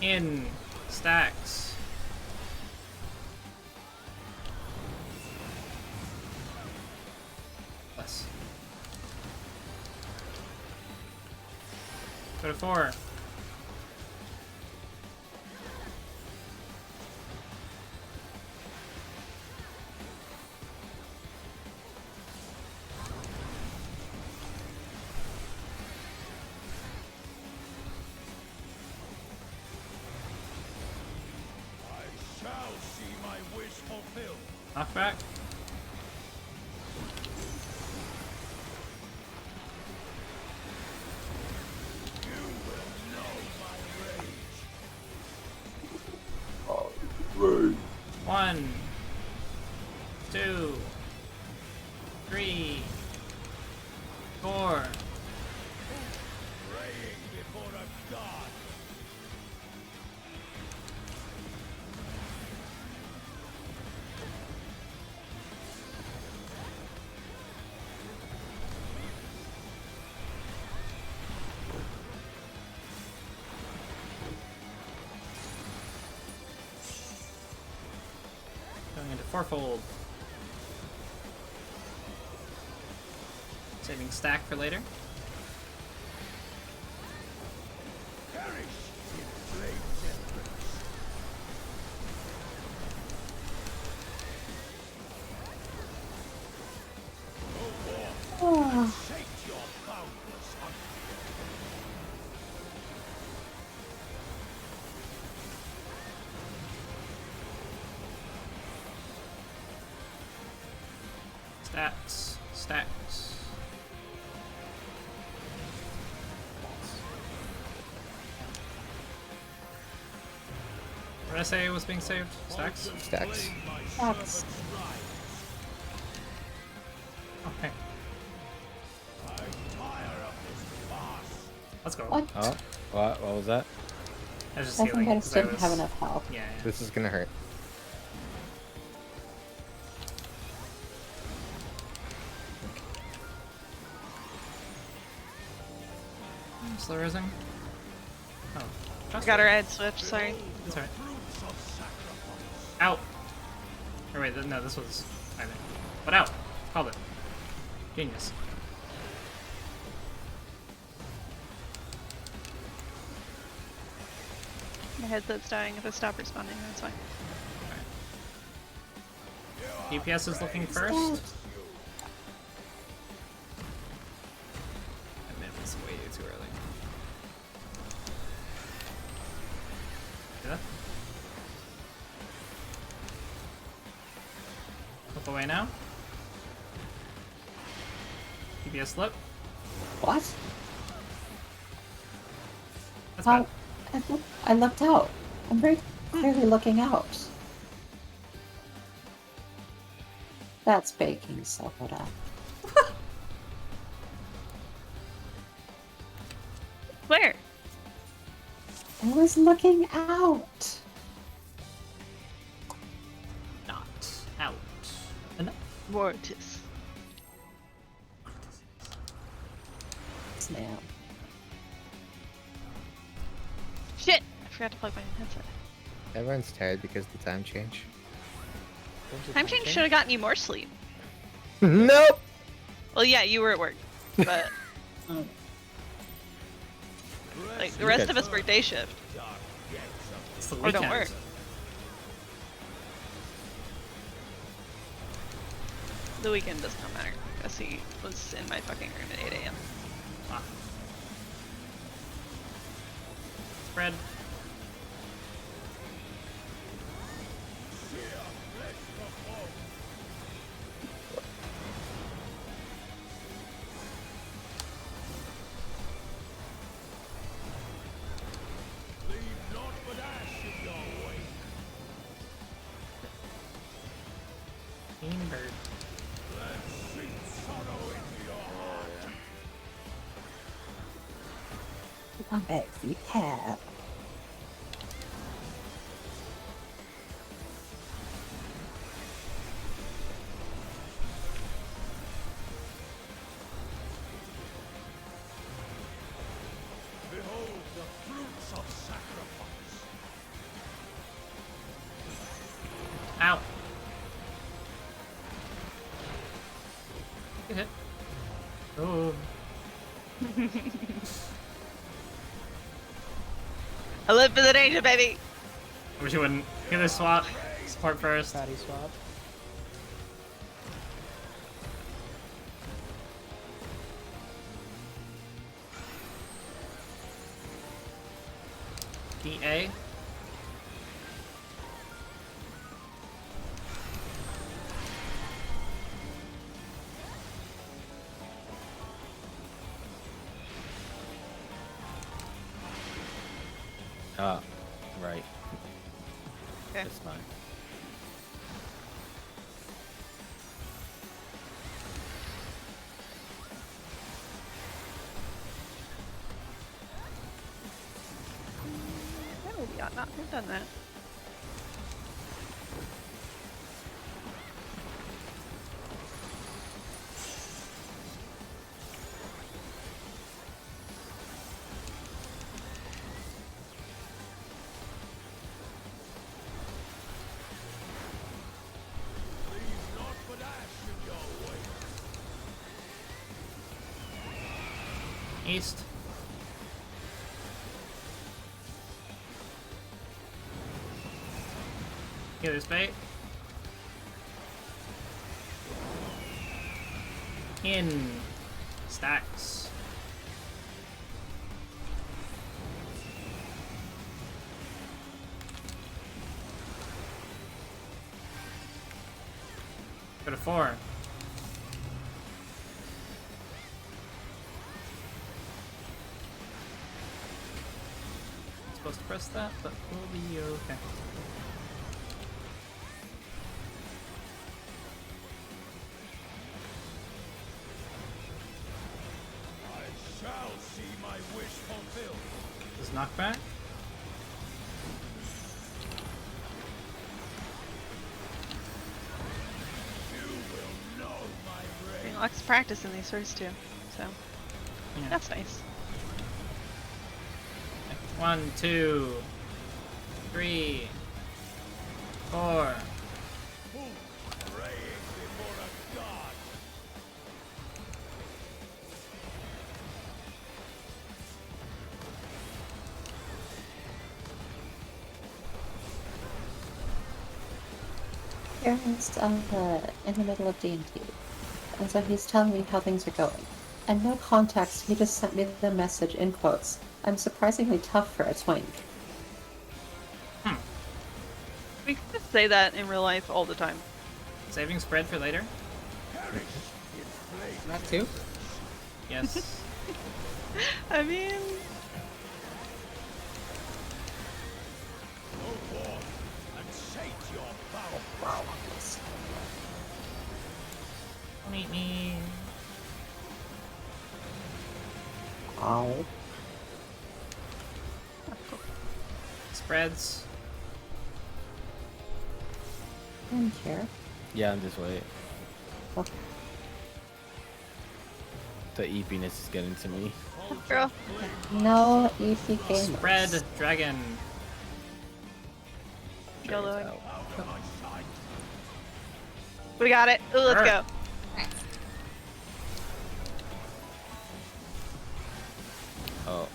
In. Stacks. Less. Go to 4. I shall see my wish fulfilled. Knockback. You will know my rage. Right. 1, 2, 3, 4. Praying before a god. Going into fourfold. Saving stack for later. Perish in flame temperatures. Oh, Shake your boundless hunger. Stacks. Stacks. What did I say was being saved? Stacks? Stacks. that's Let's go. What? Oh, what was that? I was just I healing. think I just 'cause didn't have enough health. Yeah, yeah. This is gonna hurt. Slow rising. Oh. Trust Got her. her head swift, sorry. That's alright. Out! Or wait, no, this was... I think. But out! Called it. Genius. My headset's dying. If I stop responding, that's fine. DPS is looking first. I mean, it's way too early. See that? Flip away now. DPS slip. What? That's How? bad. I looked out. I'm very clearly looking out. That's baking soda. Where? I was looking out. Not out. Enough. Mortis. Snap. Shit! I forgot to plug my headset. Everyone's tired because of the time change. Time change should have gotten you more sleep. Nope. Well, yeah, you were at work, but like the rest of us work day shift. It's the Or weekend. don't work. The weekend does not matter. Because he was in my fucking room at 8 a.m. Ah. Spread. Team bird. Come back, we have. Behold the fruits of sacrifice. Ow. Good hit. Oh. I live for the danger, baby. I wish you wouldn't. Healer swap. Support first. Patty swap. DA. Ah, right. Okay. That's fine. That maybe ought not have done that. East. Healer's bait. In. Stacks. Go to 4. Supposed to press that, but we'll be okay. I shall see my my wish fulfilled. Does knockback? You will know my I rage. mean, Lex practice in these first two, so Yeah. that's nice. 1, 2, 3, 4. Who praying before a god? Aaron's in the middle of D&D, and so he's telling me how things are going. And no context, he just sent me the message in quotes. I'm surprisingly tough for a twink. We can just say that in real life all the time. Saving spread for later? That too? Yes. I mean, Go forth and sate your power. Meet me. Ow. Spreads. I'm here. Yeah, I'm just wait. Okay. The eepiness is getting to me. girl. No easy game. Spread dragon. YOLOing. Out. We got it. Ooh, let's go. Oh.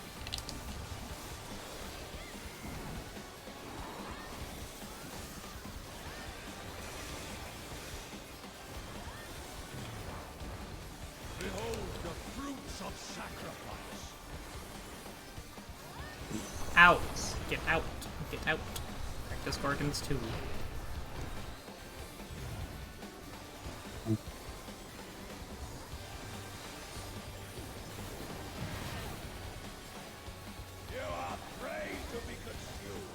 Behold the fruits of sacrifice. Out. Get out. Get out. Practice Gorgons 2. You are prey to be consumed.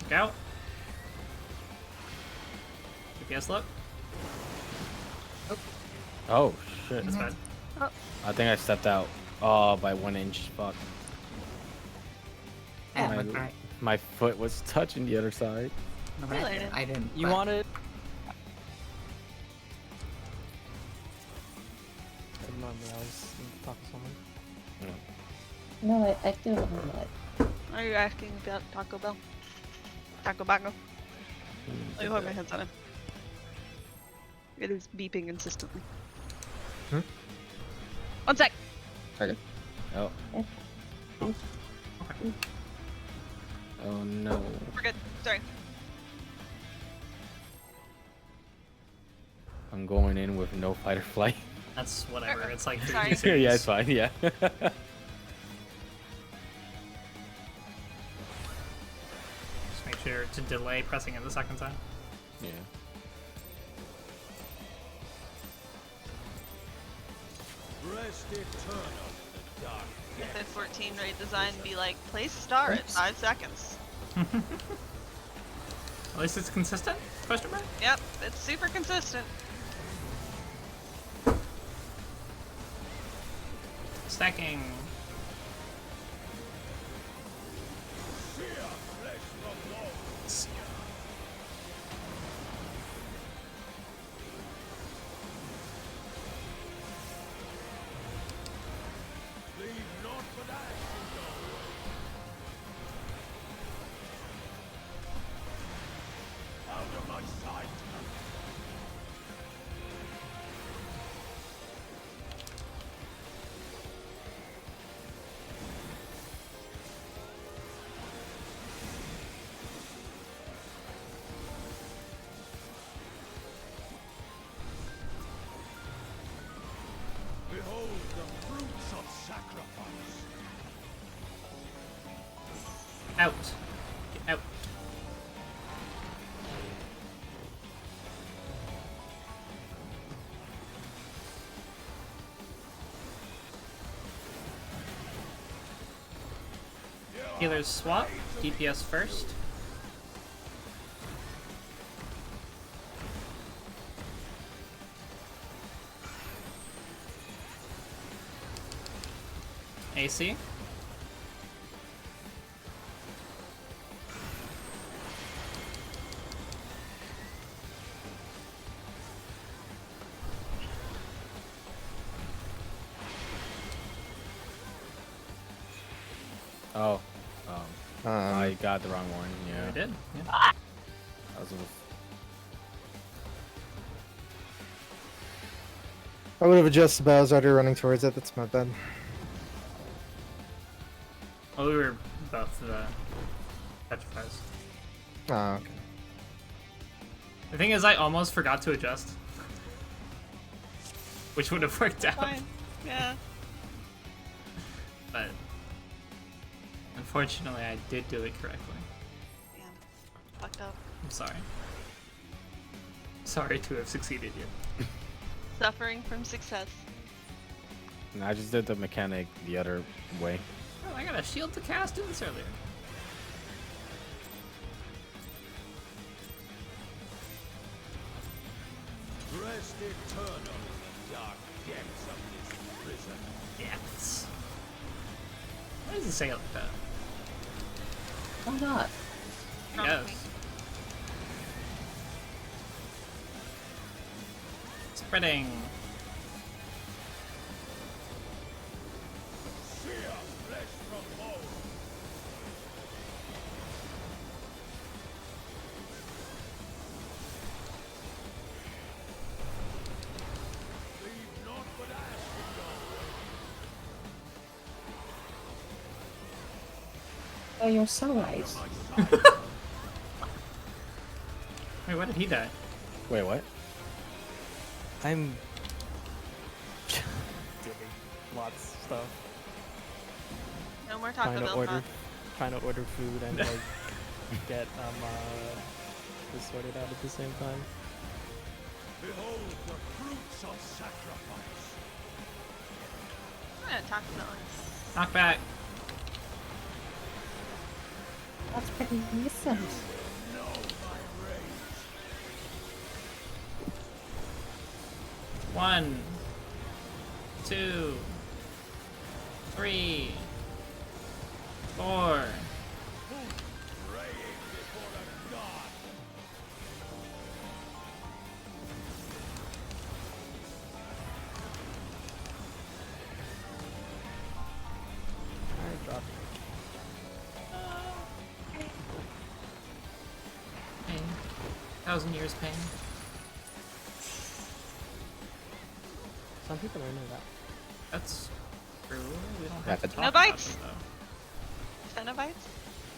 Look out. DPS look. Oh shit. That's bad. I think I stepped out. Oh, by 1 inch. Fuck. Yeah, my, look right. my foot was touching the other side. No, Related. I didn't. You but- want it? Ignore me. I was talking to someone. No, I do want it. Are you asking about Taco Bell? Taco Bago? Let me hold my hands on him. It is beeping insistently. Hmm? 1 sec. Okay. Oh. Oh no. We're good. Sorry. I'm going in with no fight or flight. That's whatever. It's like Sorry. 3D series. Yeah, it's fine. Yeah. Just make sure to delay pressing it the second time. Yeah. Rest eternal in the dark. If the 14 rate design be like, place star at 5 seconds. At least it's consistent? Question mark? Yep, it's super consistent. Stacking. Sear flesh from bones. Leave naught but ash in your way. Out of my sight. Behold the fruits of sacrifice. Out. Get out. You Healers swap. DPS first. AC. Oh. I got the wrong one. I Yeah. did. Yeah. That was I would have adjusted, but I was already running towards it. That's my bad. Well, we were both petrifies. Oh, okay. The thing is, I almost forgot to adjust, which would have worked out. Fine. Yeah. But unfortunately, I did do it correctly. Damn. Fucked up. I'm sorry. Sorry to have succeeded you. Suffering from success. And I just did the mechanic the other way. Oh, I got a shield to cast this earlier. Rest eternal in the dark depths of this prison. Yes. Why does it say it like that? Why not? Yes. Spreading. Sear flesh from bone. Leave naught but ash in your way. Oh, you're so right. Wait, why did he die? Wait, what? I'm doing lots of stuff. No more Taco Trying to Bell order, talk. trying to order food and like get this sorted out at the same time. Behold the fruits of sacrifice. I'm gonna Taco Bell. Knock back. That's pretty recent. Know my rage. 1, 2, 3, 4. Praying before a god. Alright, drop it. Pain. 1,000 years pain. Some people don't know that. That's true. We don't Yeah, have to but- talk No about bites? them, though. Cenobites?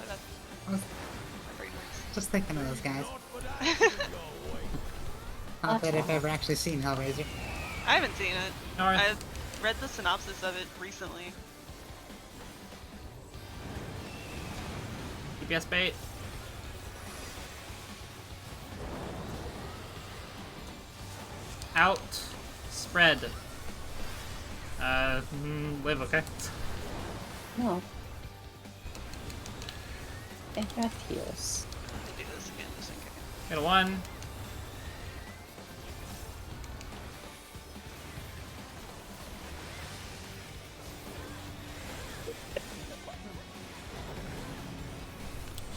Oh, that's I was my brain works. just thinking of those guys. Naught but ash in your way. Not that I've ever actually seen Hellraiser. I haven't seen it. North. I've read the synopsis of it recently. DPS bait. Out. Spread. Live, okay? No. I got heals. To do this again, just in case. Get a 1.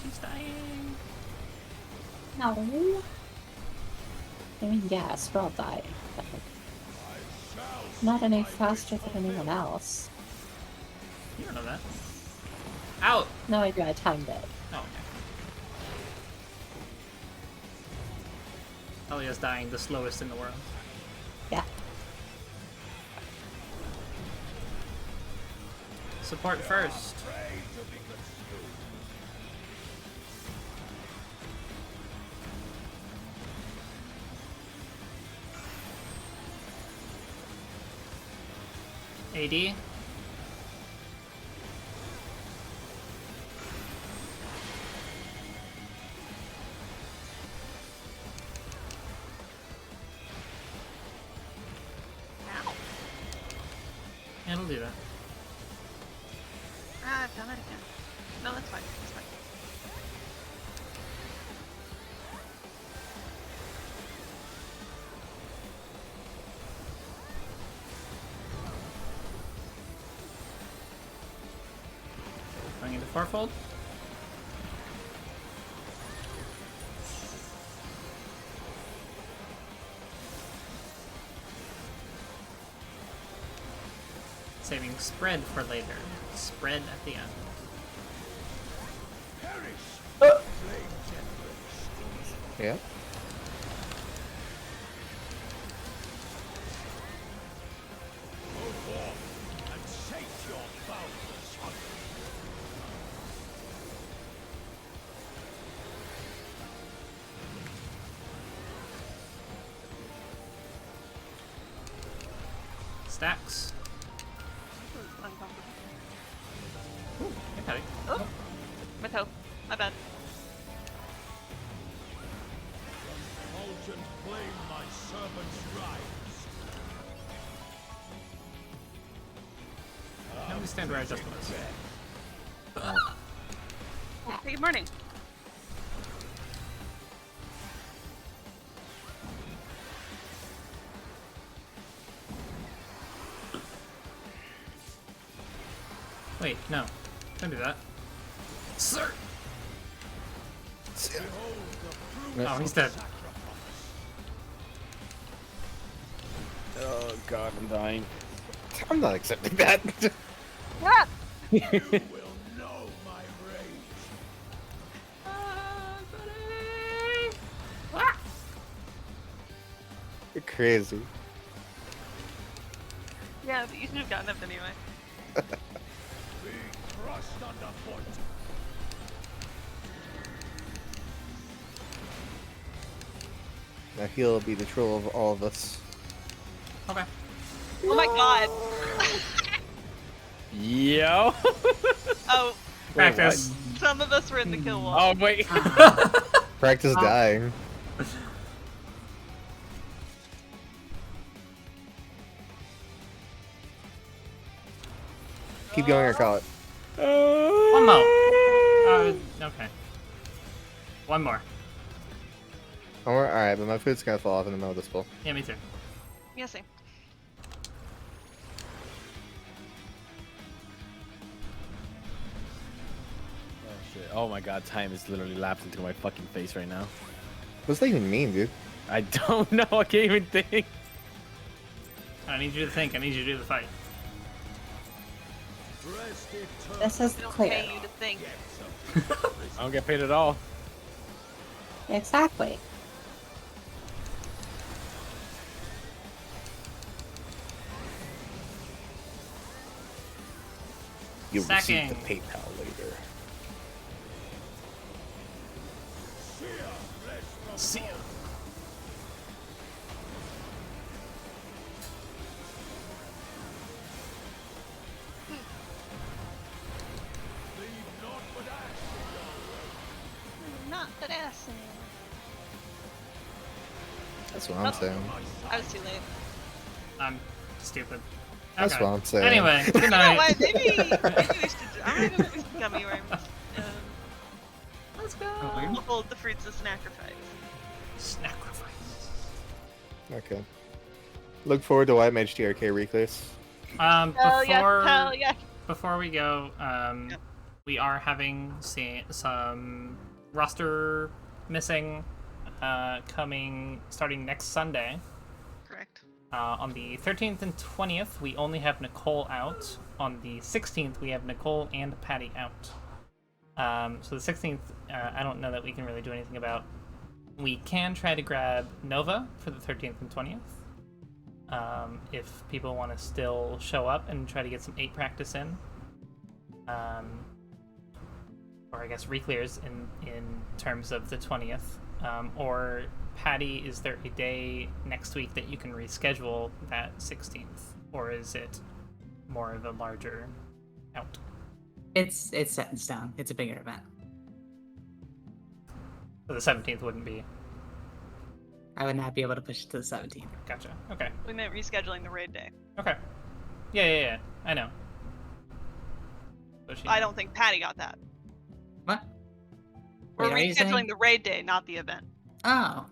She's dying. No. I mean, yes, we're all dying. But like, not any faster than anyone else. You don't know that. Out! No, I do. I timed it. Oh, okay. Elia's dying the slowest in the world. Yeah. Support first. Pray to be consumed. AD. Ow. It'll do that. Ah, I've done it again. No, that's fine. That's fine. Going into fourfold. Saving spread for later. Spread at the end. Yeah. And sate your boundless hunger. Stacks. Uncomfortable. Ooh, hey, Patty. Oh! My toe. My bad. Fulgent flame my servant's rise. Let me stand where I just was. Hey, good morning. Wait, no. Don't do that. Sir! Oh, he's dead. Oh god, I'm dying. I'm not accepting that. Ah! You will know my rage. You're crazy. Yeah, but you should have gotten up anyway. Be crushed underfoot. Now he'll be the troll of all of us. Okay. Oh my god. Yo. Oh, Practice. some of us were in the kill wall. Oh wait. Practice dying. Keep going or call it. One more. Okay. One more. Alright, but my food's gonna fall off in the middle of this bowl. Yeah, me too. Yeah, same. Oh shit. Oh my god, time is literally lapsing through my fucking face right now. What's that even mean, dude? I don't know. I can't even think. I need you to think. I need you to do the fight. Rest eternal. This is We don't clear. pay you to think. I don't get paid at all. Exactly. You'll receive the Sacking. PayPal later. See ya. Not but ass. That's what I'm saying. I was too late. I'm stupid. That's Okay. what I'm saying. Anyway, good You know night. what? Maybe we should. I'm gonna go get some gummy worms. Let's go. We'll hold the fruits of sacrifice. Sacrifice. Okay. Look forward to White Mage TRK reclays. Hell yes, hell yes. Before we go, Yep. we are having some roster missing coming starting next Sunday. Correct. On the 13th and 20th, we only have Nicole out. On the 16th, we have Nicole and Patty out. So the 16th, I don't know that we can really do anything about. We can try to grab Nova for the 13th and 20th. If people want to still show up and try to get some 8 practice in. Or I guess reclears in terms of the 20th. Or Patty, is there a day next week that you can reschedule that 16th? Or is it more of a larger out? It's set in stone. It's a bigger event. So the 17th wouldn't be. I would not be able to push it to the 17th. Gotcha. Okay. We meant rescheduling the raid day. Okay. Yeah. I know. So she- I don't think Patty got that. We're Wait, are you saying- rescheduling the raid day, not the event. Oh.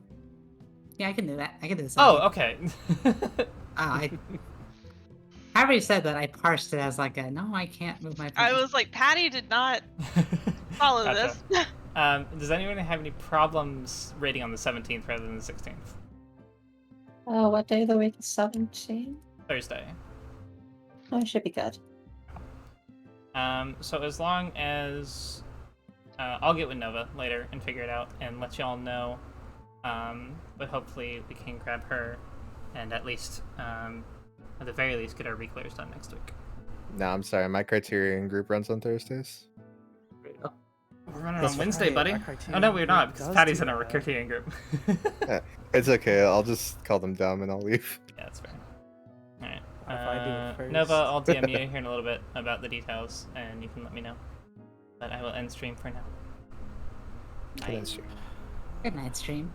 Yeah, I can do that. I can do this. Oh, okay. However you said that, I parsed it as like a, no, I can't move my I pen. was like, Patty did not follow Gotcha. this. Does anyone have any problems raiding on the 17th rather than the 16th? What day of the week is 17? Thursday. Oh, it should be good. So as long as I'll get with Nova later and figure it out and let y'all know. But hopefully we can grab her and at least, at the very least, get our reclears done next week. No, I'm sorry. My Criterion group runs on Thursdays. We're running That's on Wednesday, right, buddy. our Oh Criterion no, we're not group because does Patty's do in our that. Criterion group. It's okay. I'll just call them dumb and I'll leave. Yeah, that's fair. Alright. If I do it first. Nova, I'll DM you here in a little bit about the details, and you can let me know. But I will end stream for now. Good night, stream. Good night, stream.